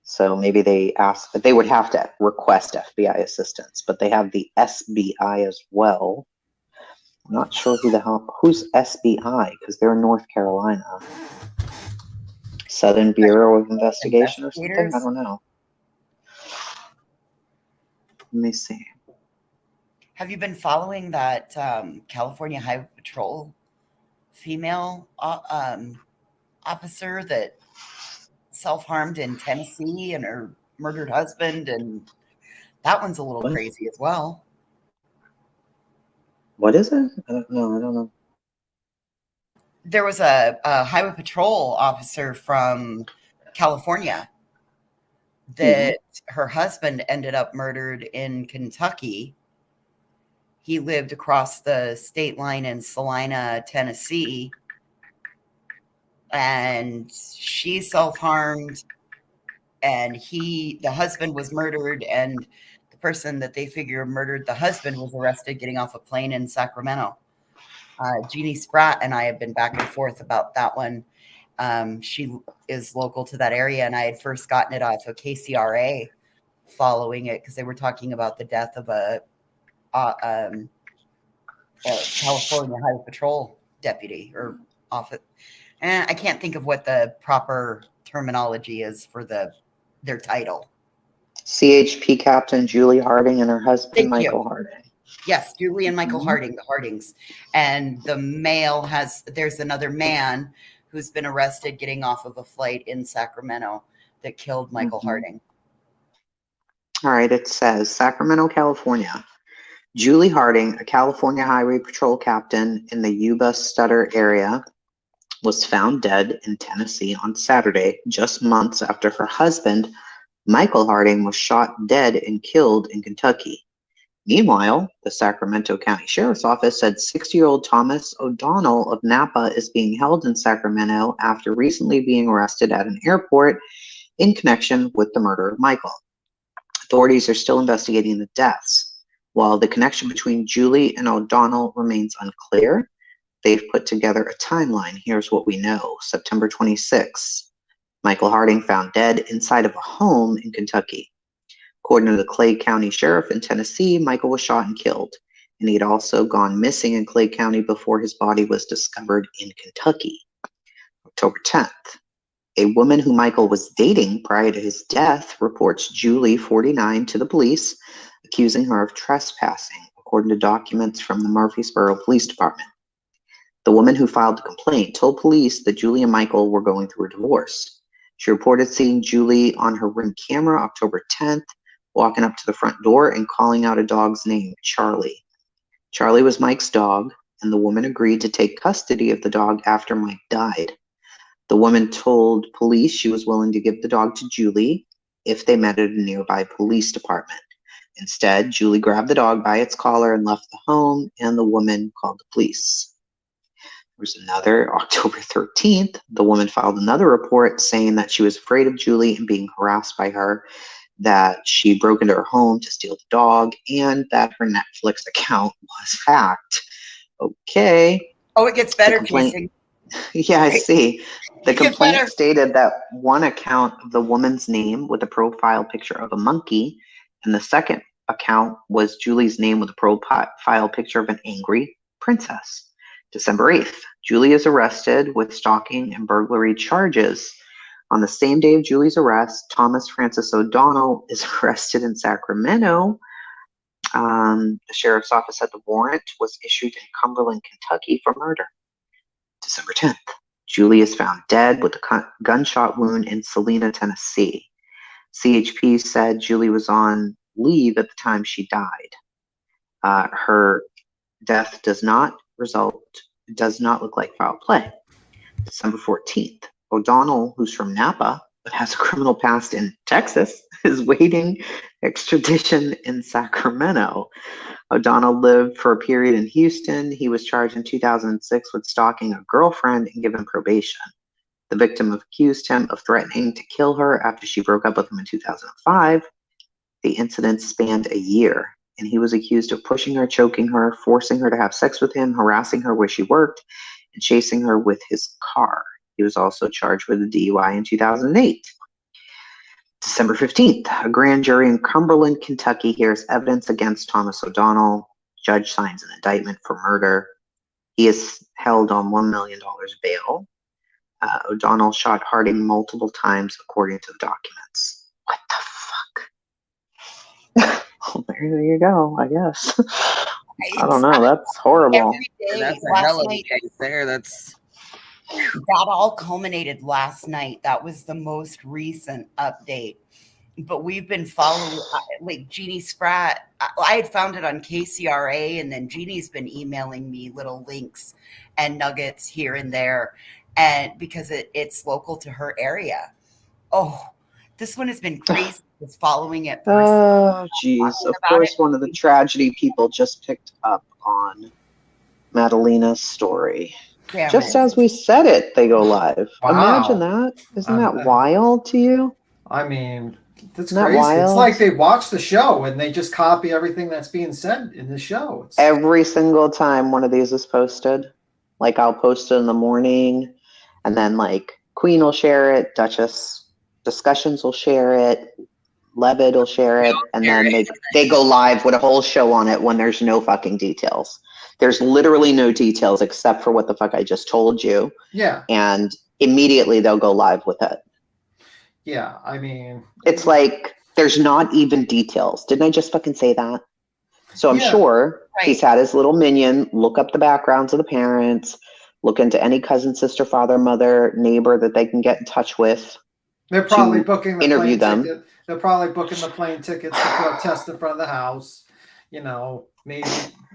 So maybe they ask, but they would have to request FBI assistance, but they have the SBI as well. I'm not sure who's SBI, because they're in North Carolina. Southern Bureau of Investigation or something? I don't know. Let me see. Have you been following that California Highway Patrol female officer that self-harmed in Tennessee and her murdered husband? And that one's a little crazy as well. What is it? I don't know. There was a Highway Patrol officer from California that her husband ended up murdered in Kentucky. He lived across the state line in Salina, Tennessee, and she self-harmed, and the husband was murdered, and the person that they figure murdered the husband was arrested getting off a plane in Sacramento. Jeannie Spratt and I have been back and forth about that one. She is local to that area, and I had first gotten it off of KCRA following it because they were talking about the death of a California Highway Patrol deputy or officer. And I can't think of what the proper terminology is for their title. CHP Captain Julie Harding and her husband, Michael Harding. Yes, Julie and Michael Harding, the Hardings. And the male there's another man who's been arrested getting off of a flight in Sacramento that killed Michael Harding. All right, it says Sacramento, California. Julie Harding, a California Highway Patrol captain in the Yuba Sutter area, was found dead in Tennessee on Saturday, just months after her husband, Michael Harding, was shot dead and killed in Kentucky. Meanwhile, the Sacramento County Sheriff's Office said 60-year-old Thomas O'Donnell of Napa is being held in Sacramento after recently being arrested at an airport in connection with the murder of Michael. Authorities are still investigating the deaths. While the connection between Julie and O'Donnell remains unclear, they've put together a timeline. Here's what we know. September 26th, Michael Harding found dead inside of a home in Kentucky. According to the Clay County Sheriff in Tennessee, Michael was shot and killed, and he had also gone missing in Clay County before his body was discovered in Kentucky. October 10th, a woman who Michael was dating prior to his death reports Julie, 49, to the police, accusing her of trespassing, according to documents from the Murfreesboro Police Department. The woman who filed the complaint told police that Julie and Michael were going through a divorce. She reported seeing Julie on her Ring camera October 10th, walking up to the front door and calling out a dog's name, Charlie. Charlie was Mike's dog, and the woman agreed to take custody of the dog after Mike died. The woman told police she was willing to give the dog to Julie if they met at a nearby police department. Instead, Julie grabbed the dog by its collar and left the home, and the woman called the police. There was another, October 13th, the woman filed another report saying that she was afraid of Julie and being harassed by her, that she broke into her home to steal the dog, and that her Netflix account was hacked. Okay. Oh, it gets better, Casey. Yeah, I see. The complaint stated that one account of the woman's name with a profile picture of a monkey, and the second account was Julie's name with a profile picture of an angry princess. December 8th, Julie is arrested with stalking and burglary charges. On the same day of Julie's arrest, Thomas Francis O'Donnell is arrested in Sacramento The sheriff's office said the warrant was issued in Cumberland, Kentucky for murder. December 10th, Julie is found dead with a gunshot wound in Salina, Tennessee. CHP said Julie was on leave at the time she died. Her death does not look like foul play. December 14th, O'Donnell, who's from Napa but has a criminal past in Texas, is waiting extradition in Sacramento. O'Donnell lived for a period in Houston. He was charged in 2006 with stalking a girlfriend and given probation. The victim accused him of threatening to kill her after she broke up with him in 2005. The incident spanned a year, and he was accused of pushing her, choking her, forcing her to have sex with him, harassing her where she worked, and chasing her with his car. He was also charged with a DUI in 2008. December 15th, a grand jury in Cumberland, Kentucky hears evidence against Thomas O'Donnell. Judge signs an indictment for murder. He is held on $1 million bail. O'Donnell shot Harding multiple times, according to the documents. What the fuck? Well, there you go, I guess. I don't know. That's horrible. Every day, That's a last hell of a night, case there. that all culminated last night. That was the most recent update. But we've been following, like Jeannie Spratt. I had found it on KCRA, and then Jeannie's been emailing me little links and nuggets here and there, and because it's local to her area. Oh, this one has been crazy. Just following it. Oh, geez. Of course, one of the tragedy people just picked up on Madalena's story. Damn Just it. as we said it, they go live. Wow. Imagine that. Isn't that wild to you? I mean, that's Isn't that crazy. It's wild? like they watch the show and they just copy everything that's being said in the show. Every single time one of these is posted, like I'll post it in the morning, and then like Queen will share it, Duchess Discussions will share it, Levitt will share it, and then they go live with a whole show on it when there's no fucking details. There's literally no details except for what the fuck I just told you. Yeah. And immediately they'll go live with it. Yeah, I mean, it's like there's not even details. Didn't I just fucking say that? So I'm sure he's had his little minion look up the backgrounds of the parents, look into any cousin, sister, father, mother, neighbor that they can get in touch with. They're probably booking the interview plane them. ticket. They're probably booking the plane tickets to protest in front of the house. You know, maybe,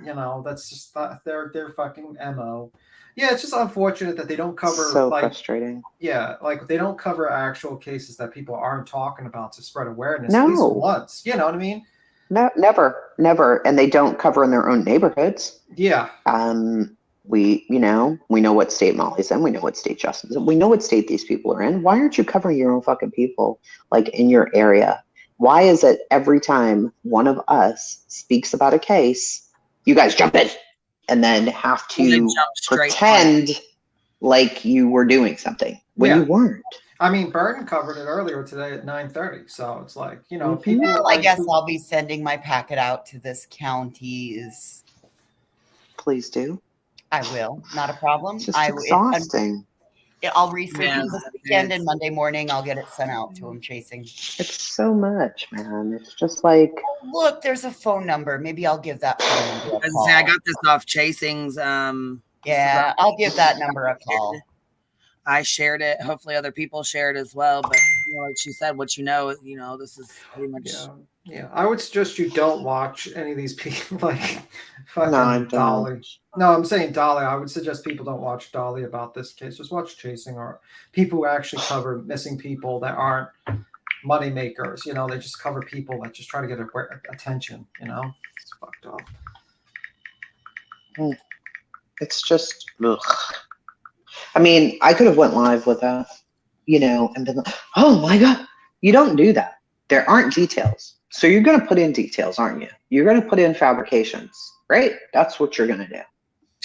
you know, that's just their fucking MO. Yeah, it's just unfortunate that they don't cover So frustrating. Yeah, like they don't cover actual cases that people aren't talking about to spread awareness No. at least once. You know what I mean? No, never. And they don't cover in their own neighborhoods. Yeah. We know what state Molly's in. We know what state Justin's in. We know what state these people are in. Why aren't you covering your own fucking people, like in your area? Why is it every time one of us speaks about a case, you guys jump in and then have to pretend like you were doing something when you weren't? I mean, Burton covered it earlier today at 9:30. So it's like, you know, people. Well, I guess I'll be sending my packet out to this county's. Please do. I will. Not a problem. It's just exhausting. I'll research it this weekend, and Monday morning I'll get it sent out to him chasing. It's so much, man. It's just like. Look, there's a phone number. Maybe I'll give that phone number a call. I got this off Chasing's. Yeah, I'll give that number a call. I shared it. Hopefully other people share it as well. But you know, like she said, what this is pretty much. Yeah, I would suggest you don't watch any of these people like fucking No, I don't. Dolly. No, I'm saying Dolly. I would suggest people don't watch Dolly about this case. Just watch Chasing or people who actually cover missing people that aren't money makers. You know, they just cover people that just try to get attention. You know, it's fucked up. It's just, ugh. I mean, I could have went live with that, you know, and been like, oh my God, you don't do that. There aren't details. So you're going to put in details, aren't you? You're going to put in fabrications, right? That's what you're going to do.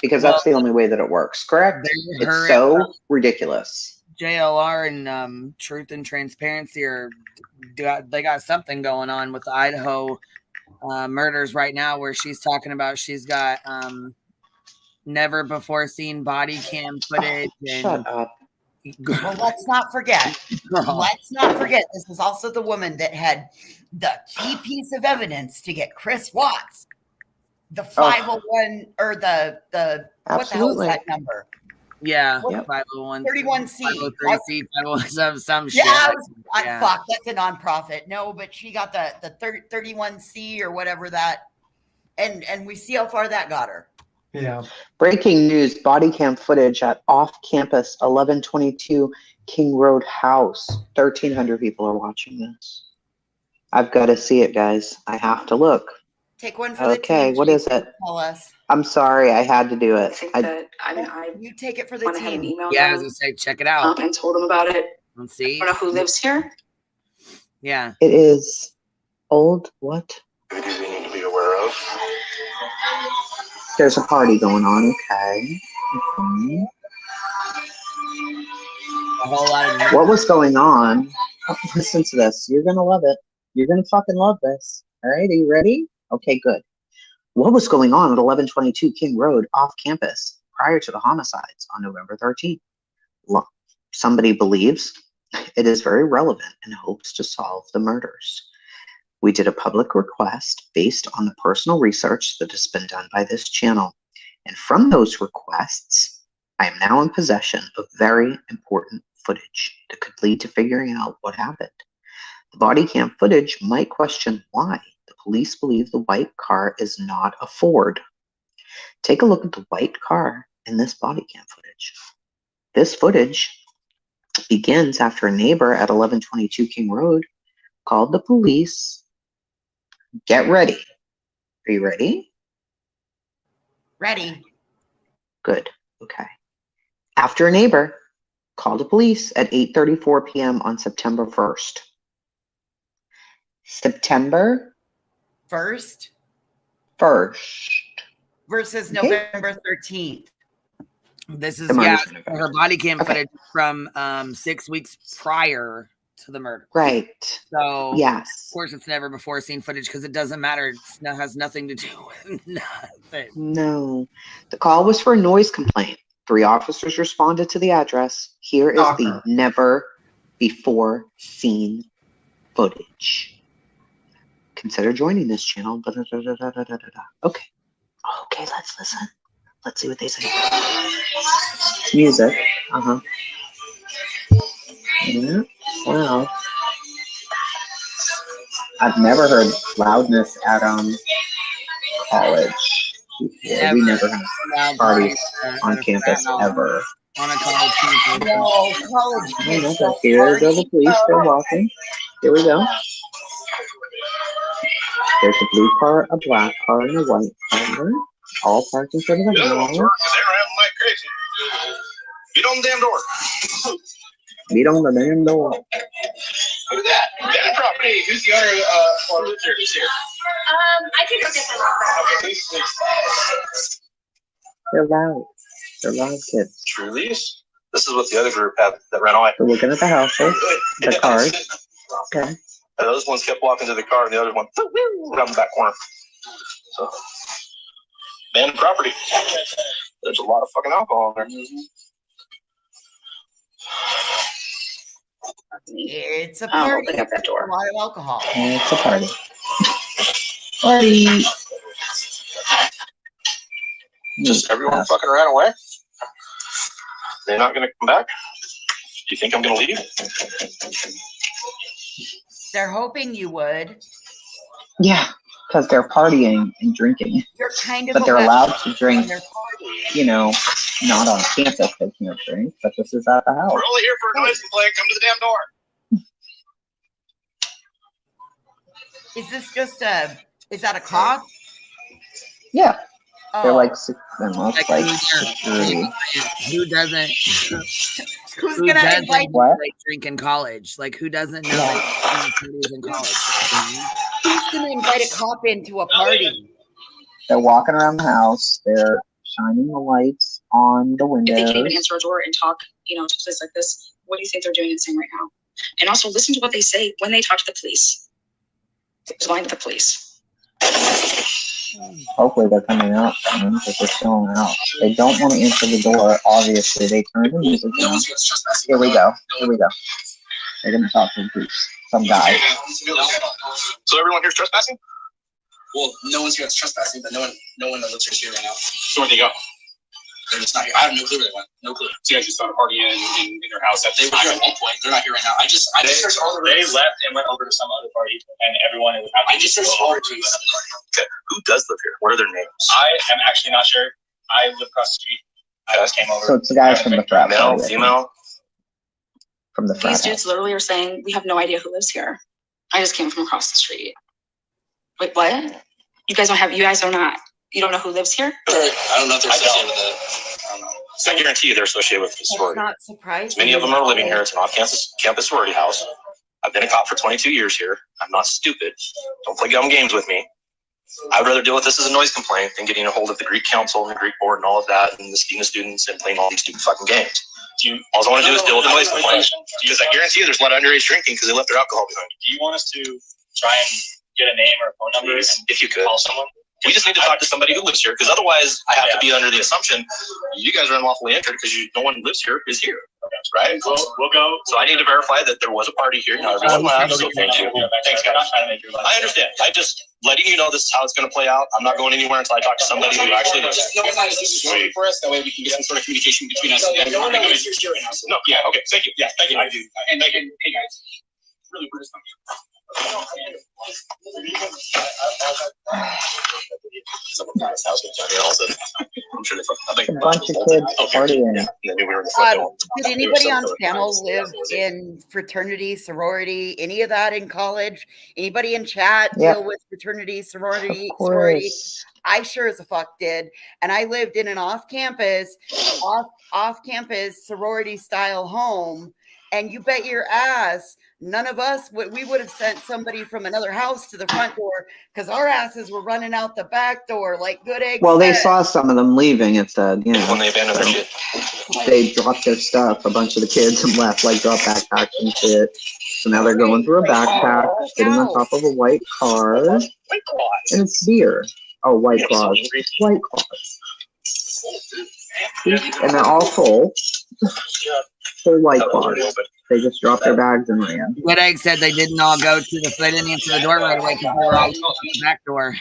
Because that's the only way that it works, correct? It's so ridiculous. JLR and Truth and Transparency they got something going on with the Idaho murders right now, where she's talking about she's got never before seen body cam footage and Shut up. Well, let's not forget. Let's not forget. This is also the woman that had the key piece of evidence to get Chris Watts the 501 or the what the hell is that number? Yeah, What? 501, 31C, 503C, 501, some shit. Yeah, Yeah. fuck, that's a nonprofit. No, but she got the 31C or whatever that, and we see how far that got her. Yeah. Breaking news, body cam footage at off-campus 1122 King Road house. 1,300 people are watching this. I've got to see it, guys. I have to look. Take one for the team. Okay, what is it? Tell us. I'm sorry, I had to do it. You take it for the team. Yeah, I was gonna say, check it out. And told them about it. Let's see. I don't know who lives here. Yeah. It is old what? Activities we need to be aware of. There's a party going on, okay. Mhm. A whole lot of What was going on? Oh, listen to this. You're gonna love it. You're gonna fucking love this. All right, are you ready? Okay, good. What was going on at 1122 King Road off campus prior to the homicides on November 13th? Well, somebody believes it is very relevant and hopes to solve the murders. We did a public request based on the personal research that has been done by this channel. And from those requests, I am now in possession of very important footage that could lead to figuring out what happened. The body cam footage might question why the police believe the white car is not a Ford. Take a look at the white car in this body cam footage. This footage begins after a neighbor at 1122 King Road called the police. Get ready. Are you ready? Ready. Good. Okay. After a neighbor called the police at 8:34 p.m. on September 1st. September 1st 1st. Versus Okay. November 13th. This is The murder's in November. her body cam Okay. footage from 6 weeks prior to the murder. Right. So Yes. of course it's never before seen footage because it doesn't matter. It has nothing to do with nothing. No. The call was for a noise complaint. 3 officers responded to the address. Here is the never before seen footage. Consider joining this channel. Okay. Okay, let's listen. Let's see what they say. Music. Uh-huh. Yeah. Wow. I've never heard loudness at college. Yeah, we never have parties on campus ever. On a college campus. No, college kids don't Here go the party. police. They're walking. Here we go. There's a blue car, a black car, and a white car. All parked in front of the house. They're having like crazy. Beat on the damn door. Beat on the damn door. Look at that. That property. Who's the owner or lives here? Who's here? I can go get them. Okay, please. They're loud. They're loud kids. True lease. This is what the other group had that ran away. They're looking at the houses, the cars. Okay. And those ones kept walking to the car, and the other one around the back corner. So, abandoned property. There's a lot of fucking alcohol in there. It's a I'll party. open up that door. A lot of alcohol. It's a party. Party. Just everyone fucking ran away. They're not going to come back. Do you think I'm going to leave? They're hoping you would. Yeah, because they're partying and drinking. You're kind of But they're a allowed to drink, on their party. you know, not on campus. They can't drink, but this is at the house. We're only here for a noise complaint. Come to the damn door. Is this just is that a cop? Yeah. They're Oh. like, almost like security. Who doesn't? Who's Who gonna doesn't invite What? like drink in college? Like who doesn't know like parties in college? Who's gonna invite a cop into a party? They're walking around the house. They're shining the lights on the If windows. they can't even answer a door and talk, to a place like this, what do you think they're doing and saying right now? And also listen to what they say when they talk to the police. Who's lying to the police? Hopefully they're coming out soon because they're still out. They don't want to answer the door. Obviously, they turn the music down. Here we go. Here we go. They're going to talk to some guy. So everyone here's trespassing? Well, no one's here that's trespassing, but no one that lives here right now. So where'd they go? They're just not here. I have no clue where they went. No clue. So you guys just started partying in their house. They were here at one point. They're not here right now. I just searched all the They rooms. left and went over to some other party, and everyone is. I just searched all the rooms. Okay. Who does live here? What are their names? I am actually not sure. I live across the street. I just came over. So it's the guys from the frat Male, party. female? From the frat These dudes literally are saying, we have no idea who lives here. I just came from across the street. Wait, what? You guys you don't know who lives here? I don't know if they're associated with the. I don't know. I guarantee you they're associated with the sorority. Not surprised. Many of them are living here. It's an off-campus sorority house. I've been a cop for 22 years here. I'm not stupid. Don't play dumb games with me. I would rather deal with this as a noise complaint than getting a hold of the Greek council and the Greek board and all of that and the students and playing all these stupid fucking games. All I want to do is deal with the noise complaint. Because I guarantee you there's a lot of underage drinking because they left their alcohol behind. Do you want us to try and get a name or a phone number? If you could. Call someone? We just need to talk to somebody who lives here because otherwise I have to be under the assumption you guys are unlawfully entered because no one who lives here is here. Right? We'll go. So I need to verify that there was a party here. Now everyone laughed, so thank you. Thanks, guys. I understand. I just letting you know this is how it's going to play out. I'm not going anywhere until I talk to somebody who actually lives here. For us, that way we can get some sort of communication between us. No, yeah, okay, thank you. Yeah, thank you. I do. And hey guys, really weird stuff. Someone found his house and all of a sudden, I'm sure they A bunch of kids partying. Did anybody on panel live in fraternity, sorority, any of that in college? Anybody in chat deal with fraternity, sorority? I sure as a fuck did. And I lived in an off-campus sorority style home. And you bet your ass, none of us, we would have sent somebody from another house to the front door because our asses were running out the back door like good eggs. Well, they saw some of them leaving. It said, when they abandoned their shit. They dropped their stuff. A bunch of the kids and left, like dropped backpacks and shit. So now they're going through a backpack, sitting on top of a white car, and it's beer. Oh, White Claws. White Claws. And they're all full. Full White Claws. They just dropped their bags and ran. Good Egg said they didn't all go they didn't answer the door right away because they were all at the back door.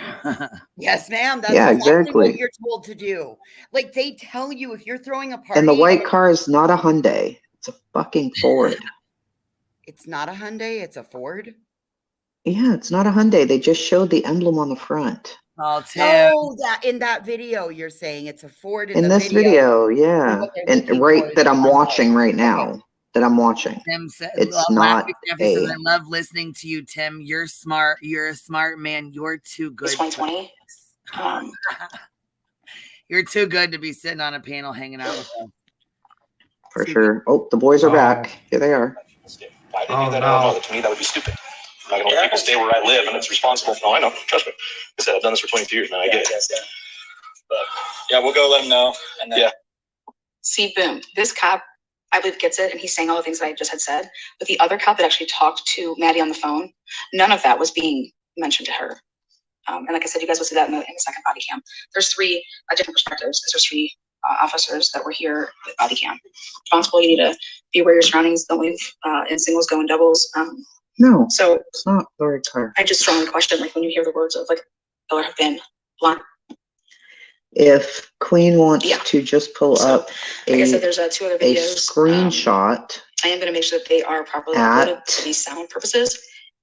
Yes, ma'am. That's exactly what you're told to do. Like they tell you if you're throwing a party. And the white car is not a Hyundai. It's a fucking Ford. It's not a Hyundai. It's a Ford. Yeah, it's not a Hyundai. They just showed the emblem on the front. Oh, that in that video, you're saying it's a Ford in this video, yeah, and that I'm watching right now. That I'm watching. Tim said, it's not. I love listening to you, Tim. You're smart. You're a smart man. You're too good. 2020. You're too good to be sitting on a panel hanging out with them. For sure. Oh, the boys are back. Here they are. Why did you do that? No. To me, that would be stupid. I'm not going to let people stay where I live, and it's responsible. No, I know. Trust me. I said I've done this for 22 years now. I get it. But yeah, we'll go let them know. And then, See, boom. This cop, I believe, gets it, and he's saying all the things that I just had said. But the other cop that actually talked to Maddie on the phone, none of that was being mentioned to her. And like I said, you guys will see that in the second body cam. There's three different perspectives. There's three officers that were here with body cam. Responsible, you need to be aware of your surroundings. Don't leave in singles, go in doubles. No, so it's not the right car. I just strongly question, like, when you hear the words of, like, there have been blunt. If Queen wants to just pull up like I said, there's two other videos. A screenshot. I am going to make sure that they are properly uploaded for these sound purposes,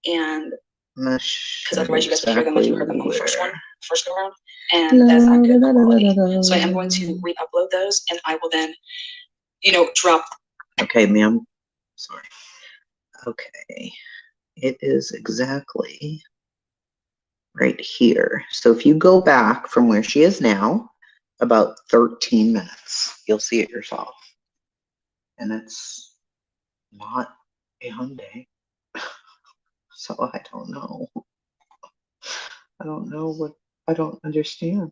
and because otherwise you guys will hear them like you heard them on the first go around, and that's not good quality. So I am going to re-upload those, and I will then, drop. Okay, ma'am. Sorry. Okay. It is exactly right here. So if you go back from where she is now, about 13 minutes, you'll see it yourself. And it's not a Hyundai. So I don't know. I don't understand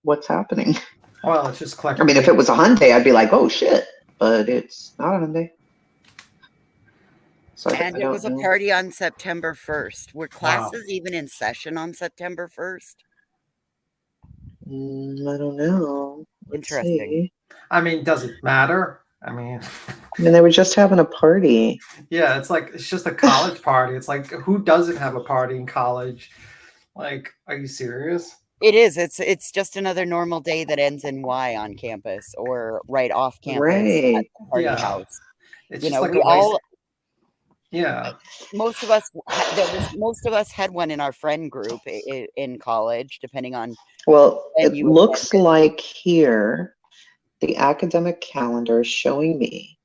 what's happening. Well, it's just collecting. I mean, if it was a Hyundai, I'd be like, oh shit, but it's not a Hyundai. So and it was a party on September 1st. Were classes even in session on September 1st? I don't know. Let's Interesting. see. I mean, does it matter? I mean, They were just having a party. yeah, it's just a college party. It's like, who doesn't have a party in college? Like, are you serious? It is. It's just another normal day that ends in Y on campus or right off campus at Right. the party Yeah. house. It's You just know, like we a waste. all Yeah. most of us had one in our friend group in college, depending on Well, when it you looks attended. like here the academic calendar is showing me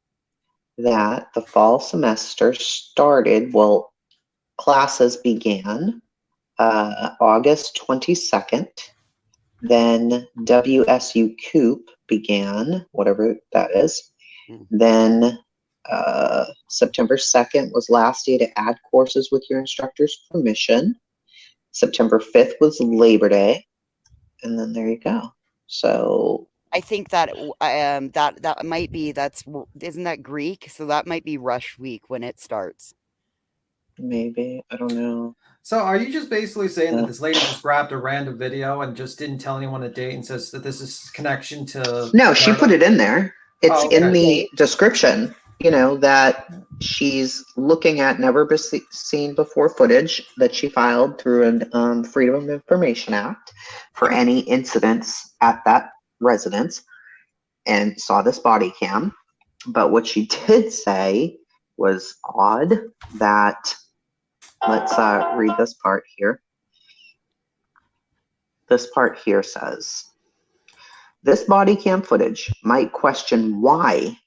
that the fall semester started, well, classes began August 22nd. Then WSU Coop began, whatever that is. Then September 2nd was last day to add courses with your instructor's permission. September 5th was Labor Day. And then there you go. So I think that that might be isn't that Greek? So that might be rush week when it starts. maybe, I don't know. So are you just basically saying that this lady just grabbed a random video and just didn't tell anyone a date and says that this is connection to No, she put it in there. It's in okay. the description, that she's looking at never seen before footage that she filed through an Freedom of Information Act for any incidents at that residence and saw this body cam. But what she did say was odd that, let's read this part here. This part here says, this body cam footage might question why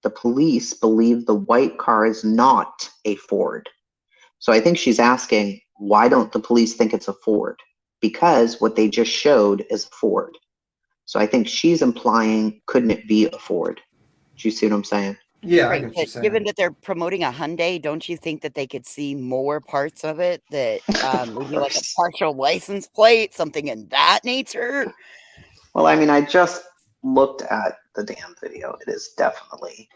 the police believe the white car is not a Ford. So I think she's asking, why don't the police think it's a Ford? Because what they just showed is a Ford. So I think she's implying, couldn't it be a Ford? Do you see what I'm saying? Yeah, right. But given that they're promoting a Hyundai, don't you think that they could see more parts of it that maybe like a partial license plate, something in that nature? Well, I mean, I just looked at the damn video. It is definitely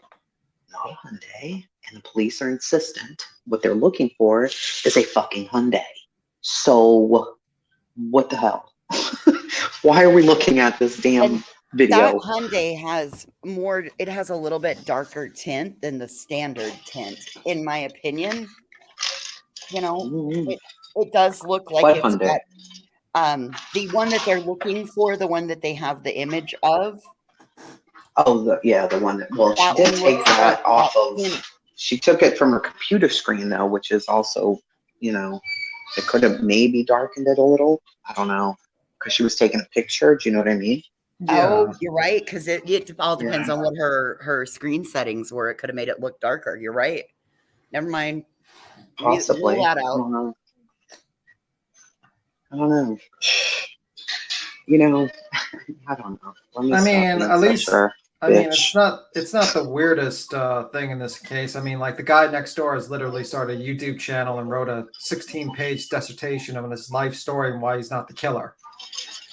not a Hyundai, and the police are insistent. What they're looking for is a fucking Hyundai. So, what the hell? Why are we looking at this damn video? That Hyundai has it has a little bit darker tint than the standard tint, in my opinion. It does look like What it's Hyundai? got the one that they're looking for, the one that they have the image of. Oh, the one that, well, That she did one take looks that like off that of, tint. she took it from her computer screen though, which is also, it could have maybe darkened it a little. I don't know. Because she was taking a picture. Do you know what I mean? Oh, you're right, because it all depends on what her screen settings were. It could have made it look darker. You're right. Never mind. Possibly. Rule that I out. don't know. I don't know. I don't know. I mean, at least Bitch. it's not the weirdest thing in this case. I mean, like the guy next door has literally started a YouTube channel and wrote a 16-page dissertation on his life story and why he's not the killer.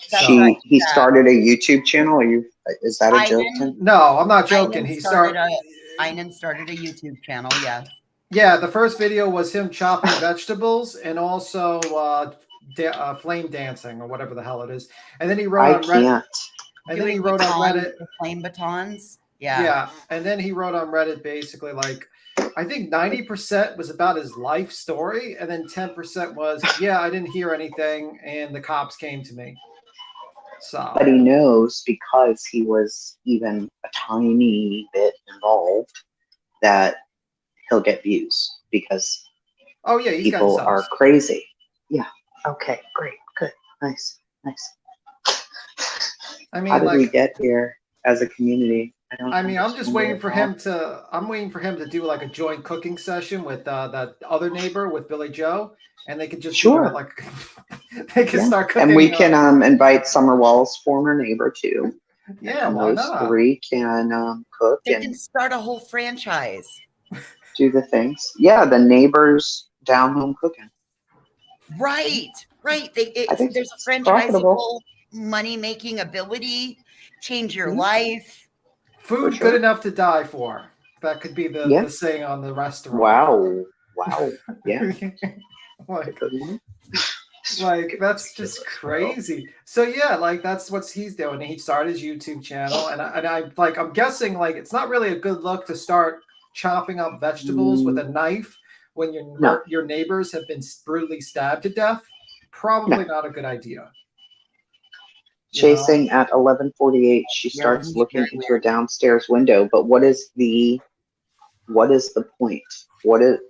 He started a YouTube channel. Is that a joke, Tim? No, I'm not joking. Einan started a YouTube channel. Yeah. Yeah, the first video was him chopping vegetables and also flame dancing or whatever the hell it is. And then he wrote on Reddit. And then he wrote on Reddit flame batons. Yeah. Yeah, and then he wrote on Reddit basically like, I think 90% was about his life story, and then 10% was, yeah, I didn't hear anything, and the cops came to me. So. But he knows, because he was even a tiny bit involved, that he'll get views because people are crazy. Yeah. Okay. Great. Good. Nice. I mean, how did we get here as a community? I'm just waiting for him to. I'm waiting for him to do like a joint cooking session with that other neighbor with Billy Joe, and they could just do it like they could start cooking. And we can invite Summerwell's former neighbor too. Yeah, and why those not? three can cook They and can start a whole franchise. do the things. Yeah, the neighbors down home cooking. Right. There's a franchisable money-making ability, change your life. Food good enough to die for. That could be the saying on the restaurant. Wow. Yeah. Like, that's just crazy. So yeah, like that's what he's doing. He started his YouTube channel, and I'm guessing like it's not really a good look to start chopping up vegetables with a knife when your neighbors have been brutally stabbed to death. Probably not a good idea. Chasing at 11:48, she starts looking into her downstairs window. But what is the point?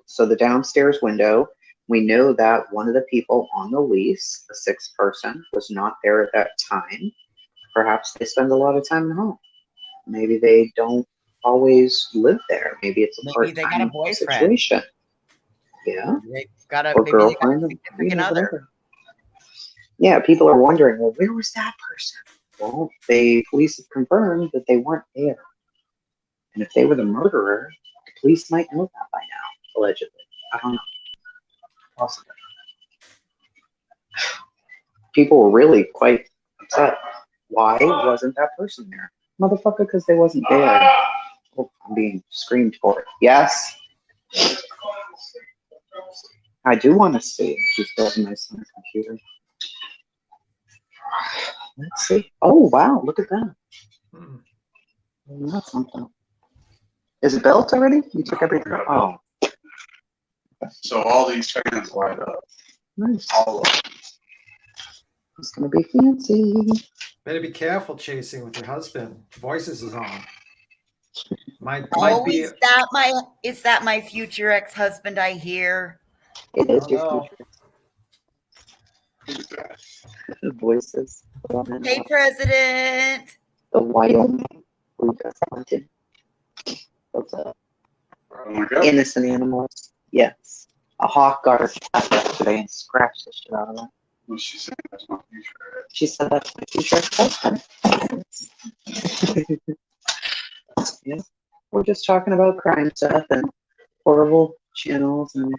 So the downstairs window? We know that one of the people on the lease, the sixth person, was not there at that time. Perhaps they spend a lot of time at home. Maybe they don't always live there. Maybe it's a part-time situation. Yeah. They got a or girlfriend. significant other. Yeah, people are wondering, well, where was that person? Well, police have confirmed that they weren't there. And if they were the murderer, the police might know that by now, allegedly. I don't know. Possibly. People were really quite upset. Why wasn't that person there? Motherfucker, because they wasn't there. Oh, I'm being screamed for. Yes. I do want to see. She's building my son's computer. Let's see. Oh, wow. Look at that. That's something. Is it built already? You took everything. Oh. So all these fans light up. Nice. All of them. It's going to be fancy. Better be careful chasing with your husband. Voices is on. Might be. Is that my future ex-husband I hear? It is your future. Voices. Hey, President. The Wyoming. We just hunted. What's up? Innocent animals. Yes. A hawk got her cat yesterday and scratched the shit out of her. Well, she said that's my future. She said that's my future husband. Yeah. We're just talking about crime stuff and horrible channels and.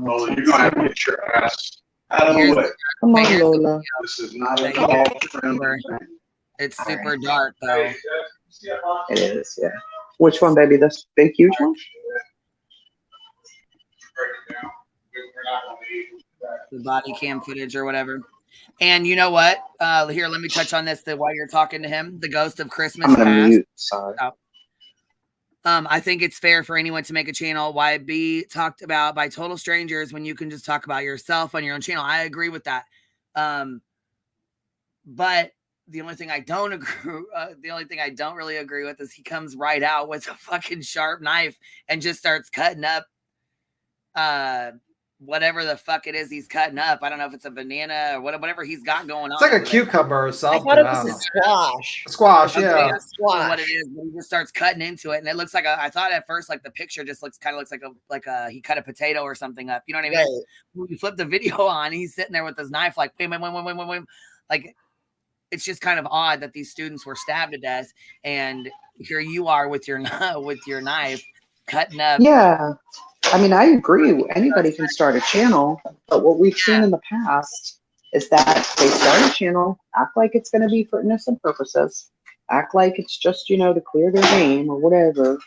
Oh, you're gonna have to get your ass out of the way. Come on, Lola. This is not a call friendly. It's super dark though. It is, yeah. Which one, baby? This big, huge one? The body cam footage or whatever. And you know what? Here, let me touch on this. While you're talking to him, the ghost of Christmas I'm gonna past. mute. Sorry. I think it's fair for anyone to make a channel. Why be talked about by total strangers when you can just talk about yourself on your own channel? I agree with that. But the only thing I don't really agree with is he comes right out with a fucking sharp knife and just starts cutting up whatever the fuck it is he's cutting up. I don't know if it's a banana or whatever he's got going on. It's like a cucumber or something. I thought it was a squash. A squash, Okay, yeah. that's what it is. But he just starts cutting into it, and it looks like I thought at first like the picture just looks like a he cut a potato or something up. You know what I mean? Right. When you flip the video on, he's sitting there with his knife, like wait. Like it's just kind of odd that these students were stabbed to death, and here you are with your knife cutting up. Yeah. I mean, I agree. Anybody can start a channel, but what we've seen in the past is that they start a channel, act like it's going to be for innocent purposes, act like it's just, to clear their name or whatever,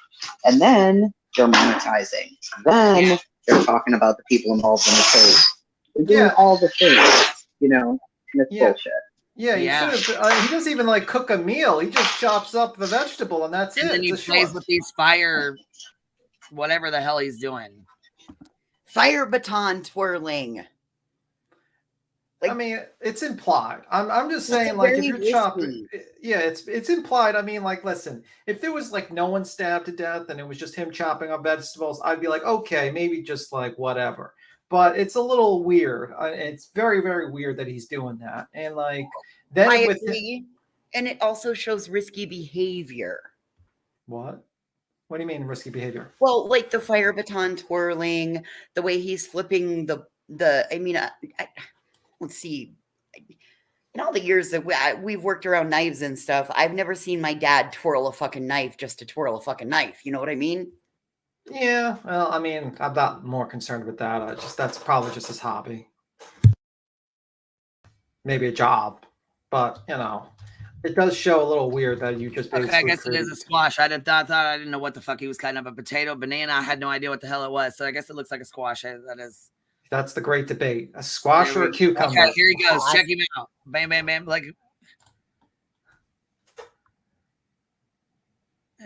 and then they're monetizing. Then they're talking about the people involved in the case. They're doing all the things, and it's bullshit. Yeah, he doesn't even like cook a meal. He just chops up the vegetable and that's it. And then he plays with these fire, whatever the hell he's doing. Fire baton twirling. I mean, it's implied. I'm just saying, like, if you're chopping, it's implied. I mean, like, listen, if there was like no one stabbed to death and it was just him chopping up vegetables, I'd be like, okay, maybe just like whatever. But it's a little weird. It's very, very weird that he's doing that. And like, then I agree. And it also shows risky behavior. What? What do you mean risky behavior? Well, like the fire baton twirling, the way he's flipping let's see. In all the years that we've worked around knives and stuff, I've never seen my dad twirl a fucking knife just to twirl a fucking knife. You know what I mean? Yeah. Well, I mean, I'm not more concerned with that. That's probably just his hobby. Maybe a job, but it does show a little weird that you just I guess it is a squash. I didn't know what the fuck he was cutting up. A potato, banana. I had no idea what the hell it was. So I guess it looks like a squash. That is. That's the great debate. A squash or a cucumber? Okay, here he goes. Check him out. Bam, bam, bam. Like,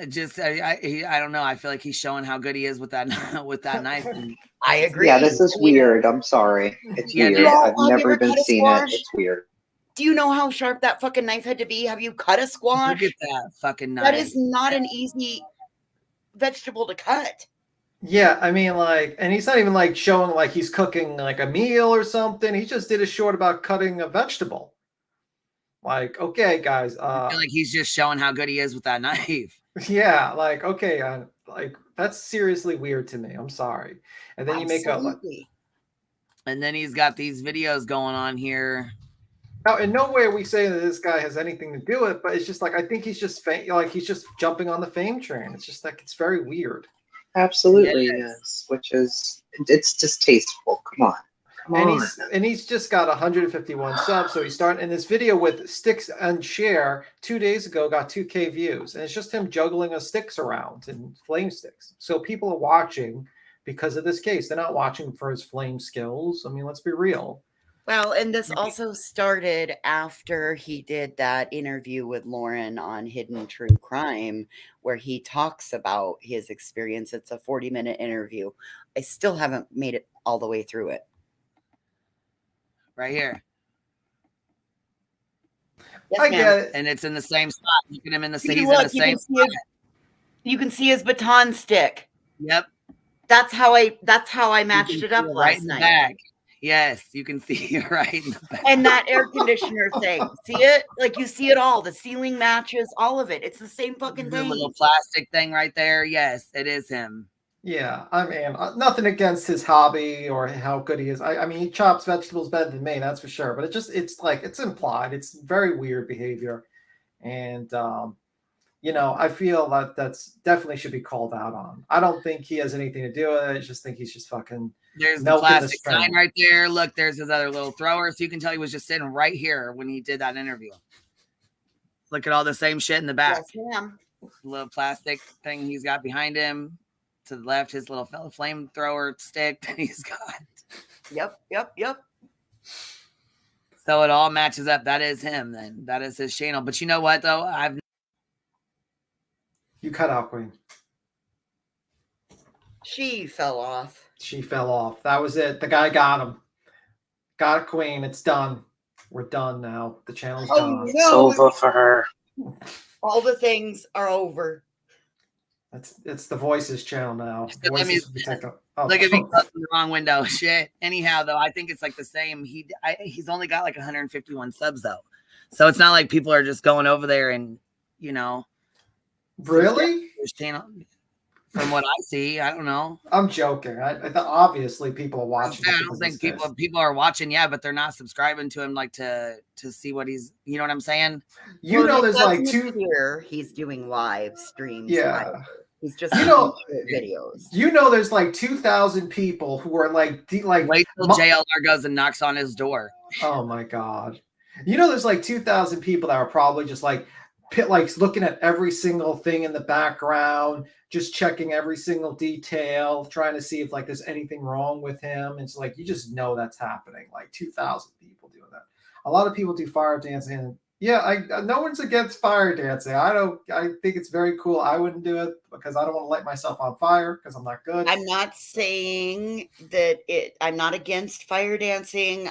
just I don't know. I feel like he's showing how good he is with that with that knife. And I agree. Yeah, this is weird. I'm sorry. It's weird. I've never even seen it. It's weird. Do you know how sharp that fucking knife had to be? Have you cut a squash? Look at that fucking knife. That is not an easy vegetable to cut. Yeah, I mean, like, and he's not even like showing like he's cooking like a meal or something. He just did a short about cutting a vegetable. Like, okay, guys. I feel like he's just showing how good he is with that knife. Yeah, like, okay, like that's seriously weird to me. I'm sorry. And then you make up. And then he's got these videos going on here. Now, in no way are we saying that this guy has anything to do with it, but it's just like I think he's just like he's just jumping on the fame train. It's just like it's very weird. Absolutely, yes. Which is it's distasteful. Come on. And he's just got 151 subs. So he's starting in this video with sticks and share 2 days ago got 2K views. And it's just him juggling sticks around and flame sticks. So people are watching because of this case. They're not watching for his flame skills. I mean, let's be real. Well, and this also started after he did that interview with Lauren on Hidden True Crime, where he talks about his experience. It's a 40-minute interview. I still haven't made it all the way through it. Right here. Yes, I get it. And it's in the same spot. Look at him in the See, he's look, in the same spot. You can see his baton stick. Yep. That's how I matched it up right last in the night. back. Yes, you can see it right in the back. And that air conditioner thing. See it? Like you see it all. The ceiling matches, all of it. It's the same fucking The thing. little plastic thing right there. Yes, it is him. Yeah, I mean, nothing against his hobby or how good he is. I mean, he chops vegetables better than me, that's for sure. But it's like, it's implied. It's very weird behavior. And, I feel that that's definitely should be called out on. I don't think he has anything to do with it. I just think he's just fucking There's the plastic sign right there. Look, there's his other little thrower. So you can tell he was just sitting right here when he did that interview. Look at all the same shit in the back. Yes, ma'am. Little plastic thing he's got behind him. To the left, his little flamethrower stick that he's got. Yep. So it all matches up. That is him then. That is his channel. But you know what, though? You cut out, Queen. She fell off. She fell off. That was it. The guy got him. Got it, Queen. It's done. We're done now. The channel's done. No. Over for her. All the things are over. It's the Voices channel now. Look at me closing the wrong window. Shit. Anyhow, though, I think it's like the same. He's only got like 151 subs though, so it's not like people are just going over there and Really? His channel. From what I see, I don't know. I'm joking. I thought obviously people are watching. I don't think people are watching, but they're not subscribing to him like to see what he's. You know what I'm saying? There's like here. He's doing live streams. Yeah. Live. He's just videos. There's like 2,000 people who are like wait till JLR goes and knocks on his door. Oh my god! There's like 2,000 people that are probably just like looking at every single thing in the background, just checking every single detail, trying to see if like there's anything wrong with him. It's like you just know that's happening. Like 2,000 people doing that. A lot of people do fire dancing. Yeah, no one's against fire dancing. I think it's very cool. I wouldn't do it because I don't want to light myself on fire because I'm not good. I'm not saying that I'm not against fire dancing.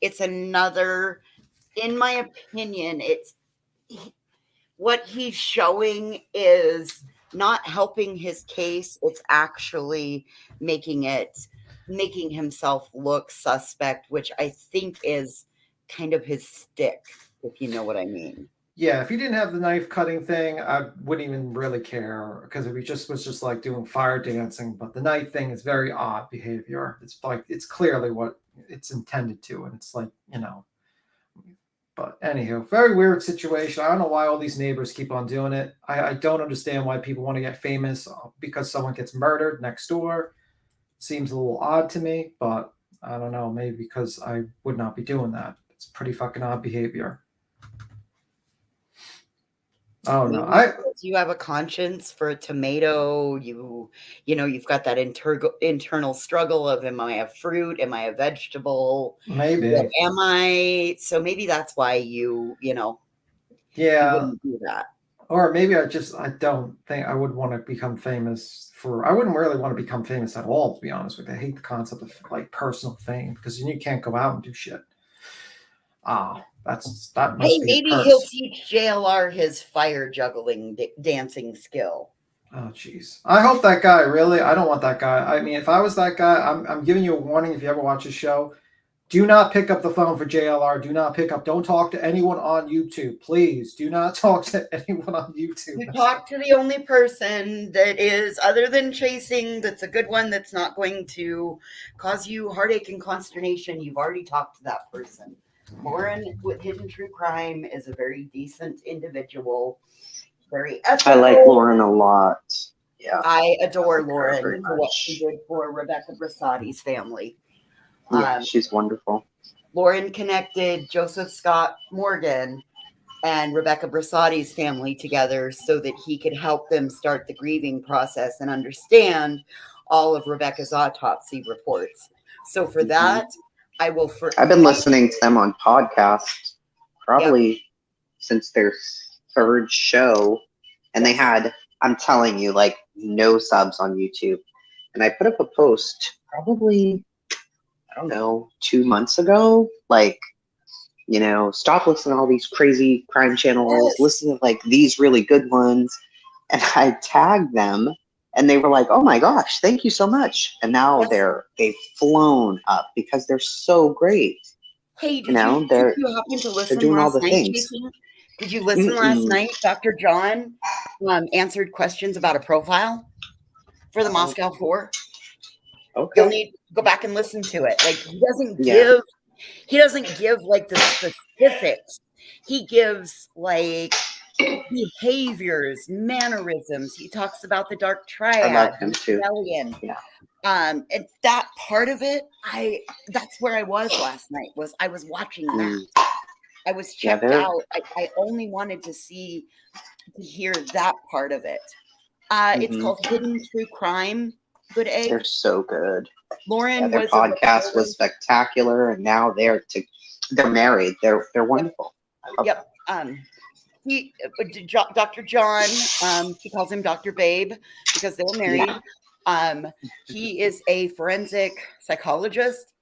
It's another, in my opinion, what he's showing is not helping his case. It's actually making himself look suspect, which I think is kind of his stick, if you know what I mean. Yeah, if he didn't have the knife cutting thing, I wouldn't even really care because if he was just like doing fire dancing. But the knife thing is very odd behavior. It's clearly what it's intended to, and it's like But anywho, very weird situation. I don't know why all these neighbors keep on doing it. I don't understand why people want to get famous because someone gets murdered next door. Seems a little odd to me, but I don't know. Maybe because I would not be doing that. It's pretty fucking odd behavior. Oh no, Maybe because you have a conscience for a tomato. You know, you've got that internal struggle of, am I a fruit? Am I a vegetable? maybe. What am I? So maybe that's why you know, you Yeah. wouldn't do that. Or maybe I don't think I would want to become famous for. I wouldn't really want to become famous at all, to be honest with you. I hate the concept of like personal fame because then you can't go out and do shit. That must Hey, be a maybe curse. he'll teach JLR his fire juggling dancing skill. Oh, jeez. I hope that guy, really. I don't want that guy. I mean, if I was that guy, I'm giving you a warning. If you ever watch his show, do not pick up the phone for JLR. Do not pick up. Don't talk to anyone on YouTube. Please do not talk to anyone on YouTube. You talk to the only person that is, other than chasing, that's a good one, that's not going to cause you heartache and consternation. You've already talked to that person. Lauren with Hidden True Crime is a very decent individual, very ethical. I like Lauren a lot. Yeah, I adore like Lauren for what she did for Rebecca Brassati's family. Yeah, she's wonderful. Lauren connected Joseph Scott Morgan and Rebecca Brassati's family together so that he could help them start the grieving process and understand all of Rebecca's autopsy reports. So for that, I will. I've been listening to them on podcasts probably since their third show, and they had, I'm telling you, like no subs on YouTube. And I put up a post probably, I don't know, 2 months ago, like, you know, stop listening to all these crazy crime channels, listen to like these really good ones. And I tagged them and they were like, oh my gosh, thank you so much. And now they've flown up because they're so great. Hey, did you happen to listen doing all last the night, things. Jason? Did you listen last night? Dr. John answered questions about a profile for the Moscow 4. Okay. You'll need to go back and listen to it. Like he doesn't give like the specifics. He gives like behaviors, mannerisms. He talks about the dark triad, I love him too. rebellion. Yeah. And that part of it, that's where I was last night. I was watching that. I was checked out. I only wanted to hear that part of it. It's called Hidden True Crime. Good egg. They're so good. Lauren, their podcast was spectacular, and now they're married. They're wonderful. I love them. Dr. John, she calls him Dr. Babe because they were married. He is a forensic psychologist,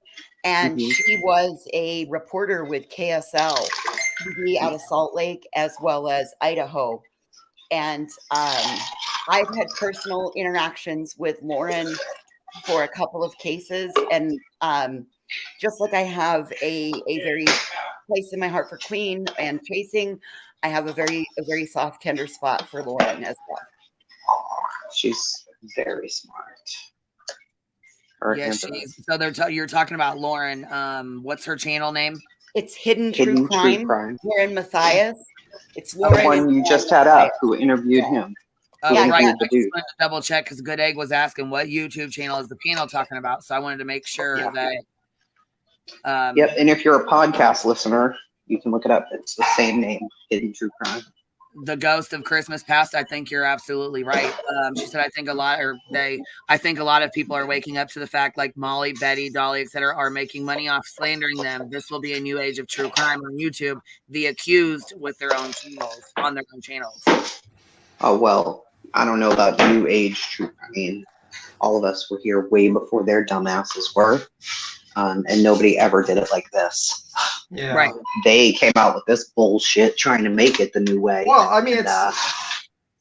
and she was a reporter with KSL TV out of Salt Lake as well as Idaho. And I've had personal interactions with Lauren for a couple of cases, and just like I have a very place in my heart for Queen and chasing, I have a very soft, tender spot for Lauren as well. She's very smart. Yes, she is. So you're talking about Lauren. What's her channel name? It's Hidden True Crime. Lauren Matthias. It's Lauren. The one you just had up, who interviewed him. Oh, right. I just wanted to double check because Good Egg was asking what YouTube channel is the panel talking about. So I wanted to make sure that. Yep, and if you're a podcast listener, you can look it up. It's the same name, Hidden True Crime. The Ghost of Christmas Past. I think you're absolutely right. She said, I think a lot of people are waking up to the fact, like Molly, Betty, Dolly, etc., are making money off slandering them. This will be a new age of true crime on YouTube. The accused with their own channels on their own channels. Oh well, I don't know about new age true. I mean, all of us were here way before their dumbasses were. And nobody ever did it like this. Yeah. Right. They came out with this bullshit trying to make it the new way. Well, I mean, it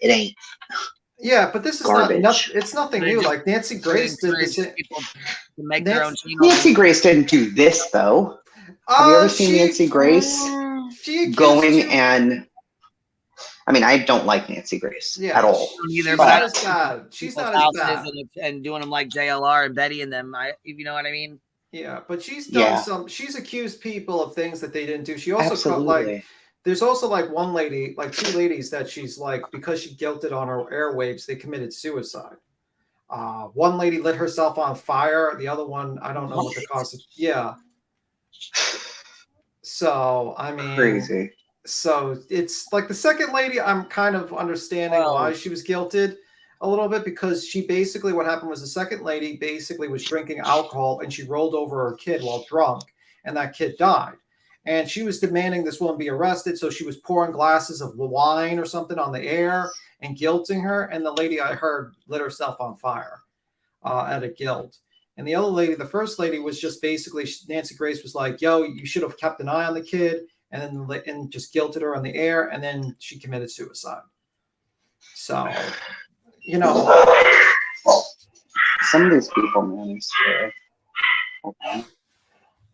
ain't. Yeah, but this is garbage. It's nothing new. Like Nancy Grace did this. People to make their own channels. Nancy Grace didn't do this though. Have you ever seen Nancy Grace going and? I mean, I don't like Nancy Grace at all. Either, but she's not as bad. And doing them like JLR and Betty and them. You know what I mean? Yeah, but she's done she's accused people of things that they didn't do. She also there's also like one lady, like two ladies that she's like, because she guilted on her airwaves, they committed suicide. One lady lit herself on fire. The other one, I don't know what the cause of. Yeah. So I mean, crazy. So it's like the second lady, I'm kind of understanding why she was guilted a little bit, because she basically, what happened was the second lady basically was drinking alcohol and she rolled over her kid while drunk, and that kid died. And she was demanding this woman be arrested, so she was pouring glasses of wine or something on the air and guilting her. And the lady, I heard, lit herself on fire out of guilt. And the other lady, the first lady, was just basically, Nancy Grace was like, yo, you should have kept an eye on the kid, and just guilted her on the air, and then she committed suicide. So, you know. Some of these people, man, I swear. Okay.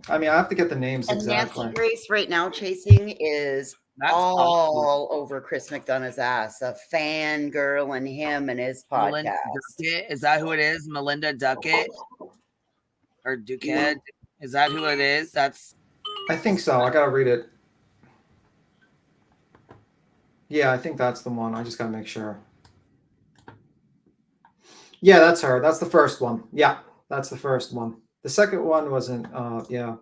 I mean, I have to get the names And exactly. Nancy Grace right now chasing is all over Chris McDonough's ass, a fangirl and him and his Melinda podcast. Duckett, is that who it is? Melinda Duckett or Duquette? Is that who it is? That's. I think so. I gotta read it. Yeah, I think that's the one. I just gotta make sure. Yeah, that's her. That's the first one. Yeah, that's the first one. The second one wasn't. Yeah.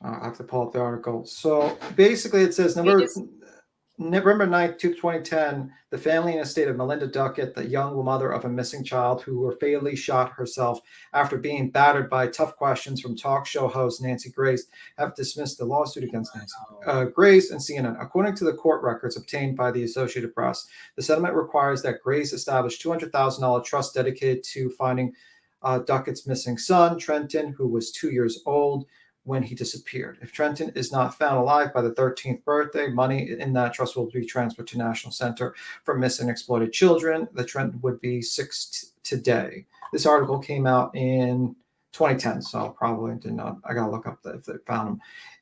I have to pull up the article. So basically, it says November 9th, 2010, the family and estate of Melinda Duckett, the young mother of a missing child who fatally shot herself after being battered by tough questions from talk show host Nancy Grace, have dismissed the lawsuit against Nancy Grace and CNN. According to the court records obtained by the Associated Press, the settlement requires that Grace establish $200,000 trust dedicated to finding Duckett's missing son, Trenton, who was 2 years old when he disappeared. If Trenton is not found alive by the 13th birthday, money in that trust will be transferred to National Center for Missing and Exploited Children. The Trenton would be 6 today. This article came out in 2010, so probably did not. I gotta look up if they found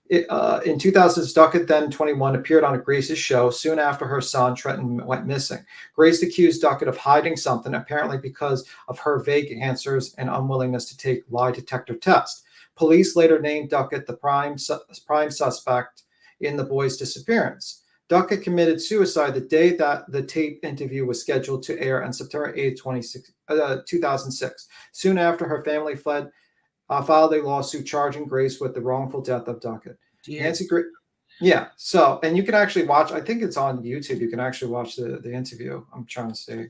him. In 2000, Duckett, then 21, appeared on Grace's show soon after her son Trenton went missing. Grace accused Duckett of hiding something, apparently because of her vague answers and unwillingness to take lie detector tests. Police later named Duckett the prime suspect in the boy's disappearance. Duckett committed suicide the day that the tape interview was scheduled to air on September 8, 2006. Soon after, her family filed a lawsuit charging Grace with the wrongful death of Duckett. Nancy Grace. Yeah. So, and you can actually watch, I think it's on YouTube. You can actually watch the interview. I'm trying to see.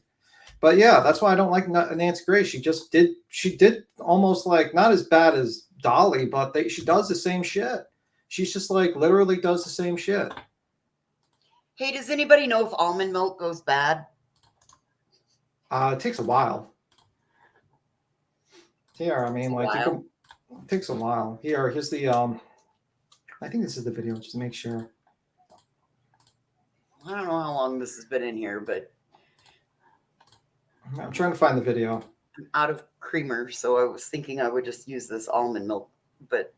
But yeah, that's why I don't like Nancy Grace. She did almost like, not as bad as Dolly, but she does the same shit. She's just like literally does the same shit. Hey, does anybody know if almond milk goes bad? It takes a while. Here, I mean, like it takes a while. Here's the I think this is the video, just to make sure. I don't know how long this has been in here, but I'm trying to find the video. I'm out of creamer, so I was thinking I would just use this almond milk, but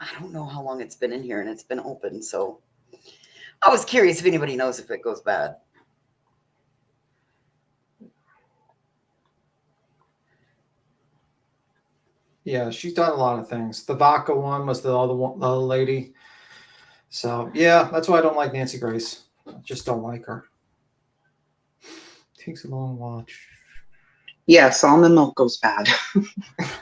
I don't know how long it's been in here and it's been open, so I was curious if anybody knows if it goes bad. Yeah, she's done a lot of things. The vodka one was the other lady. So yeah, that's why I don't like Nancy Grace. I just don't like her. Takes a long watch. Yes, almond milk goes bad.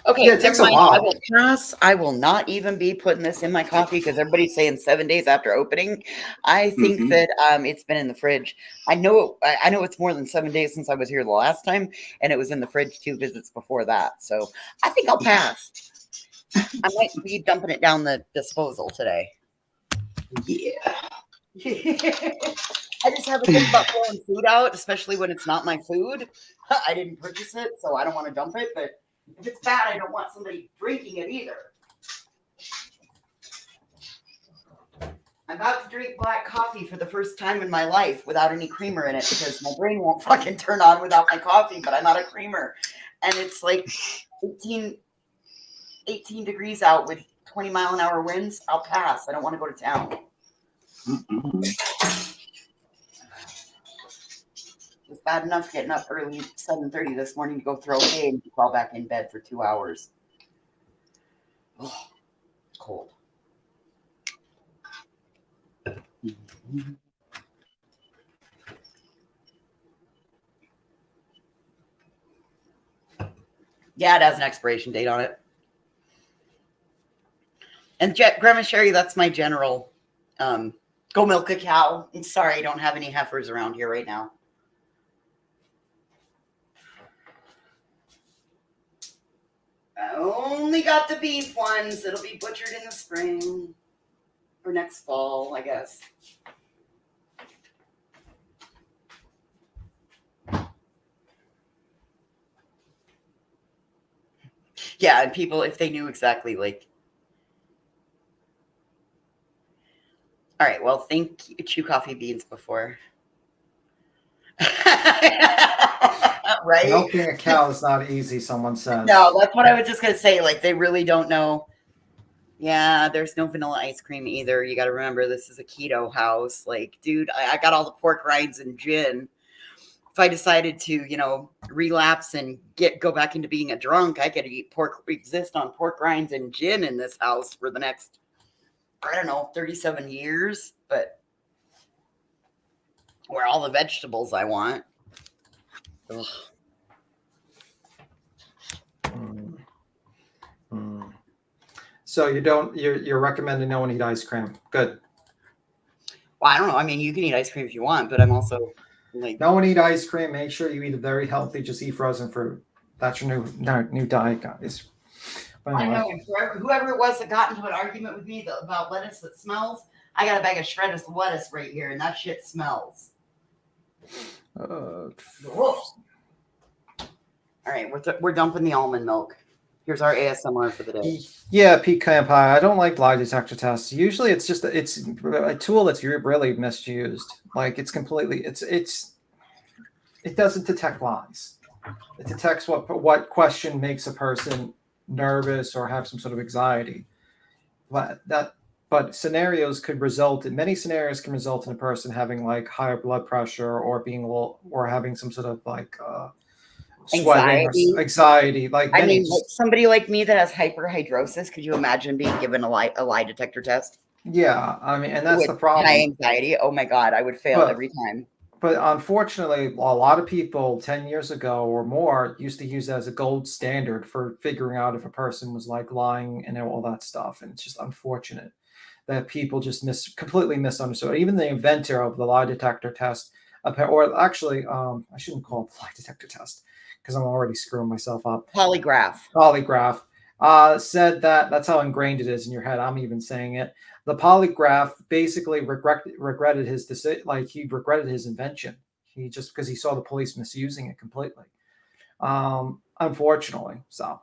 Okay, yeah, it takes a mind. while. I will pass. I will not even be putting this in my coffee because everybody's saying 7 days after opening. I think that it's been in the fridge. I know it's more than 7 days since I was here the last time, and it was in the fridge 2 visits before that. So I think I'll pass. I might be dumping it down the disposal today. Yeah. I just have a thing about throwing food out, especially when it's not my food. I didn't purchase it, so I don't want to dump it. But if it's bad, I don't want somebody drinking it either. I'm about to drink black coffee for the first time in my life without any creamer in it because my brain won't fucking turn on without my coffee, but I'm not a creamer. And it's like 18 degrees out with 20-mile-an-hour winds. I'll pass. I don't want to go to town. It's bad enough getting up early, 7:30 this morning to go throw hay and crawl back in bed for 2 hours. Oh, it's cold. Yeah, it has an expiration date on it. And Grandma Sherry, that's my general. Go milk a cow. I'm sorry, I don't have any heifers around here right now. I only got the beef ones. It'll be butchered in the spring or next fall, I guess. Yeah, and people, if they knew exactly, like. All right, well, think you chew coffee beans before. Right? Milking a cow is not easy, someone says. No, that's what I was just going to say. Like, they really don't know. Yeah, there's no vanilla ice cream either. You got to remember, this is a keto house. Like, dude, I got all the pork rinds and gin. If I decided to, relapse and go back into being a drunk, I could exist on pork rinds and gin in this house for the next, I don't know, 37 years. But where all the vegetables I want. Ugh. So you're recommending no one eat ice cream. Good. Well, I don't know. I mean, you can eat ice cream if you want, but I'm also like, no one eat ice cream. Make sure you eat it very healthy. Just eat frozen fruit. That's your new diet, guys. But anyway. I know. Whoever it was that got into an argument with me about lettuce that smells, I got a bag of shredded lettuce right here, and that shit smells. All right, we're dumping the almond milk. Here's our ASMR for the day. Yeah, pecan pie. I don't like lie detector tests. Usually, it's a tool that's really misused. Like it doesn't detect lies. It detects what question makes a person nervous or have some sort of anxiety. But scenarios could result in many scenarios can result in a person having like higher blood pressure or being or having some sort of like sweating or anxiety. Like like somebody like me that has hyperhidrosis, could you imagine being given a lie detector test? Yeah, I mean, and that's the problem. High anxiety. Oh my God, I would fail every time. But unfortunately, a lot of people 10 years ago or more used to use that as a gold standard for figuring out if a person was like lying and all that stuff. And it's just unfortunate that people just completely misunderstood. Even the inventor of the lie detector test, or actually, I shouldn't call it the lie detector test because I'm already screwing myself up. Polygraph. Said that's how ingrained it is in your head. I'm even saying it. The polygraph basically regretted his decision. Like he regretted his invention. Because he saw the police misusing it completely. Unfortunately, so.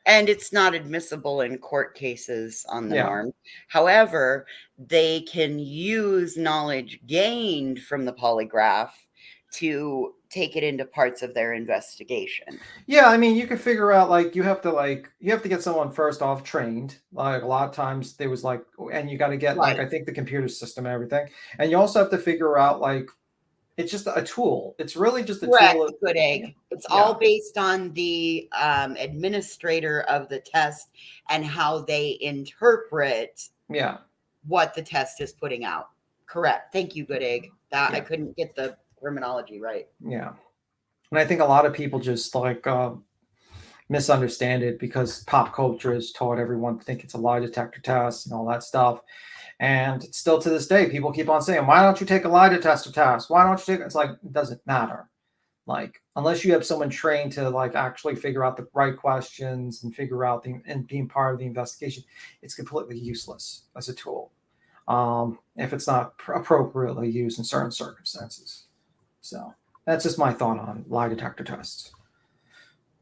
And it's not admissible in court cases on the norm. However, they can use knowledge gained from the polygraph to take it into parts of their investigation. Yeah, I mean, you can figure out you have to get someone first off trained. Like a lot of times there was and you got to get I think the computer system and everything. And you also have to figure out it's just a tool. It's really just a tool. Good egg. It's all based on the administrator of the test and how they interpret what the test is putting out. Correct. Thank you, good egg. I couldn't get the terminology right. Yeah. And I think a lot of people just misunderstand it because pop culture has taught everyone to think it's a lie detector test and all that stuff. And it's still to this day, people keep on saying, why don't you take a lie detector test? Why don't you take it? It's like, it doesn't matter. Like, unless you have someone trained to actually figure out the right questions and figure out and being part of the investigation, it's completely useless as a tool. If it's not appropriately used in certain circumstances. So that's just my thought on lie detector tests.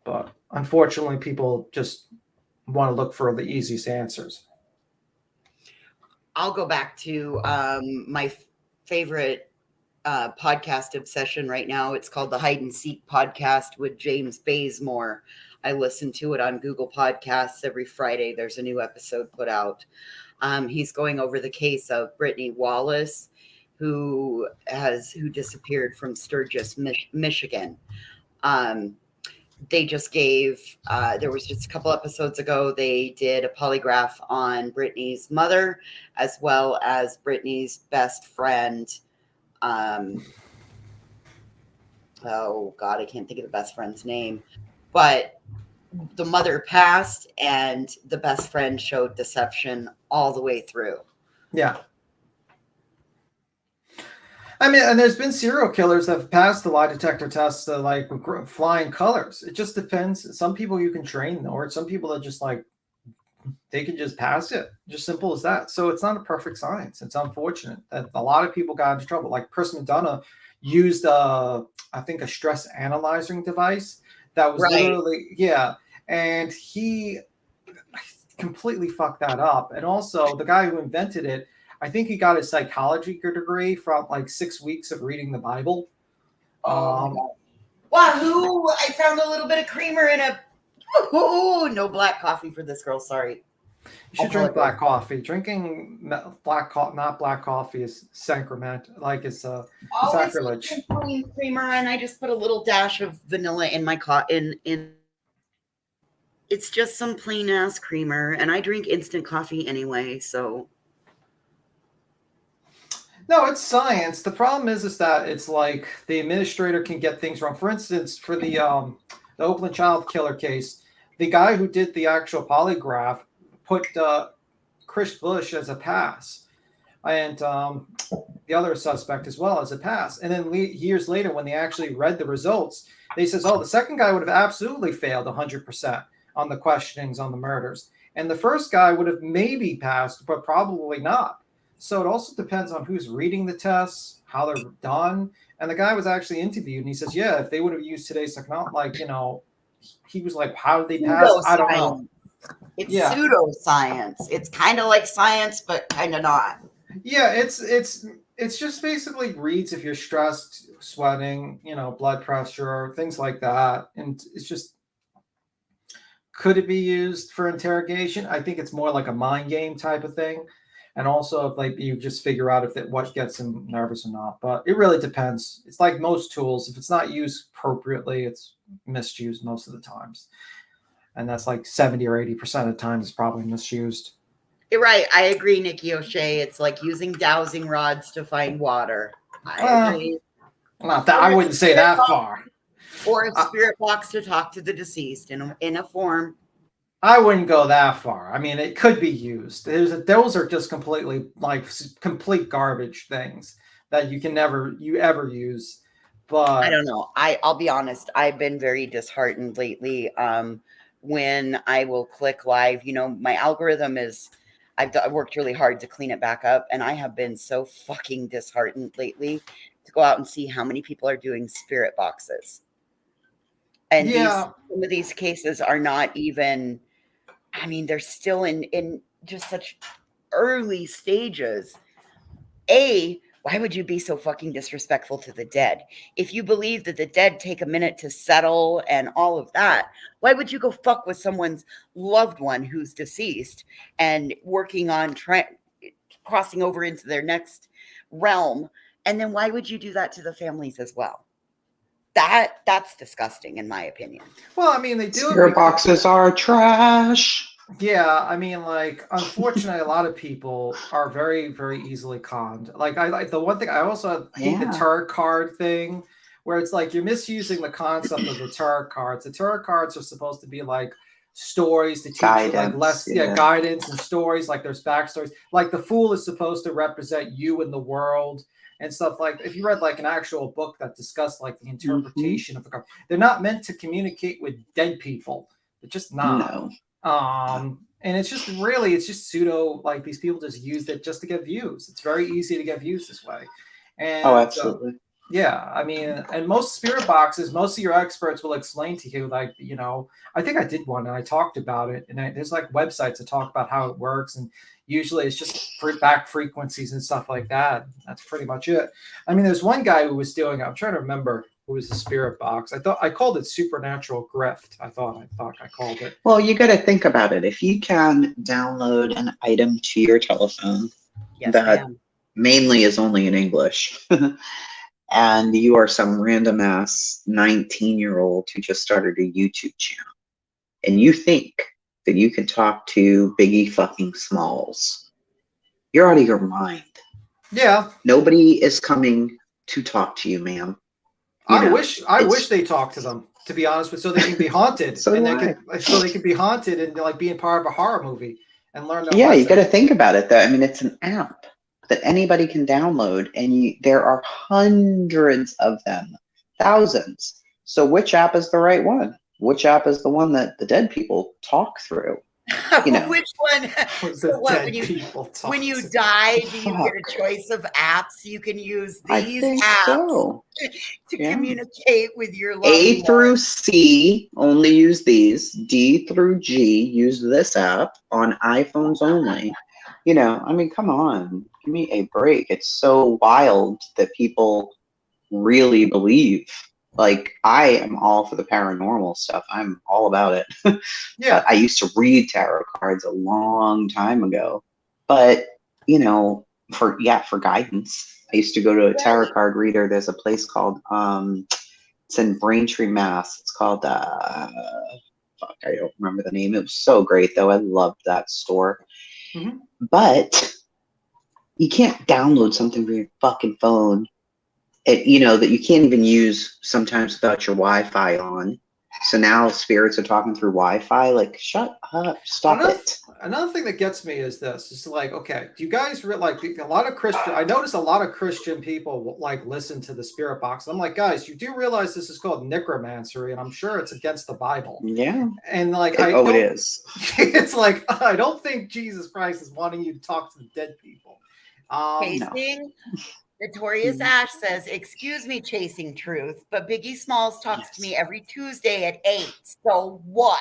But unfortunately, people just want to look for the easiest answers. I'll go back to my favorite podcast obsession right now. It's called the Hide and Seek podcast with James Bazemore. I listen to it on Google Podcasts every Friday. There's a new episode put out. He's going over the case of Brittany Wallace, who disappeared from Sturgis, Michigan. They just gave, there was just a couple episodes ago, they did a polygraph on Brittany's mother, as well as Brittany's best friend. Oh God, I can't think of the best friend's name, but the mother passed and the best friend showed deception all the way through. Yeah. I mean, and there's been serial killers that have passed the lie detector tests like with flying colors. It just depends. Some people you can train, or some people that just like they can just pass it. Just simple as that. So it's not a perfect science. It's unfortunate that a lot of people got into trouble. Like Chris McDonough used, I think, a stress analyzing device that was literally, yeah, and he completely fucked that up. And also, the guy who invented it, I think he got his psychology degree from like 6 weeks of reading the Bible. Wahoo! I found a little bit of creamer in a. Oh, no black coffee for this girl. Sorry. You should drink black coffee. Drinking not black coffee is sacrament. Like it's sacrilege. Creamer, and I just put a little dash of vanilla in my in. It's just some plain ass creamer, and I drink instant coffee anyway. So. No, it's science. The problem is that it's like the administrator can get things wrong. For instance, for the Oakland child killer case, the guy who did the actual polygraph put Chris Bush as a pass, and the other suspect as well as a pass. And then years later, when they actually read the results, they says, "Oh, the second guy would have absolutely failed 100% on the questionings on the murders, and the first guy would have maybe passed, but probably not." So it also depends on who's reading the tests, how they're done. And the guy was actually interviewed, and he says, "Yeah, if they would have used today's technology, like, you know," he was like, "How did they pass? I don't know." It's pseudoscience. It's kind of like science, but kind of not. Yeah, it's just basically reads if you're stressed, sweating, you know, blood pressure, things like that. And it's just, could it be used for interrogation? I think it's more like a mind game type of thing. And also, if like you just figure out if what gets him nervous or not. But it really depends. It's like most tools. If it's not used appropriately, it's misused most of the times. And that's like 70 or 80% of the time is probably misused. You're right. I agree, Nikki O'Shea. It's like using dowsing rods to find water. I agree. Not that I wouldn't say that far. Or a spirit box to talk to the deceased in a form. I wouldn't go that far. I mean, it could be used. Those are just completely like complete garbage things that you can never ever use. But I don't know. I'll be honest. I've been very disheartened lately. When I will click live, you know, my algorithm is. I've worked really hard to clean it back up, and I have been so fucking disheartened lately to go out and see how many people are doing spirit boxes. And some of these cases are not even. I mean, they're still in just such early stages. Why would you be so fucking disrespectful to the dead? If you believe that the dead take a minute to settle and all of that, why would you go fuck with someone's loved one who's deceased and working on crossing over into their next realm? And then why would you do that to the families as well? That's disgusting, in my opinion. Well, I mean, they do. Spirit boxes are trash. Yeah, I mean, like, unfortunately, a lot of people are very, very easily conned. Like, I like the one thing I also hate the tarot card thing, where it's like you're misusing the concept of the tarot cards. The tarot cards are supposed to be like stories to teach Guidance, you, like guidance and stories. Like there's backstories. Like the Fool is supposed to represent you in the world and stuff. Like if you read like an actual book that discussed like the interpretation of the card, they're not meant to communicate with dead people. They're just not. No. And it's just really, it's just pseudo, like these people just used it just to get views. It's very easy to get views this way. And absolutely. Yeah, I mean, and most spirit boxes, most of your experts will explain to you, like, you know, I think I did one and I talked about it, and there's like websites that talk about how it works, and usually it's just back frequencies and stuff like that. That's pretty much it. I mean, there's one guy who was doing, I'm trying to remember who was the spirit box. I called it supernatural grift. I thought I called it. Well, you got to think about it. If you can download an item to your telephone that mainly is only in English, and you are some random ass 19-year-old who just started a YouTube channel, and you think that you can talk to Biggie fucking Smalls, you're out of your mind. Yeah. Nobody is coming to talk to you, ma'am. I wish they talked to them. to be honest with, so they can be haunted. So and do they can be haunted and like being part of a horror movie and learn their Yeah, you lesson. got to think about it though. I mean, it's an app that anybody can download, and there are hundreds of them, thousands. So which app is the right one? Which app is the one that the dead people talk through? You know, Which one? So what, when you die, do you get a choice of apps? You can use I these think apps so. to Yeah. communicate with your loved A one. through C, only use these. D through G, use this app on iPhones only. You know, I mean, come on, give me a break. It's so wild that people really believe. Like, I am all for the paranormal stuff. I'm all about it. Yeah. I used to read tarot cards a long time ago. But, you know, for guidance. I used to go to a tarot card reader. There's a place called it's in Braintree, Mass. It's called fuck, I don't remember the name. It was so great though. I loved that store. Mm-hmm. But you can't download something from your fucking phone. You know, that you can't even use sometimes without your Wi-Fi on. So now spirits are talking through Wi-Fi. Like, shut up, stop it. Another thing that gets me is this. It's like, okay, do you guys like a lot of Christian? I notice a lot of Christian people like listen to the spirit box. I'm like, guys, you do realize this is called necromancy, and I'm sure it's against the Bible. Yeah. And like, it is. It's like, I don't think Jesus Christ is wanting you to talk to the dead people. Chasing Notorious Ash says, "Excuse me, Chasing Truth, but Biggie Smalls talks to me every Tuesday at 8. So what?"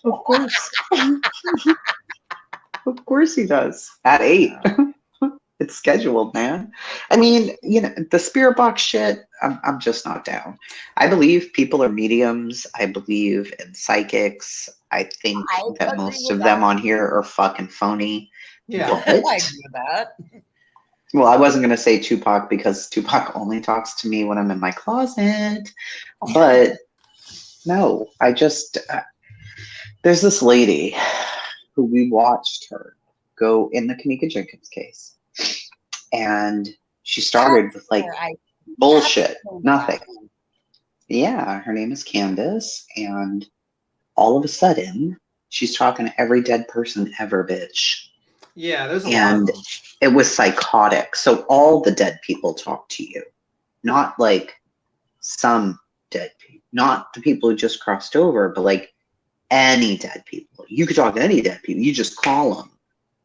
Of course. Of course he does. At 8. It's scheduled, man. I mean, you know, the spirit box shit, I'm just not down. I believe people are mediums. I believe in psychics. I think that most of them on here are fucking phony. Yeah, But, I agree with that. well, I wasn't going to say Tupac because Tupac only talks to me when I'm in my closet. But no, I just, there's this lady who we watched her go in the Kanika Jenkins case. And she started with like bullshit, nothing. Yeah, her name is Candace. And all of a sudden, she's talking to every dead person ever, bitch. Yeah, there's a lot of And them. it was psychotic. So all the dead people talk to you, not like some dead people, not the people who just crossed over, but like any dead people. You could talk to any dead people. You just call them.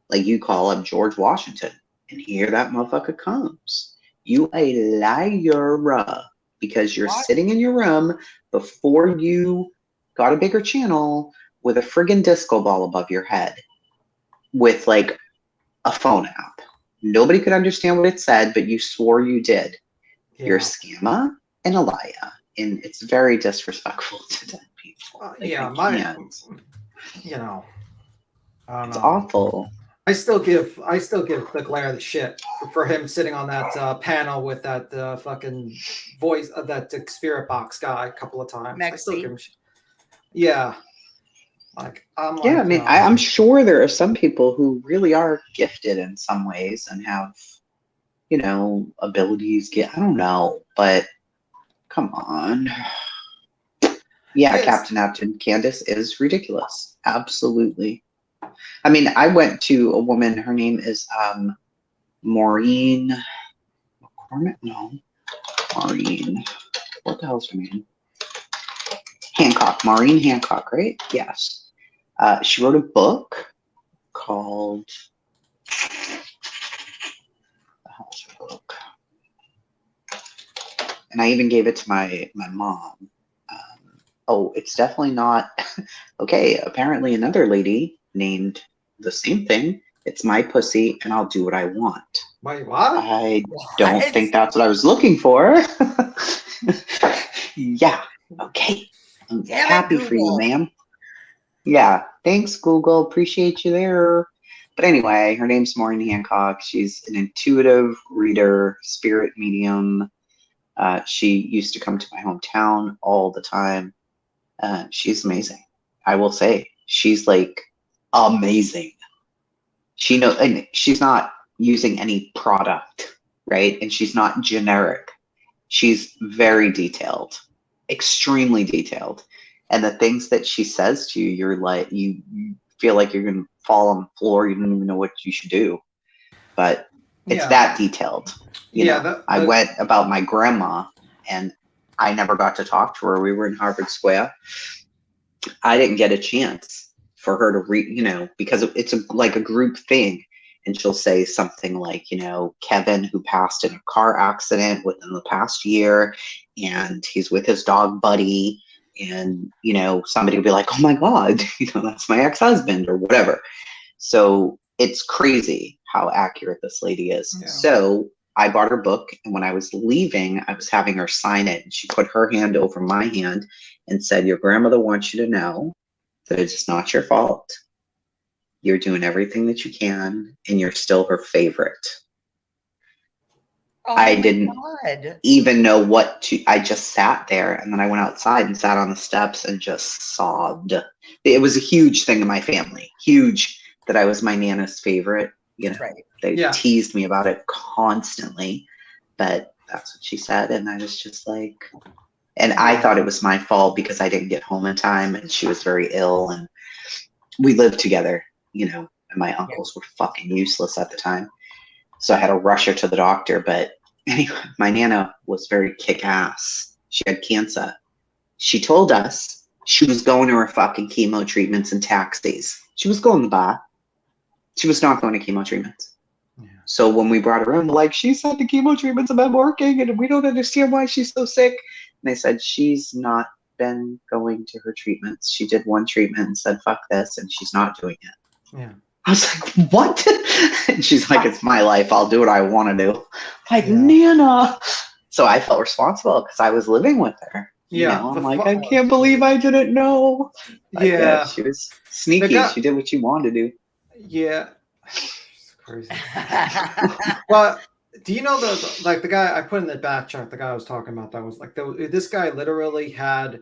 Like you call up George Washington and here that motherfucker comes. You a liar because you're sitting in your room before you got a bigger channel with a friggin' disco ball above your head with like a phone app. Nobody could understand what it said, but you swore you did. Yeah. You're a scammer and a liar. And it's very disrespectful to dead people. Like, yeah, you know, I don't it's know. awful. I still give the glare the shit for him sitting on that panel with that fucking voice of that spirit box guy a couple of times. I still give him shit. Yeah. Like, Yeah, I mean, I'm sure there are some people who really are gifted in some ways and have, you know, abilities. I don't know, but come on. Yeah, Captain Apton, Candace is ridiculous. Absolutely. I mean, I went to a woman, her name is Maureen McCormick? No. Maureen. What the hell's her name? Hancock. Maureen Hancock, right? Yes. She wrote a book called, the hell's her book? And I even gave it to my mom. Oh, it's definitely not. Okay, apparently another lady named the same thing. It's My Pussy and I'll Do What I Want. Wait, what? I don't think that's what I was looking for. Yeah, okay. I'm happy for you, ma'am. Yeah, thanks, Google. Appreciate you there. But anyway, her name's Maureen Hancock. She's an intuitive reader, spirit medium. She used to come to my hometown all the time. She's amazing. I will say, she's like amazing. She knows, and she's not using any product, right? And she's not generic. She's very detailed. extremely detailed. And the things that she says to you, you're like, you feel like you're going to fall on the floor. You don't even know what you should do. But it's that detailed. You know, I went about my grandma, and I never got to talk to her. We were in Harvard Square. I didn't get a chance for her to read, you know, because it's like a group thing. And she'll say something like, you know, Kevin, who passed in a car accident within the past year, and he's with his dog Buddy. And, you know, somebody will be like, oh my God, you know, that's my ex-husband or whatever. So it's crazy how accurate this lady is. Yeah. So I bought her book, and when I was leaving, I was having her sign it, and she put her hand over my hand and said, your grandmother wants you to know that it's not your fault. You're doing everything that you can, and you're still her favorite. Oh, I didn't even know what to, I just sat there, and then I went outside and sat on the steps and just sobbed. It was a huge thing in my family, huge, that I was my Nana's favorite. You know, they teased me about it constantly, but that's what she said. And I was just like, and I thought it was my fault because I didn't get home in time, and she was very ill, and we lived together, you know, and my uncles were fucking useless at the time. So I had to rush her to the doctor. But anyway, my Nana was very kick-ass. She had cancer. She told us she was going to her fucking chemo treatments in taxis. She was going to the bar. She was not going to chemo treatments. Yeah. So when we brought her in, like, she said the chemo treatments have been working, and we don't understand why she's so sick. And they said she's not been going to her treatments. She did one treatment and said, fuck this, and she's not doing it. Yeah. I was like, what? And she's like, it's my life. I'll do what I want to do. Like, Nana. So I felt responsible because I was living with her. You know? I'm like, I can't believe I didn't know. But she was sneaky. She did what she wanted to do. Yeah. It's crazy. Well, do you know the guy I put in the back chat, the guy I was talking about, that was like, this guy literally had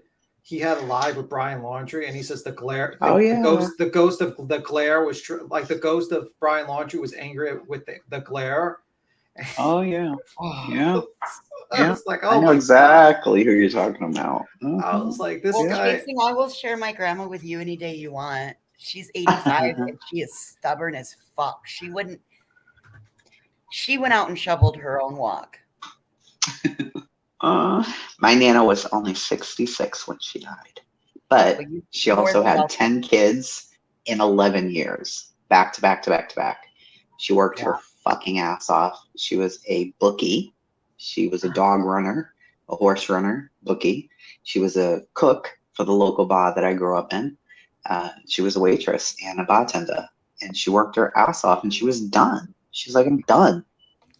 a live with Brian Laundrie, and he says the ghost of the glare was like the ghost of Brian Laundrie was angry with the glare. Oh yeah. Yeah. I was like, oh, I know exactly who you're talking about. I was like, this guy. Jason, I will share my grandma with you any day you want. She's 85 and she is stubborn as fuck. She went out and shoveled her own walk. My Nana was only 66 when she died, but she also had 10 kids in 11 years, back to back to back to back. She worked her fucking ass off. She was a bookie. She was a dog runner, a horse runner, bookie. She was a cook for the local bar that I grew up in. She was a waitress and a bartender, and she worked her ass off, and she was done. She was like, I'm done.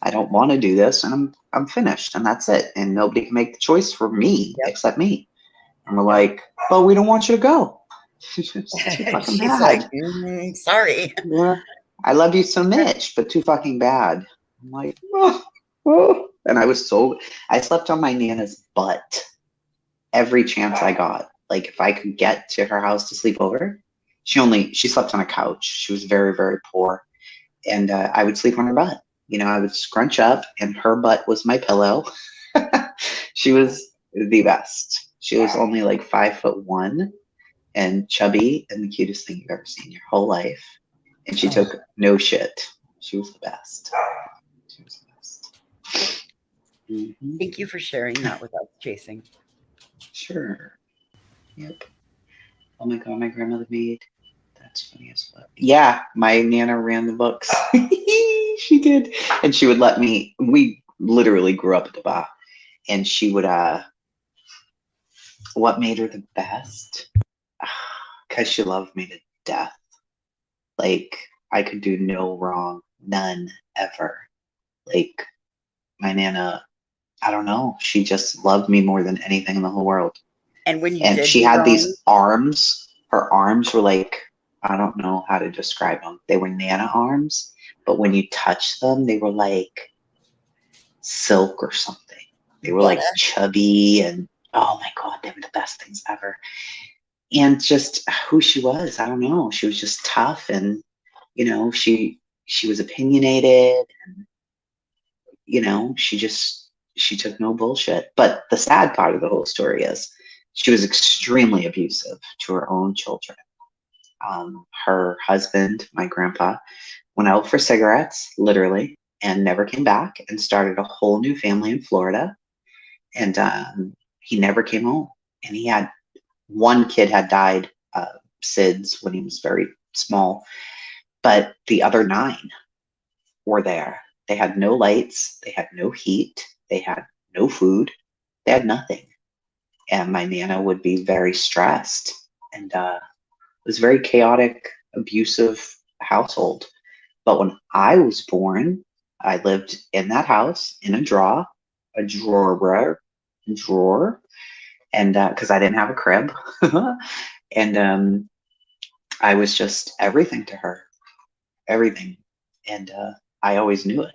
I don't want to do this, and I'm finished, and that's it. And nobody can make the choice for me except me. And we're like, well, we don't want you to go. She's too fucking bad. Like, sorry. Yeah. I love you so much, but too fucking bad. I'm like, oh. And I slept on my Nana's butt every chance I got. Like, if I could get to her house to sleep over, she slept on a couch. She was very, very poor. And I would sleep on her butt. You know, I would scrunch up, and her butt was my pillow. She was the best. She was only like 5'1" and chubby and the cutest thing you've ever seen in your whole life. And she took no shit. She was the best. She was the best. Mm-hmm. Thank you for sharing that with us, Jason. Sure. Yep. Oh my God, my grandmother made. That's funny as fuck. Yeah, my Nana ran the books. She did. And she would let me, we literally grew up at the bar. And she would, what made her the best? Because she loved me to death. Like, I could do no wrong. None, ever. Like, my Nana, I don't know. She just loved me more than anything in the whole world. And when you she had these arms. Her arms were like, I don't know how to describe them. They were Nana arms, but when you touched them, they were like silk or something. They were like chubby, and oh my God, they were the best things ever. And just who she was, I don't know. She was just tough, and you know, she was opinionated, and you know, she took no bullshit. But the sad part of the whole story is she was extremely abusive to her own children. Her husband, my grandpa, went out for cigarettes, literally, and never came back and started a whole new family in Florida. And he never came home. And he had one kid had died, SIDS, when he was very small, but the other 9 were there. They had no lights, they had no heat, they had no food, they had nothing. And my Nana would be very stressed, and it was a very chaotic, abusive household. But when I was born, I lived in that house in a drawer, and because I didn't have a crib, and I was just everything to her, everything, and I always knew it.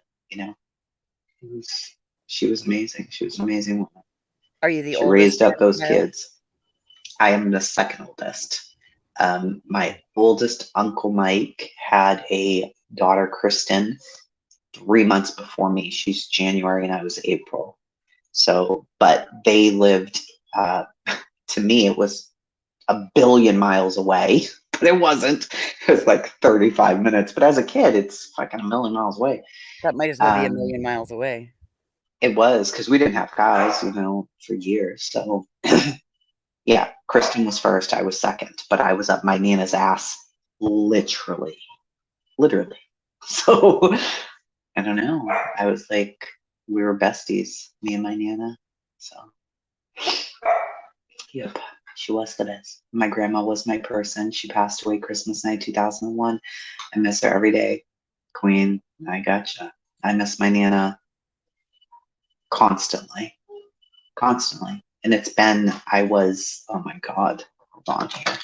She was amazing. She was an amazing woman. Are you the She oldest? raised up those kids. I am the second oldest. My oldest Uncle Mike had a daughter, Kristen, 3 months before me. She's January and I was April. So, but they lived, to me, it was a billion miles away, but it wasn't. It was like 35 minutes. But as a kid, it's fucking a million miles away. That might as well be a million miles away. It was, because we didn't have cars, for years. So, yeah, Kristen was first. I was second. But I was up my Nana's ass, literally. So, I don't know. I was like, we were besties, me and my Nana. So, yep, she was the best. My grandma was my person. She passed away Christmas night 2001. I miss her every day. Queen, I gotcha. I miss my Nana constantly. And it's been, oh my God, hold on here.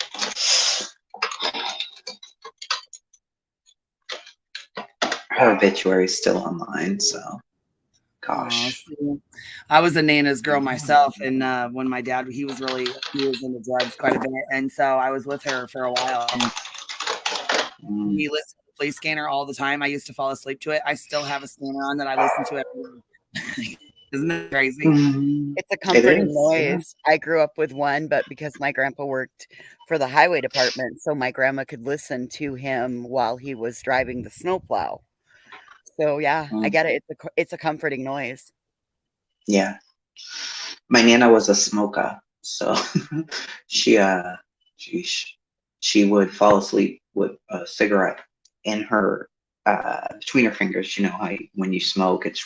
Her obituary is still online, so gosh. I was a Nana's girl myself, and when my dad, he was into drugs quite a bit, and so I was with her for a while. And we listened to the Police Scanner all the time. I used to fall asleep to it. I still have a scanner on that I listen to every day. Isn't that crazy? It's a comforting noise. Yeah. I grew up with one, but because my grandpa worked for the highway department, so my grandma could listen to him while he was driving the snowplow. So yeah, I get it. It's a comforting noise. Yeah. My Nana was a smoker, so she would fall asleep with a cigarette in her between her fingers. You know how when you smoke, it's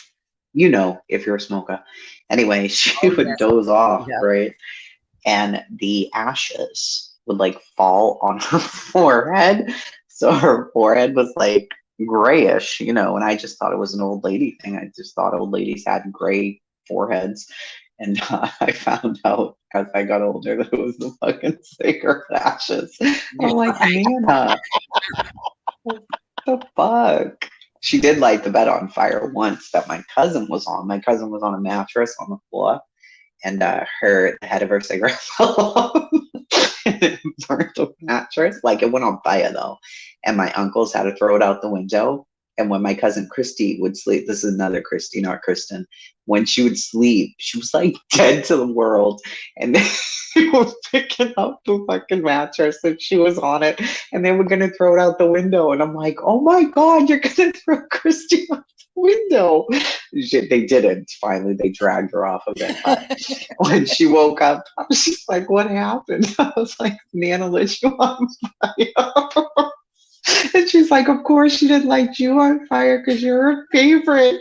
if you're a smoker. Anyway, she would doze off, right? And the ashes would like fall on her forehead. So her forehead was like grayish, and I just thought it was an old lady thing. I just thought old ladies had gray foreheads. And I found out as I got older that it was the fucking cigarette ashes. I'm like, Nana, what the fuck? She did light the bed on fire once that my cousin was on. My cousin was on a mattress on the floor, and the head of her cigarette fell off and it burnt the mattress. Like, it went on fire though, and my uncles had to throw it out the window. And when my cousin Christy would sleep, this is another Christy, not Kristen. When she would sleep, she was like dead to the world. And they were picking up the fucking mattress and she was on it. And they were going to throw it out the window. And I'm like, oh my God, you're going to throw Christy out the window. They didn't. Finally, they dragged her off of it. But when she woke up, she's like, what happened? I was like, Nana lit you on fire. And she's like, of course she didn't light you on fire because you're her favorite.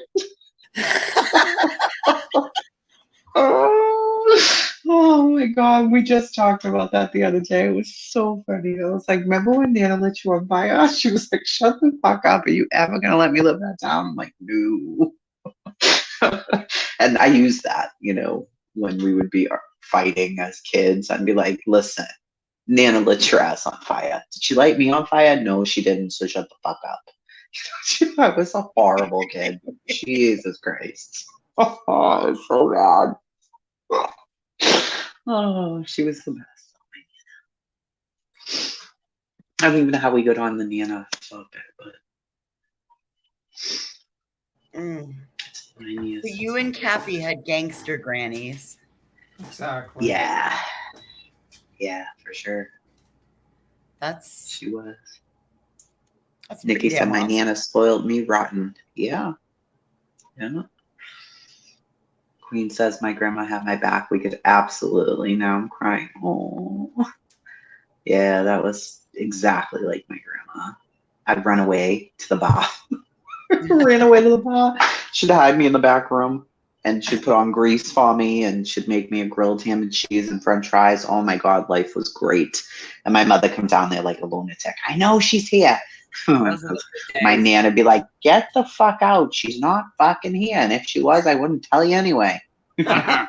Oh my God. We just talked about that the other day. It was so funny. I was like, remember when Nana lit you on fire? She was like, shut the fuck up. Are you ever going to let me live that down? I'm like, no. And I used that, when we would be fighting as kids. I'd be like, listen, Nana lit your ass on fire. Did she light me on fire? No, she didn't. So shut the fuck up. I was a horrible kid. Jesus Christ. Oh, it was so bad. Oh, she was the best. I don't even know how we got on the Nana topic, but So you and Cappy had gangster grannies. Exactly. Yeah. Yeah, for sure. She was. That's Nikki pretty said damn my awesome. Nana spoiled me rotten. Yeah. Yeah. Queen says my grandma had my back. We could absolutely. Now I'm crying. Oh. Yeah, that was exactly like my grandma. I'd run away to the bar. Ran away to the bar. She'd hide me in the back room and she'd put on grease for me and she'd make me a grilled ham and cheese and french fries. Oh my God, life was great. And my mother come down there like a lunatic. I know she's here. My Nana would be like, get the fuck out. She's not fucking here. And if she was, I wouldn't tell you anyway. Get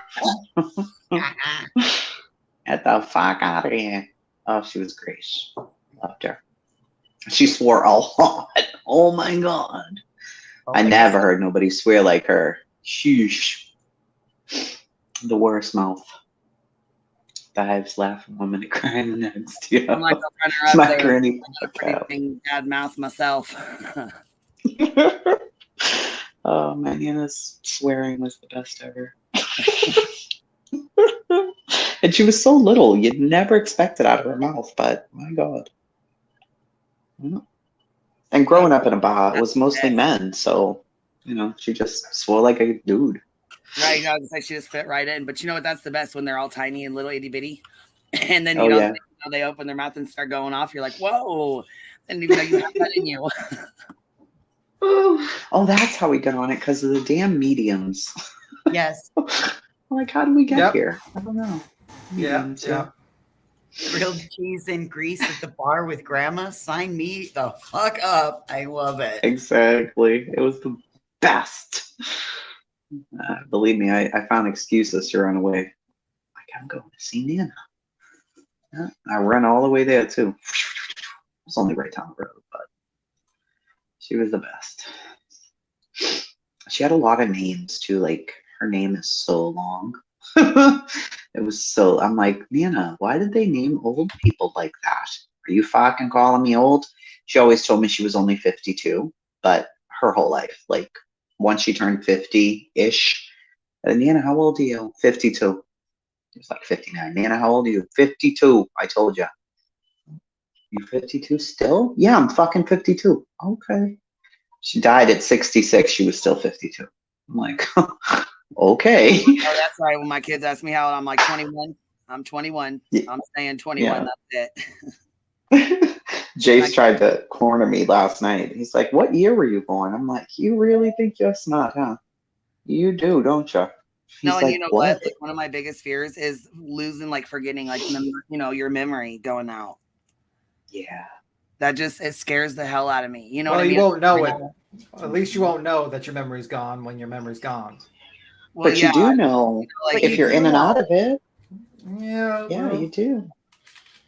the fuck out of here. Oh, she was great. Loved her. She swore a lot. Oh my God. I never heard nobody swear like her. Sheesh. The worst mouth. Dives laughing 1 minute crying the next. Yeah. I'm like a runner up My there. granny. I'm a pretty dang bad mouth myself. Oh, my Nana's swearing was the best ever. And she was so little, you'd never expect it out of her mouth, but my God. And growing up in a bar, it was mostly men, so, you know, she just swore like a dude. Right, I was like, she just fit right in. But you know what? That's the best when they're all tiny and little itty bitty, and then Oh, yeah. they open their mouth and start going off. You're like, whoa! And even though you have that in you. Oh, that's how we got on it, because of the damn mediums. Yes. Like, how did we get here? I don't know. Yeah, Mediums, yeah. Grilled cheese and grease at the bar with grandma. Sign me the fuck up. I love it. Exactly. It was the best. Believe me, I found excuses to run away. Like, I'm going to see Nana. Yeah, I ran all the way there, too. It was only right down the road, but she was the best. She had a lot of names, too. Like, her name is so long. It was so, I'm like, Nana, why did they name old people like that? Are you fucking calling me old? She always told me she was only 52, but her whole life, like once she turned 50-ish, and Nana, how old are you? 52. It was like 59. Nana, how old are you? 52. I told you. You 52 still? Yeah, I'm fucking 52. Okay. She died at 66. She was still 52. I'm like, okay. Oh, that's right. When my kids ask me how old, I'm like 21. I'm 21. I'm saying 21. Yeah. That's it. Jace tried to corner me last night. He's like, what year were you born? I'm like, you really think you're smart, huh? You do, don't you? He's No, and like, you know what? Like, one of my biggest fears is losing, like forgetting, like, your memory going out. Yeah. That just, it scares the hell out of me. You know Well, what I mean? you won't know it. At least you won't know that your memory's gone when your memory's gone. Well, but you do know like, if you're in and out of it. Yeah, Yeah, well, you do.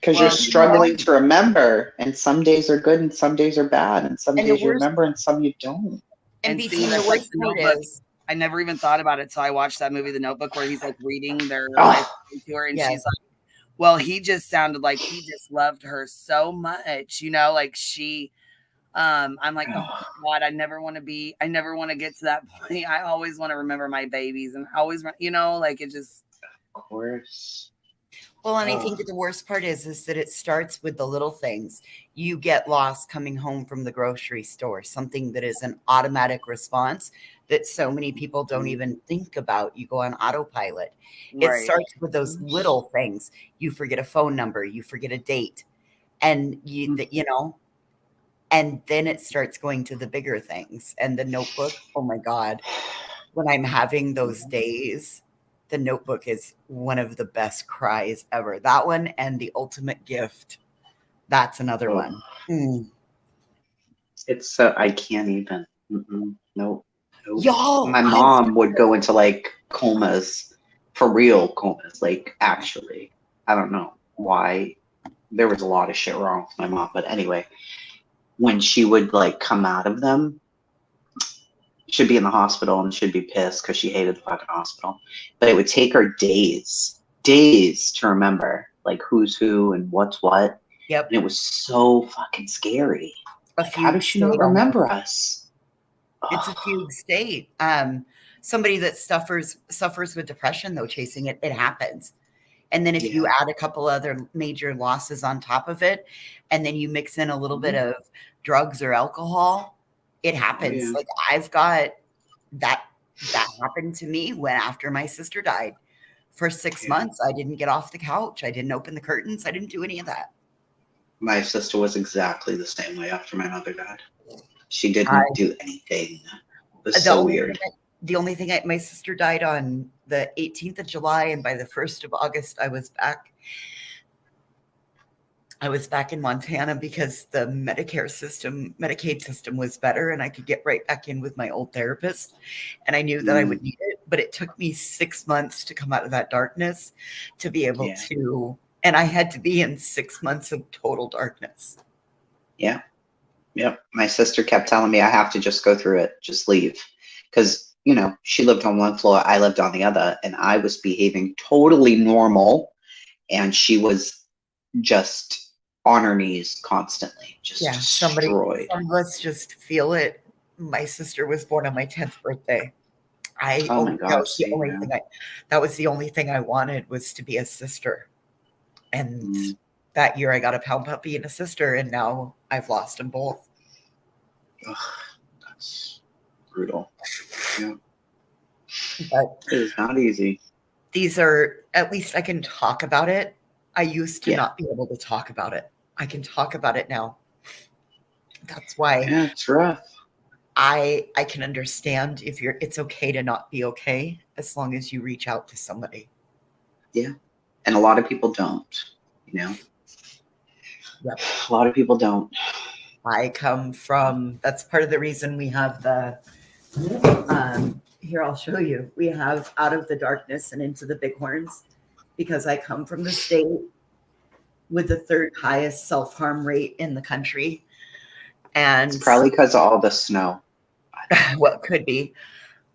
Because Well, you're struggling to remember, and some days are good and some days are bad, and some And the days you worst- remember and some you don't. And see, between the that's like worst The part Notebook. is, I never even thought about it, so I watched that movie, The Notebook, where he's like reading their Oh. life to her, and Yes. she's like, well, he just sounded like he just loved her so much, you know, like she, I'm like, oh God, I never want to get to that point. I always want to remember my babies and always, you know, like it just. Of course. well, and I think that the worst part is that it starts with the little things. You get lost coming home from the grocery store, something that is an automatic response that so many people don't even think about. You go on autopilot. It Right. starts with those little things. You forget a phone number, you forget a date, and you know, and then it starts going to the bigger things. And the Notebook, oh my God, when I'm having those days, the Notebook is one of the best cries ever. That one and The Ultimate Gift. That's another one. It's I can't even. Nope. Y'all, my mom would go into like comas, for real comas. Like actually, I don't know why. There was a lot of shit wrong with my mom, but anyway, when she would like come out of them, she'd be in the hospital and she'd be pissed because she hated the fucking hospital. But it would take her days to remember like who's who and what's what. Yep. And it was so fucking scary. Like, how does she not state remember us? It's a fugue state. Somebody that suffers with depression, though, chasing it, it happens. And then if you add a couple other major losses on top of it, and then you mix in a little bit of drugs or alcohol, it happens. Like I've got that happened to me when after my sister died. For 6 months, I didn't get off the couch. I didn't open the curtains. I didn't do any of that. My sister was exactly the same way after my mother died. She didn't do anything. It was so weird. The only thing, my sister died on the 18th of July, and by the 1st of August, I was back. I was back in Montana because the Medicaid system was better, and I could get right back in with my old therapist. And I knew that I would need it, but it took me 6 months to come out of that darkness to be able to. And I had to be in 6 months of total darkness. Yeah. Yep. My sister kept telling me I have to just go through it, just leave. Because, you know, she lived on one floor, I lived on the other, and I was behaving totally normal. And she was just on her knees constantly, just destroyed. Some of us just feel it. My sister was born on my 10th birthday. Oh my gosh, that was the only thing I wanted, was to be a sister. And that year I got a pound puppy and a sister, and now I've lost them both. Ugh, that's brutal. Yeah. But it is not easy. These are, at least I can talk about it. I used to not be able to talk about it. I can talk about it now. That's why it's rough. I can understand if it's okay to not be okay, as long as you reach out to somebody. Yeah. And a lot of people don't, you know? Yep. A lot of people don't. I come from, that's part of the reason we have the, here, I'll show you. We have Out of the Darkness and Into the Bighorns, because I come from the state with the 3rd highest self-harm rate in the country. And it's probably because of all the snow. Well, could be.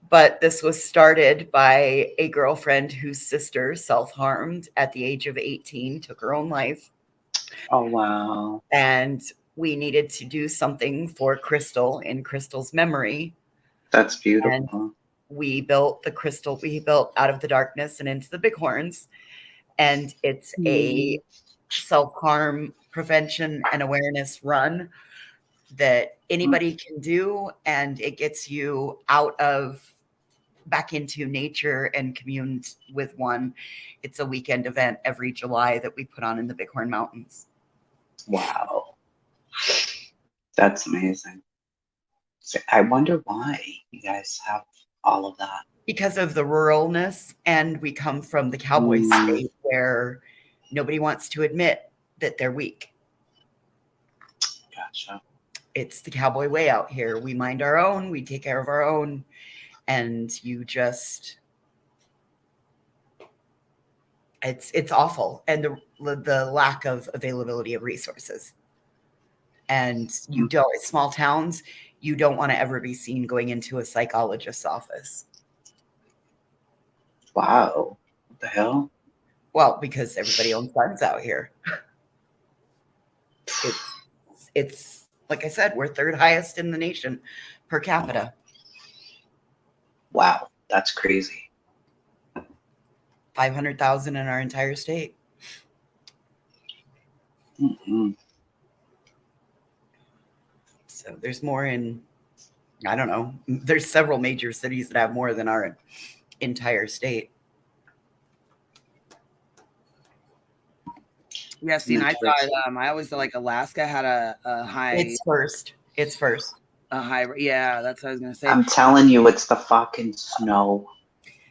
But this was started by a girlfriend whose sister self-harmed at the age of 18, took her own life. Oh, wow. And we needed to do something for Crystal in Crystal's memory. That's beautiful. And we built Out of the Darkness and Into the Bighorns. And it's a self-harm prevention and awareness run that anybody can do. And it gets you back into nature and commune with one. It's a weekend event every July that we put on in the Bighorn Mountains. Wow. That's amazing. So I wonder why you guys have all of that. Because of the ruralness, and we come from the cowboy state where nobody wants to admit that they're weak. Gotcha. It's the cowboy way out here. We mind our own, we take care of our own, and it's awful. And the lack of availability of resources. And small towns, you don't want to ever be seen going into a psychologist's office. Wow. What the hell? Well, because everybody owns guns out here. It's like I said, we're 3rd highest in the nation per capita. Wow, that's crazy. 500,000 in our entire state. So there's more in, I don't know, there's several major cities that have more than our entire state. Yeah, see, and I thought I always thought like Alaska had a high. It's first. A high. Yeah, that's what I was gonna say. I'm telling you, it's the fucking snow.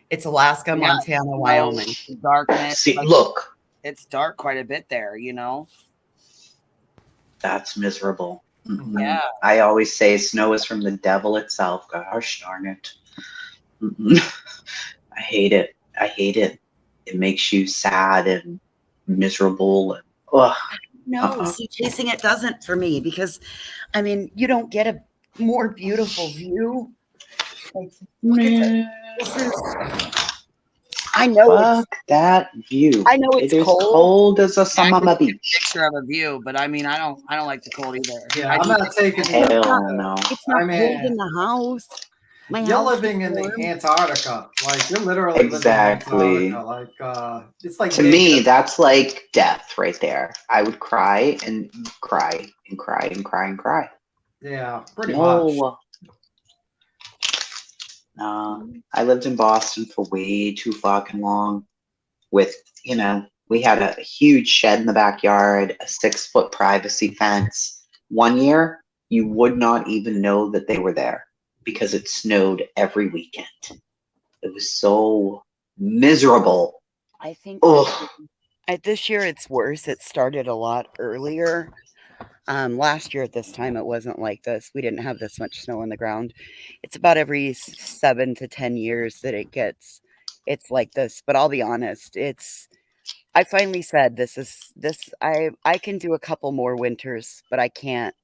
It's Alaska, Montana, Wyoming. Darkness. See, look. It's dark quite a bit there, you know. That's miserable. Yeah. I always say snow is from the devil itself. Gosh darn it. I hate it. It makes you sad and miserable. And, no, see, chasing it doesn't for me, because, I mean, you don't get a more beautiful view. Like, look at this. I know. Fuck that view. I know it's cold as a summer beach. Picture of a view, but I mean, I don't like the cold either. Yeah, I'm not taking Hell no. It's not cold in the house. My You're house living in the warm. Antarctica. Like you're literally Exactly. living in Antarctica. Like it's like To me, that's like death right there. I would cry and cry and cry and cry and cry. Yeah, pretty much. I lived in Boston for way too fucking long. With, you know, we had a huge shed in the backyard, a 6-foot privacy fence. One year, you would not even know that they were there because it snowed every weekend. It was so miserable. I think Ugh. this year it's worse. It started a lot earlier. Last year at this time, it wasn't like this. We didn't have this much snow on the ground. It's about every 7 to 10 years that it's like this. But I'll be honest, I finally said I can do a couple more winters, but I can't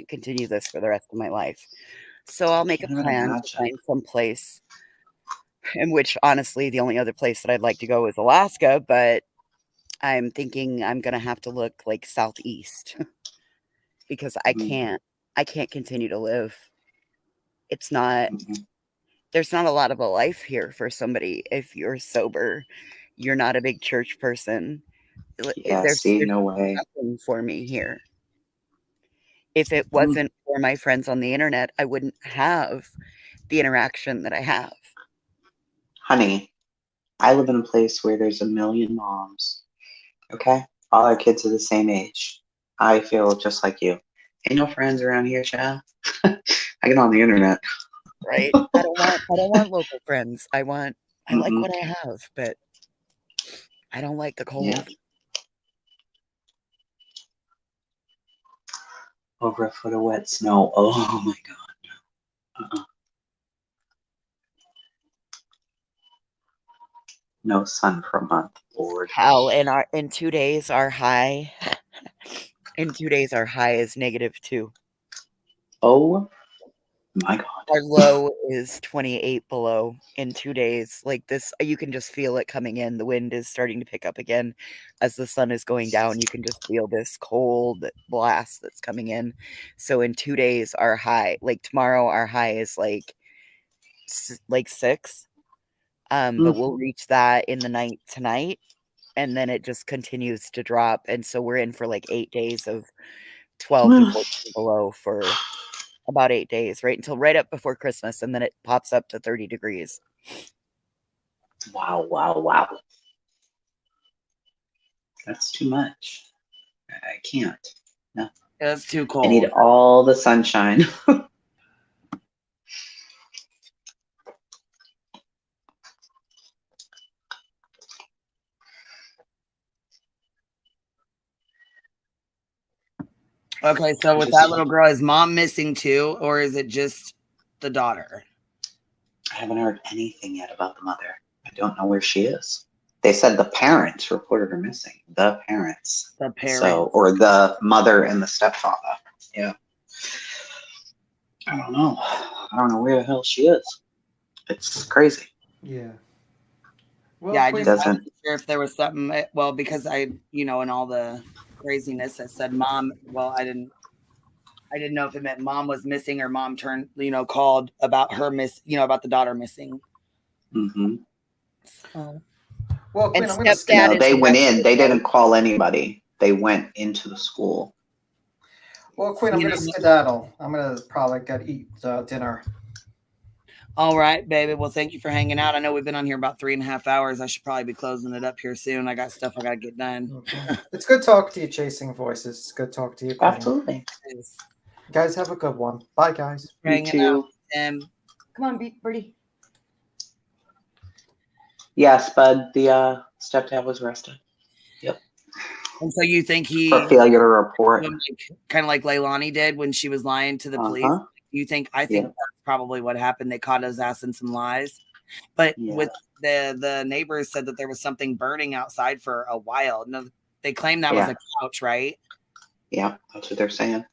continue this for the rest of my life. So I'll make a plan to find some place in which, honestly, the only other place that I'd like to go is Alaska, but I'm thinking I'm going to have to look like southeast because I can't continue to live. It's not, there's not a lot of a life here for somebody. If you're sober, you're not a big church person. Yeah, There's no way. nothing for me here. If it wasn't for my friends on the internet, I wouldn't have the interaction that I have. Honey, I live in a place where there's a million moms. Okay? All our kids are the same age. I feel just like you. Ain't no friends around here, child. I get on the internet. Right? I don't want local friends. I like what I have, but I don't like the cold. Yeah. Over a foot of wet snow. Oh my God. No. No sun for a month, Lord. Hell, in 2 days our high is -2. Oh my God. Our low is 28 below in 2 days. Like this, you can just feel it coming in. The wind is starting to pick up again as the sun is going down. You can just feel this cold blast that's coming in. So in 2 days, our high, like tomorrow, our high is like 6. But we'll reach that in the night tonight, and then it just continues to drop. And so we're in for like 8 days of 12 to 14 below for about 8 days, right until right up before Christmas, and then it pops up to 30 degrees. Wow, wow, wow. That's too much. I can't. No. It's too cold. I need all the sunshine. Okay, so with that little girl, is mom missing too, or is it just the daughter? I haven't heard anything yet about the mother. I don't know where she is. They said the parents reported her missing. The parents. The parents. So, or the mother and the stepfather. Yeah. I don't know. I don't know where the hell she is. It's crazy. Yeah. Well, yeah, I wasn't sure if there was something. Well, because in all the craziness, I said mom. Well, I didn't know if it meant mom was missing or mom called about her about the daughter missing. Mm-hmm. Well, Quinn, I'm no, they went in. They didn't call anybody. They went into the school. Well, Quinn, I'm going to skedaddle. I'm going to probably eat dinner. All right, baby. Well, thank you for hanging out. I know we've been on here about 3.5 hours. I should probably be closing it up here soon. I got stuff I got to get done. Okay. It's good talking to you, Chasing Voices. It's good talking to you, Quinn. Absolutely. Guys, have a good one. Bye, guys. You too. Come on, Birdie. Yes, Bud, the stepdad was arrested. Yep. And so you think he for failure to report, kind of like Leilani did when she was lying to the police? You think? I think that's probably what happened. They caught his ass in some lies, but with the neighbors said that there was something burning outside for a while. No, they claimed that was a couch, right? Yeah, that's what they're saying.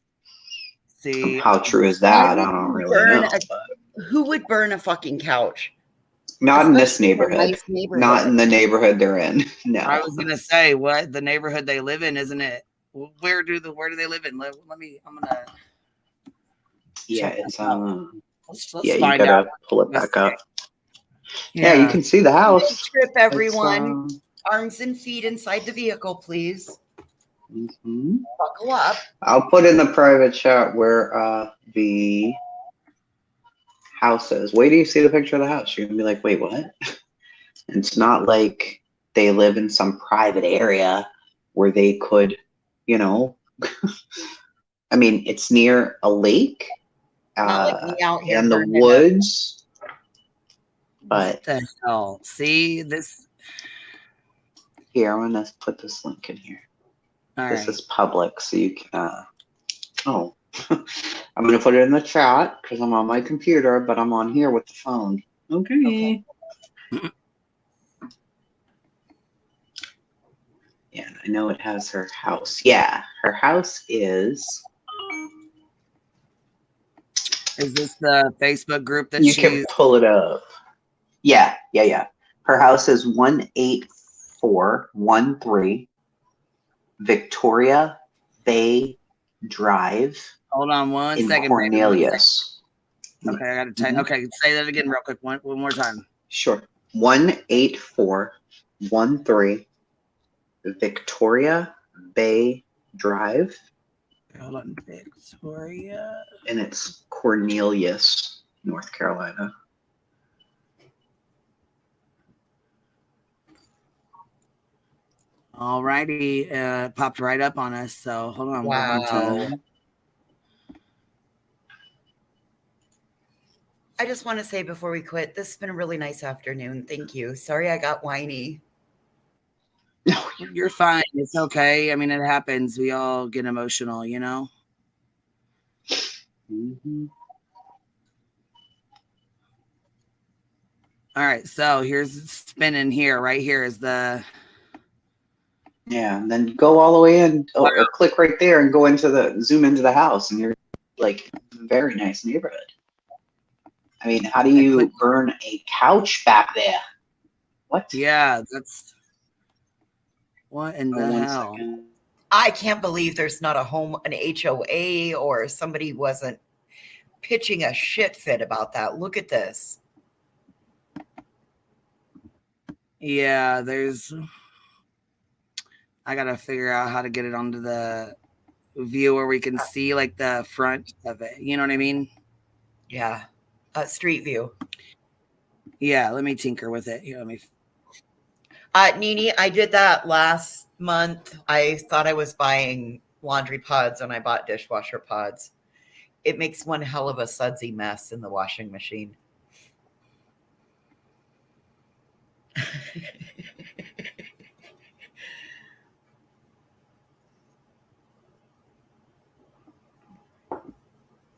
See, how true is that? I don't really know. Who would burn a fucking couch? Not in this neighborhood. Nice neighborhood. Not in the neighborhood they're in. No. I was gonna say, what the neighborhood they live in, isn't it? Where do they live in? Let me. I'm gonna. Yeah, it's Let's Yeah, you find out. gotta pull it back up. Yeah. Yeah, you can see the house. Trip, It's, everyone. Arms and feet inside the vehicle, please. Buckle up. I'll put in the private chat where the house is. Wait till you see the picture of the house. You're gonna be like, wait, what? It's not like they live in some private area where they could, you know. I mean, it's near a lake Not like me out here and the burning woods. But what the hell? See this? Here, I'm gonna put this link in here. All this right. is public, so you can. Oh, I'm gonna put it in the chat because I'm on my computer, but I'm on here with the phone. Okay. Yeah, I know it has her house. Yeah, her house is. Is this the Facebook group that You can pull it up. Yeah. Her house is 18413 Victoria Bay Drive. Hold on one in second, Cornelius. baby. Okay, I gotta type. Okay, say that again real quick. One more time. Sure. 18413 Victoria Bay Drive. Hold on, Victoria. And it's Cornelius, North Carolina. Alrighty, popped right up on us. So hold on. Wow. We're going to... I just want to say before we quit, this has been a really nice afternoon. Thank you. Sorry I got whiny. You're fine. It's okay. I mean, it happens. We all get emotional, you know? All right. So here's spinning here. Right here is the... Yeah, and then go all the way in, or click right there and go into zoom into the house, and you're like, very nice neighborhood. I mean, how do you burn a couch back there? What? Yeah, that's... What in the hell? Second. I can't believe there's not an HOA, or somebody wasn't pitching a shit fit about that. Look at this. Yeah, I gotta figure out how to get it onto the view where we can see like the front of it. You know what I mean? Yeah. Street view. Yeah, let me tinker with it. Here, let me. Nini, I did that last month. I thought I was buying laundry pods and I bought dishwasher pods. It makes one hell of a sudsy mess in the washing machine.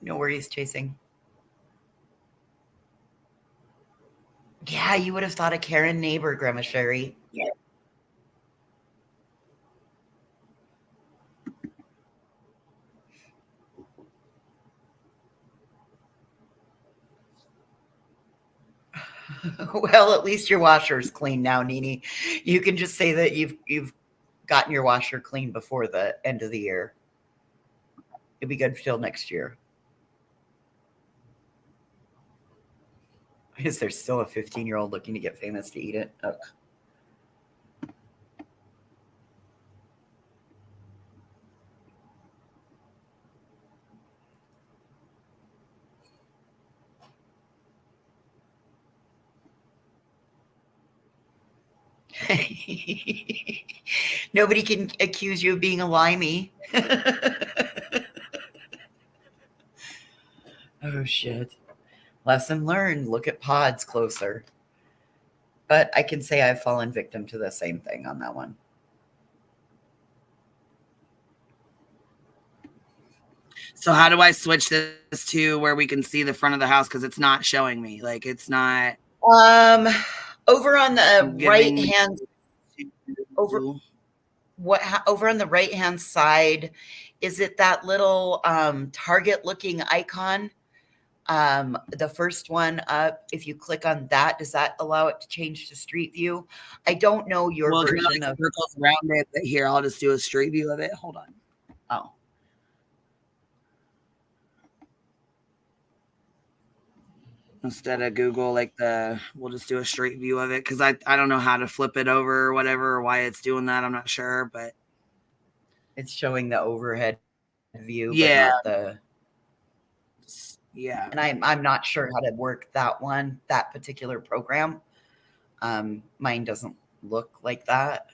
No worries, chasing. Yeah, you would have thought a Karen neighbor, Grandma Sherry. Yeah. Well, at least your washer is clean now, Nini. You can just say that you've gotten your washer clean before the end of the year. It'll be good till next year. Is there still a 15-year-old looking to get famous to eat it? Oh. Nobody can accuse you of being a limey. Oh, shit. Lesson learned. Look at pods closer. But I can say I've fallen victim to the same thing on that one. So how do I switch this to where we can see the front of the house? Because it's not showing me. Like, it's not... Over on the right hand... Over on the right hand side, is it that little target looking icon? The first one up, if you click on that, does that allow it to change to street view? I don't know your version of circles around it, but here I'll just do a street view of it. Hold on. Oh. instead of Google, like we'll just do a straight view of it because I don't know how to flip it over or whatever, or why it's doing that. I'm not sure, but it's showing the overhead view, yeah, but not the. Yeah, and I'm not sure how to work that particular program. Mine doesn't look like that.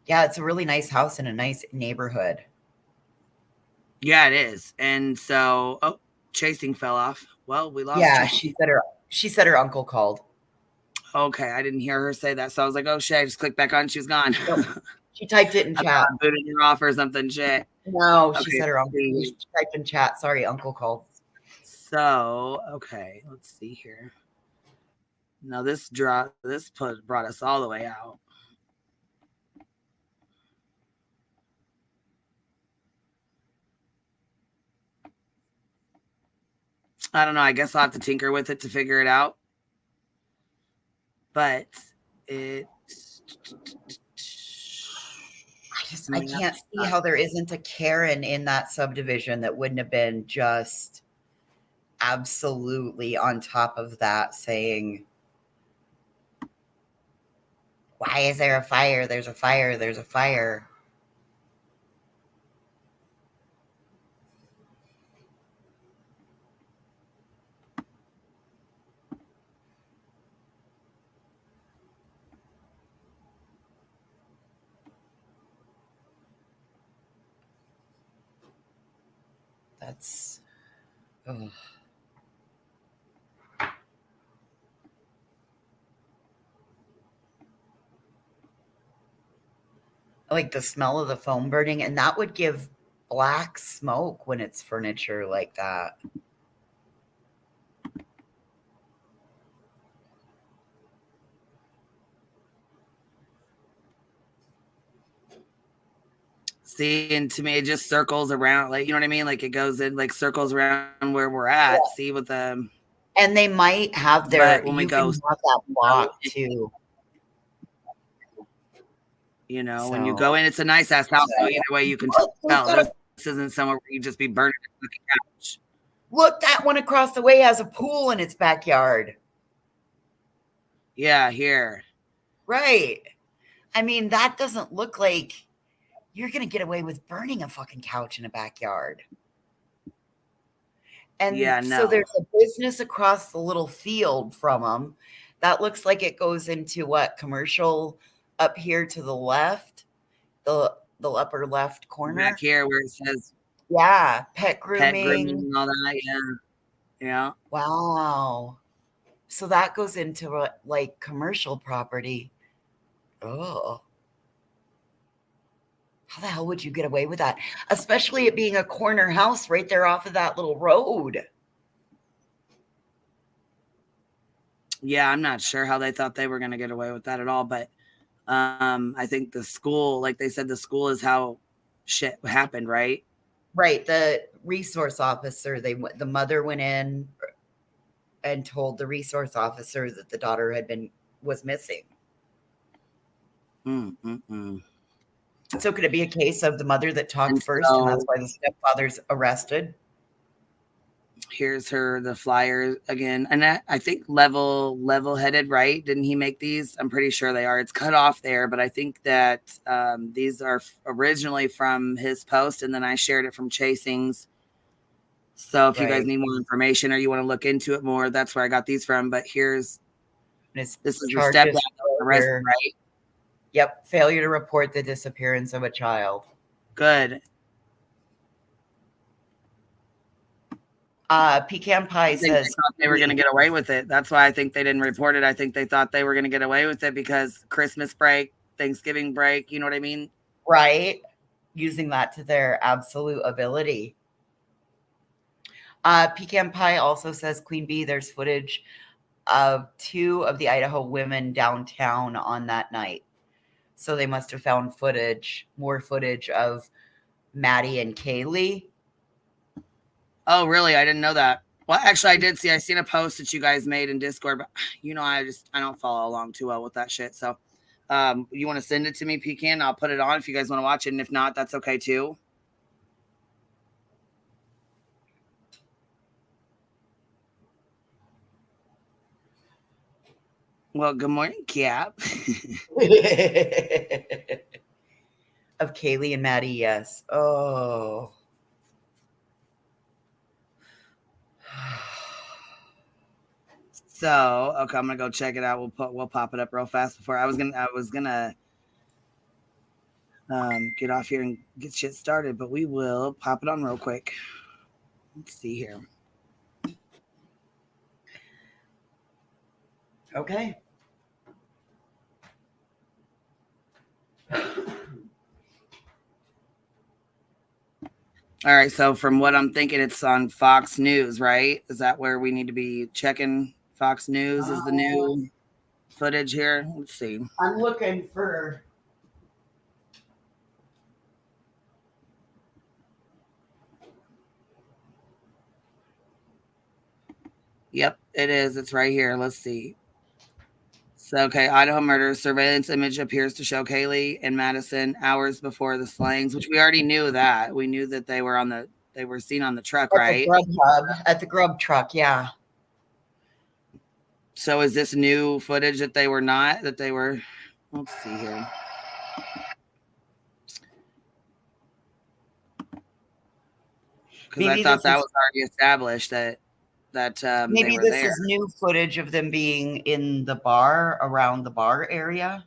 Yeah, it's a really nice house in a nice neighborhood. Yeah, it is. And so, chasing fell off. Well, we lost. Yeah, Chasing. she said her uncle called. Okay, I didn't hear her say that, so I was like, "Oh shit!" I just clicked back on. She was gone. Nope. She typed it in chat. I booted her off or something. Shit. No, she said her uncle. She typed in chat. Sorry, uncle called. So okay, let's see here. Now this brought us all the way out. I don't know. I guess I'll have to tinker with it to figure it out. But it. I can't see how there isn't a Karen in that subdivision that wouldn't have been just absolutely on top of that, saying, "Why is there a fire? There's a fire. There's a fire." That's. Ugh. Like the smell of the foam burning, and that would give black smoke when it's furniture like that. See, and to me, it just circles around, like, you know what I mean? Like it goes in, like circles around where we're at. Yeah. See with the. And they might have their. When we go, have that block too. You know, when you go in, it's a nice ass house. So either way, you can tell this isn't somewhere where you just be burning the couch. Look, that one across the way has a pool in its backyard. Yeah, here. Right. I mean, that doesn't look like you're going to get away with burning a fucking couch in a backyard. And yeah, no. So there's a business across the little field from them. That looks like it goes into what, commercial up here to the left, the upper left corner. Back here where it says. Yeah, pet grooming. Pet grooming and all that, yeah. Yeah. Wow. So that goes into like commercial property. Oh. How the hell would you get away with that? Especially it being a corner house right there off of that little road. Yeah, I'm not sure how they thought they were going to get away with that at all. But I think the school, like they said, the school is how shit happened, right? Right. The resource officer, the mother went in and told the resource officer that the daughter was missing. So could it be a case of the mother that talked first, and that's why the stepfather's arrested? Here's the flyer again. And I think level-headed, right? Didn't he make these? I'm pretty sure they are. It's cut off there, but I think that these are originally from his post, and then I shared it from Chasing's. So if you guys need more information or you want to look into it more, that's where I got these from. But this is your stepdad arrested, right? Yep. Failure to report the disappearance of a child. Good. Pecan Pie says they thought they were going to get away with it. That's why I think they didn't report it. I think they thought they were going to get away with it because Christmas break, Thanksgiving break, you know what I mean? Right. Using that to their absolute ability. Pecan Pie also says, Queen Bee, there's footage of 2 of the Idaho women downtown on that night. So they must have found more footage of Maddie and Kaylee. Oh, really? I didn't know that. Well, actually, I did see. I seen a post that you guys made in Discord, but you know, I don't follow along too well with that shit. So, you want to send it to me, Pecan? I'll put it on if you guys want to watch it, and if not, that's okay too. Well, good morning, Cap. Of Kaylee and Maddie, yes. Oh. So, okay, I'm gonna go check it out. We'll pop it up real fast before I was gonna get off here and get shit started, but we will pop it on real quick. Let's see here. Okay. All right, so from what I'm thinking, it's on Fox News, right? Is that where we need to be checking? Fox News is the new footage here. Let's see. I'm looking for. Yep, it is. It's right here. Let's see. So, okay, Idaho murder surveillance image appears to show Kaylee and Madison hours before the slayings, which we already knew that. We knew that they were seen on the truck, right? At the grub truck, yeah. So is this new footage that they were not, that they were, let's see here. Because I thought that was already established that maybe they were this there. is new footage of them being in the bar, around the bar area.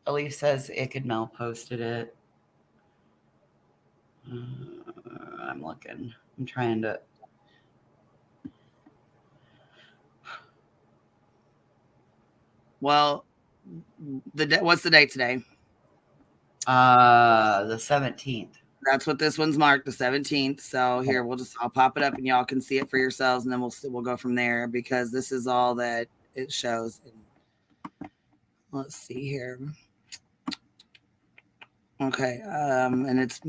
Elise says Ickadmel posted it. I'm looking. I'm trying to. Well, what's the date today? The 17th. That's what this one's marked, the 17th. So here, I'll pop it up and y'all can see it for yourselves, and then we'll go from there, because this is all that it shows. Let's see here. Okay, and it's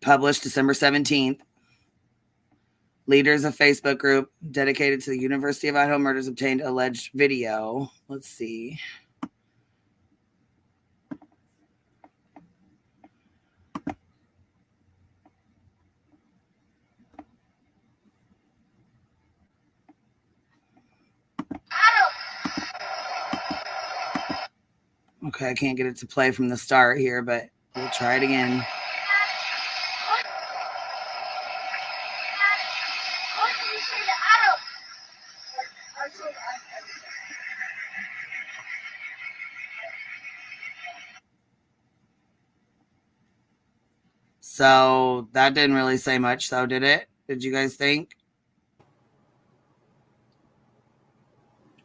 published December 17th. Leaders of Facebook group dedicated to the University of Idaho murders obtained alleged video. Let's see. Okay, I can't get it to play from the start here, but we'll try it again. So that didn't really say much, though, did it? Did you guys think?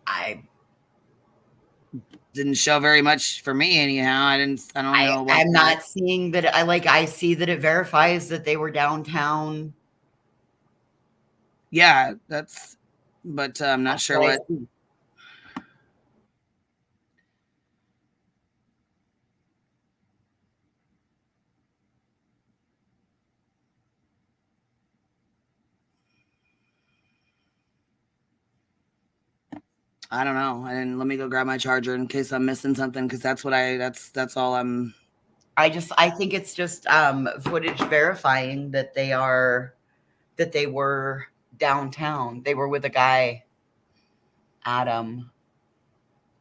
I didn't show very much for me, anyhow. I don't know. I'm not seeing that. I see that it verifies that they were downtown. Yeah, but I'm not sure what. I don't know. Let me go grab my charger in case I'm missing something, because that's all I'm. I think it's just footage verifying that they were downtown. They were with a guy, Adam.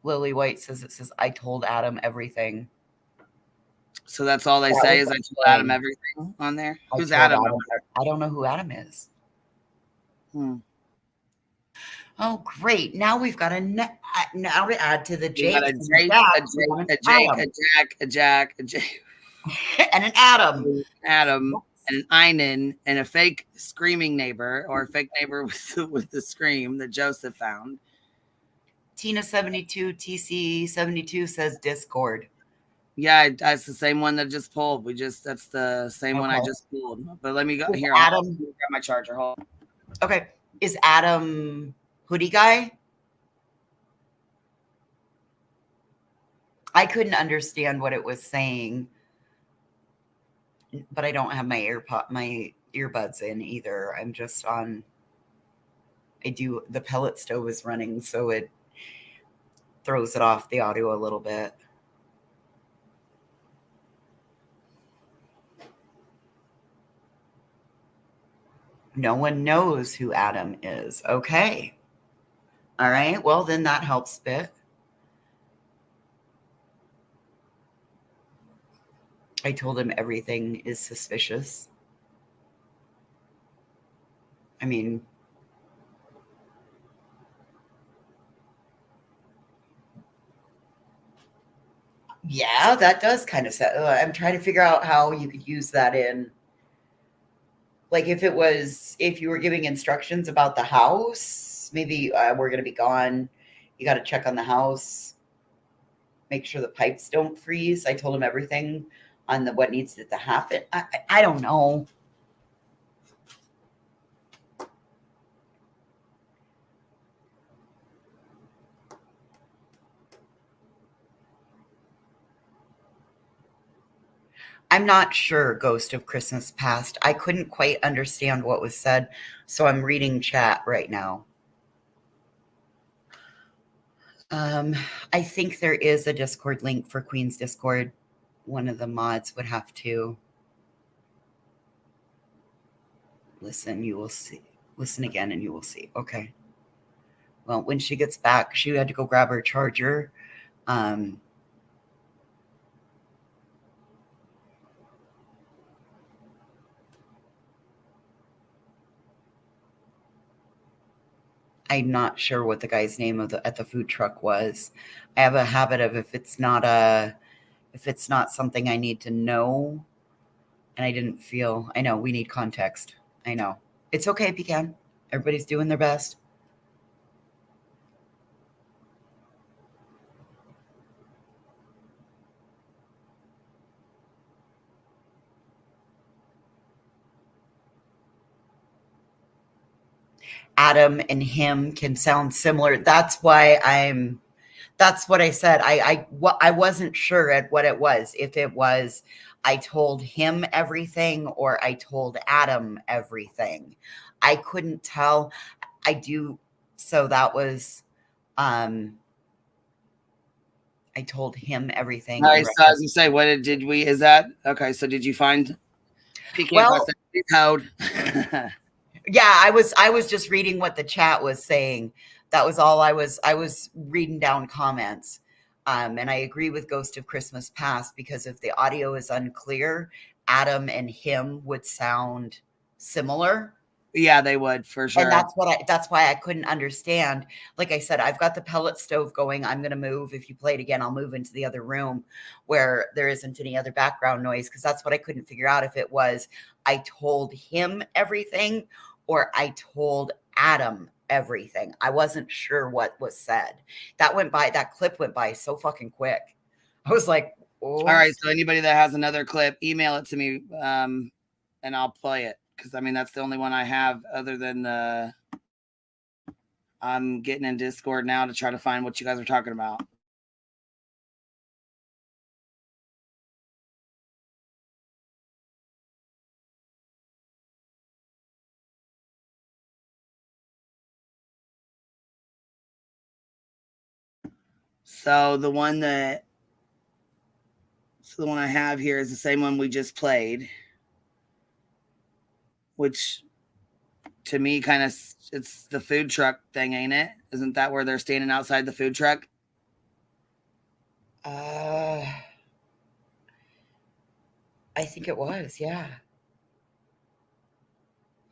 Lily White says I told Adam everything. So that's all they say is I told Adam everything on there. Who's Adam? I don't know who Adam is. Oh, great! Now we've got now to add to the Jake. A Jack, and an Adam, and an Einan, and a fake screaming neighbor, or a fake neighbor with the scream that Joseph found. Tina 72 TC 72 says Discord. Yeah, that's the same one that just pulled. That's the same one I just pulled. But let me go here. Adam, I'll grab my charger. Hold on. Okay, is Adam hoodie guy? I couldn't understand what it was saying, but I don't have my earbuds in either. I'm just on. The pellet stove is running, so it throws it off the audio a little bit. No one knows who Adam is. Okay. All right. Well, then that helps a bit. I told him everything is suspicious. I mean, yeah, that does kind of set. I'm trying to figure out how you could use that in, like, if you were giving instructions about the house, maybe we're going to be gone. You got to check on the house, make sure the pipes don't freeze. I told him everything on what needs to happen. I don't know. I'm not sure, Ghost of Christmas Past. I couldn't quite understand what was said, so I'm reading chat right now. I think there is a Discord link for Queen's Discord. One of the mods would have to listen. You will see. Listen again and you will see. Okay. Well, when she gets back, she had to go grab her charger. I'm not sure what the guy's name at the food truck was. I have a habit of if it's not something I need to know, and I know we need context. I know. It's okay, Pecan. Everybody's doing their best. Adam and him can sound similar. That's what I said. I wasn't sure at what it was. If it was I told him everything or I told Adam everything. I couldn't tell. So that was I told him everything. All right, so as you say, is that okay? So did you find PK code? Yeah, I was just reading what the chat was saying. That was all I was reading down comments. And I agree with Ghost of Christmas Past, because if the audio is unclear, Adam and him would sound similar. Yeah, they would, for sure. And that's why I couldn't understand. Like I said, I've got the pellet stove going. I'm going to move. If you play it again, I'll move into the other room where there isn't any other background noise, because that's what I couldn't figure out, if it was I told him everything or I told Adam everything. I wasn't sure what was said. That clip went by so fucking quick. I was like, oh. All right, so anybody that has another clip, email it to me, and I'll play it. Because, I mean, that's the only one I have other than I'm getting in Discord now to try to find what you guys are talking about. So the one I have here is the same one we just played, which to me kind of, it's the food truck thing, ain't it? Isn't that where they're standing outside the food truck? I think it was, yeah.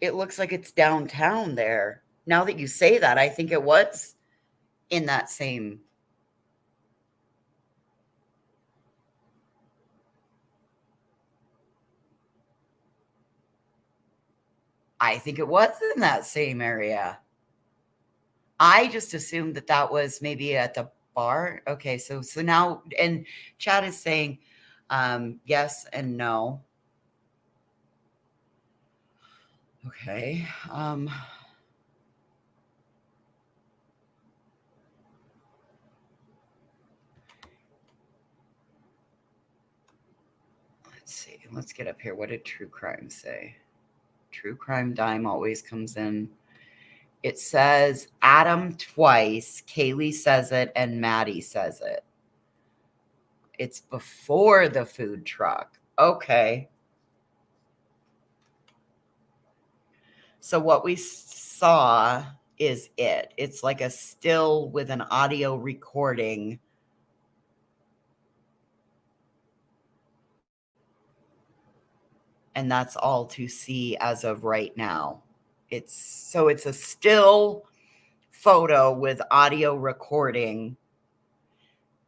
It looks like it's downtown there. Now that you say that, I think it was in that same. I think it was in that same area. I just assumed that was maybe at the bar. Okay, so now, and Chad is saying yes and no. Okay. Let's see. Let's get up here. What did True Crime say? True Crime Dime always comes in. It says Adam twice, Kaylee says it, and Maddie says it. It's before the food truck. Okay. So what we saw is it. It's like a still with an audio recording. And that's all to see as of right now. It's a still photo with audio recording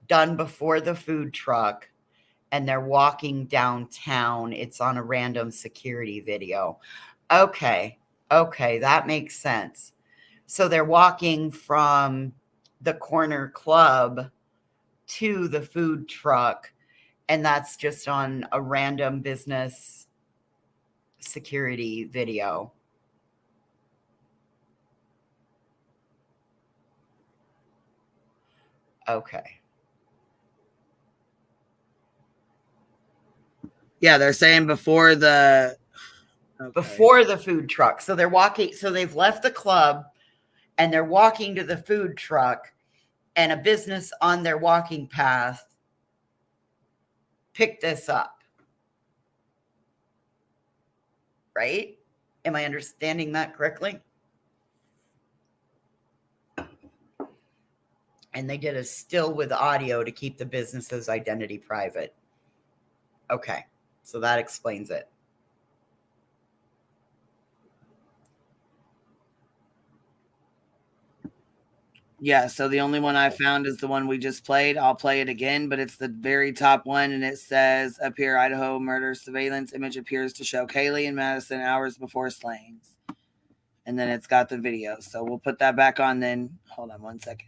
done before the food truck, and they're walking downtown. It's on a random security video. Okay, that makes sense. So they're walking from the corner club to the food truck, and that's just on a random business security video. Okay. Yeah, they're saying before the food truck. So they're walking, so they've left the club and they're walking to the food truck, and a business on their walking path picked this up. Right? Am I understanding that correctly? And they did a still with audio to keep the business's identity private. Okay, so that explains it. Yeah, so the only one I found is the one we just played. I'll play it again, but it's the very top one, and it says, up here, Idaho murder surveillance image appears to show Kaylee and Madison hours before slayings. And then it's got the video. So we'll put that back on then. Hold on one second.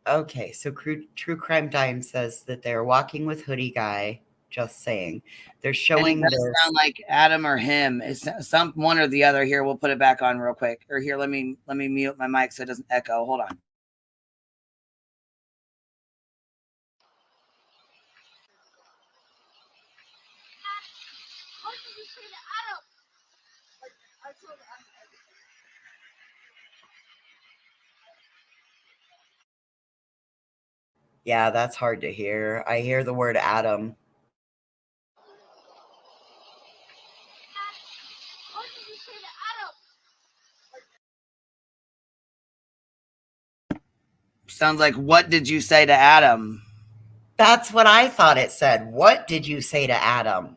Okay, so True Crime Dime says that they're walking with hoodie guy. Just saying, they're showing. And it does sound like Adam or him. It's some one or the other. Here, we'll put it back on real quick. Or here, let me mute my mic so it doesn't echo. Hold on. Yeah, that's hard to hear. I hear the word Adam. Sounds like, what did you say to Adam? That's what I thought it said. What did you say to Adam?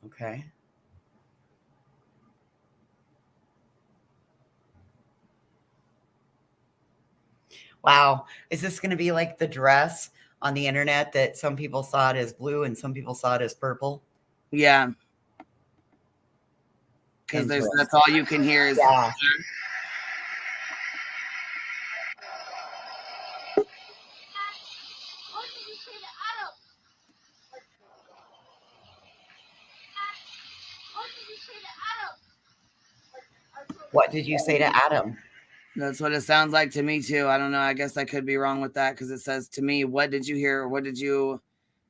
Okay. Wow. Is this going to be like the dress on the internet that some people saw it as blue and some people saw it as purple? Yeah. Because that's all you can hear is. Yeah. What did you say to Adam? That's what it sounds like to me too. I don't know. I guess I could be wrong with that because it says to me, what did you hear? What did you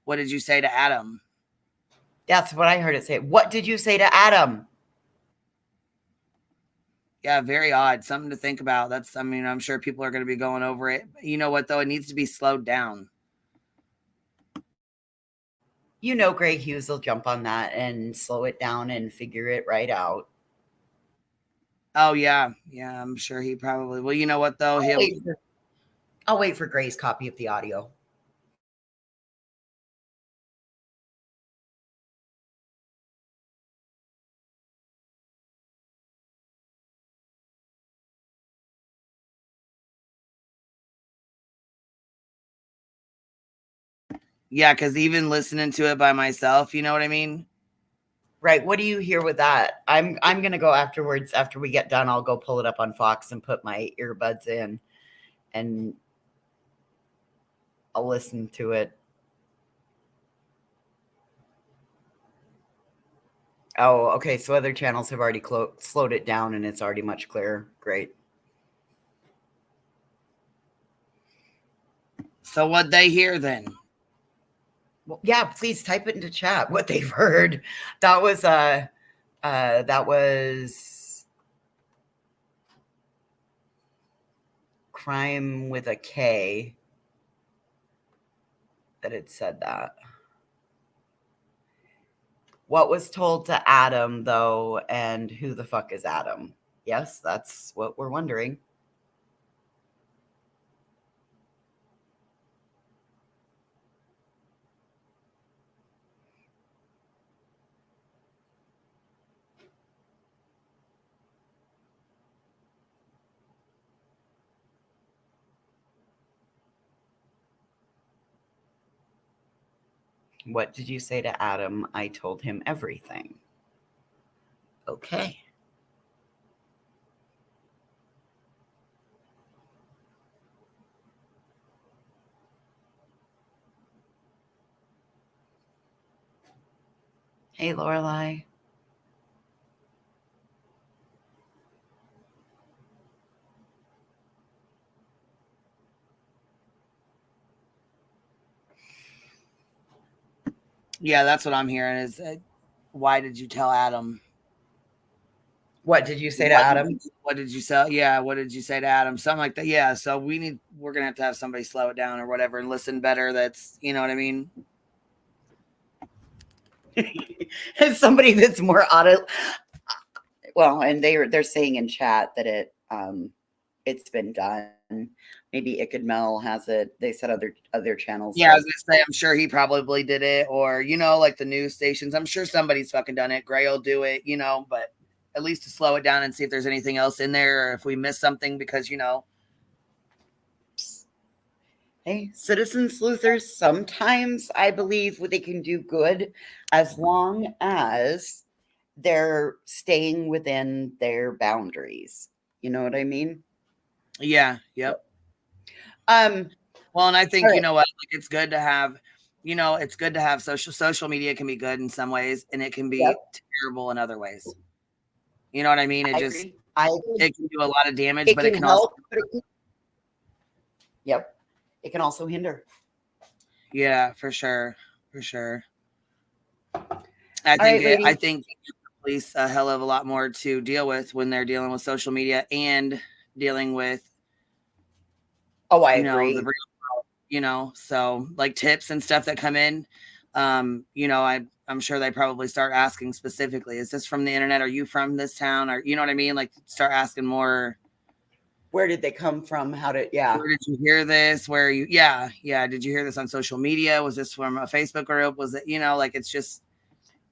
say to Adam? That's what I heard it say. What did you say to Adam? Yeah, very odd. Something to think about. I'm sure people are going to be going over it. You know what, though? It needs to be slowed down. You know, Greg Hughes will jump on that and slow it down and figure it right out. Oh, yeah. Yeah, I'm sure he probably will. You know what, though? I'll wait for Gray's copy of the audio. Yeah, because even listening to it by myself, you know what I mean? Right. What do you hear with that? I'm gonna go afterwards. After we get done, I'll go pull it up on Fox and put my earbuds in, and I'll listen to it. Oh, okay. So other channels have already slowed it down, and it's already much clearer. Great. So what they hear then? Well, yeah, please type it into chat what they've heard. That was Crime with a K that had said that. What was told to Adam, though, and who the fuck is Adam? Yes, that's what we're wondering. What did you say to Adam? I told him everything. Okay. Hey, Lorelai. Yeah, that's what I'm hearing is why did you tell Adam? What did you say to Adam? What did you say? Yeah, what did you say to Adam? Something like that. Yeah, so we're gonna have to have somebody slow it down or whatever and listen better. That's, you know what I mean? Somebody that's more auto. Well, and they're saying in chat that it's been done. Maybe Ickadmel has it. They said other channels. Yeah, I was gonna say I'm sure he probably did it, or like the news stations. I'm sure somebody's fucking done it. Gray will do it, but at least to slow it down and see if there's anything else in there or if we missed something because Hey, citizen sleuthers, sometimes I believe they can do good as long as they're staying within their boundaries. You know what I mean? Yeah. Yep. Well, and I think, right. you know what, like it's good to have, it's good to have social media can be good in some ways and it can be terrible in other ways. You know what I mean? It agree. It can do a lot of damage, It but can it can help. also. Yep. It can also hinder. Yeah, for sure. For sure. I think police a hell of a lot more to deal with when they're dealing with social media and dealing with I agree. The real, so like tips and stuff that come in. I'm sure they probably start asking specifically, is this from the internet? Are you from this town? Or you know what I mean? Like start asking more. Where did they come from? Where did you hear this? Where are you? Yeah. Did you hear this on social media? Was this from a Facebook group? Was it, like it's just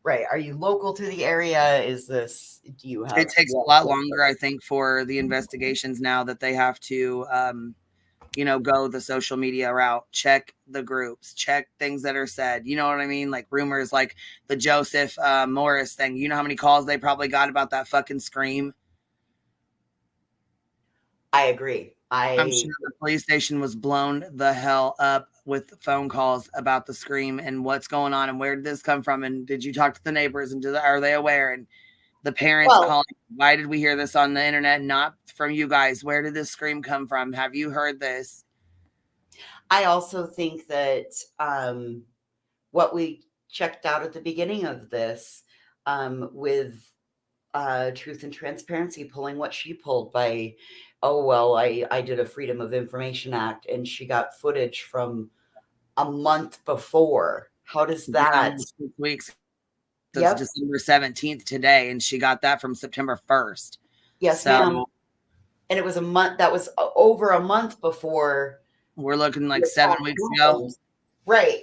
right. Are you local to the area? Do you have? It takes a lot longer, I think, for the investigations now that they have to, go the social media route, check the groups, check things that are said. You know what I mean? Like rumors, like the Joseph Morris thing. You know how many calls they probably got about that fucking scream? I agree. I'm sure the police station was blown the hell up with phone calls about the scream and what's going on and where did this come from and did you talk to the neighbors and are they aware and the parents calling, why did we hear this on the internet, not from you guys? Where did this scream come from? Have you heard this? I also think that what we checked out at the beginning of this with Truth and Transparency pulling what she pulled by, I did a Freedom of Information Act and she got footage from a month before. How does that? 6 weeks. So it's December 17th today, and she got that from September 1st. Yes, ma'am. And it was a month. That was over a month before. We're looking like 7 weeks ago. Right.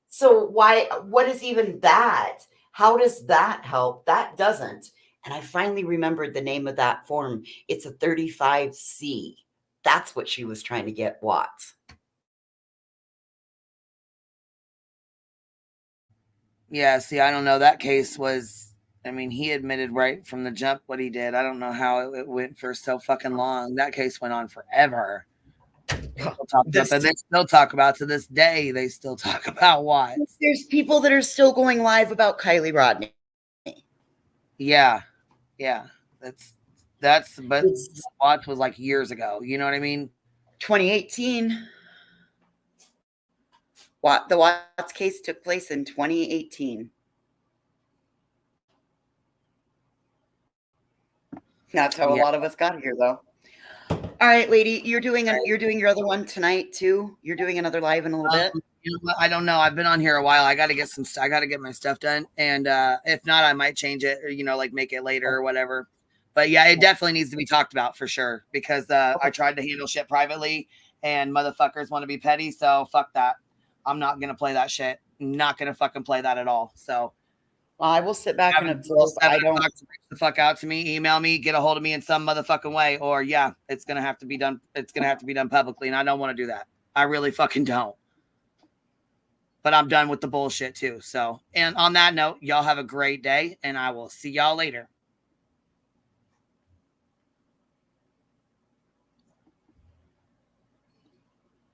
So what is even that? How does that help? That doesn't. And I finally remembered the name of that form. It's a 35C. That's what she was trying to get Watts. Yeah, see, I don't know. That case was, I mean, he admitted right from the jump what he did. I don't know how it went for so fucking long. That case went on forever. People talk about that. They still talk about to this day. They still talk about Watts. There's people that are still going live about Kylie Rodney. Yeah, yeah. But Watts was like years ago. You know what I mean? 2018. The Watts case took place in 2018. That's how a lot of us got here, though. All right, lady, you're doing your other one tonight too. You're doing another live in a little bit. You know what? I don't know. I've been on here a while. I got to get I got to get my stuff done, and if not, I might change it or like make it later or whatever. But yeah, it definitely needs to be talked about for sure because I tried to handle shit privately, and motherfuckers want to be petty. So fuck that. I'm not gonna play that shit. Not gonna fucking play that at all. So. Well, I will sit back and absorb. I don't reach the fuck out to me, email me, get a hold of me in some motherfucking way, or yeah, it's gonna have to be done. It's gonna have to be done publicly, and I don't want to do that. I really fucking don't. But I'm done with the bullshit too. So, and on that note, y'all have a great day, and I will see y'all later.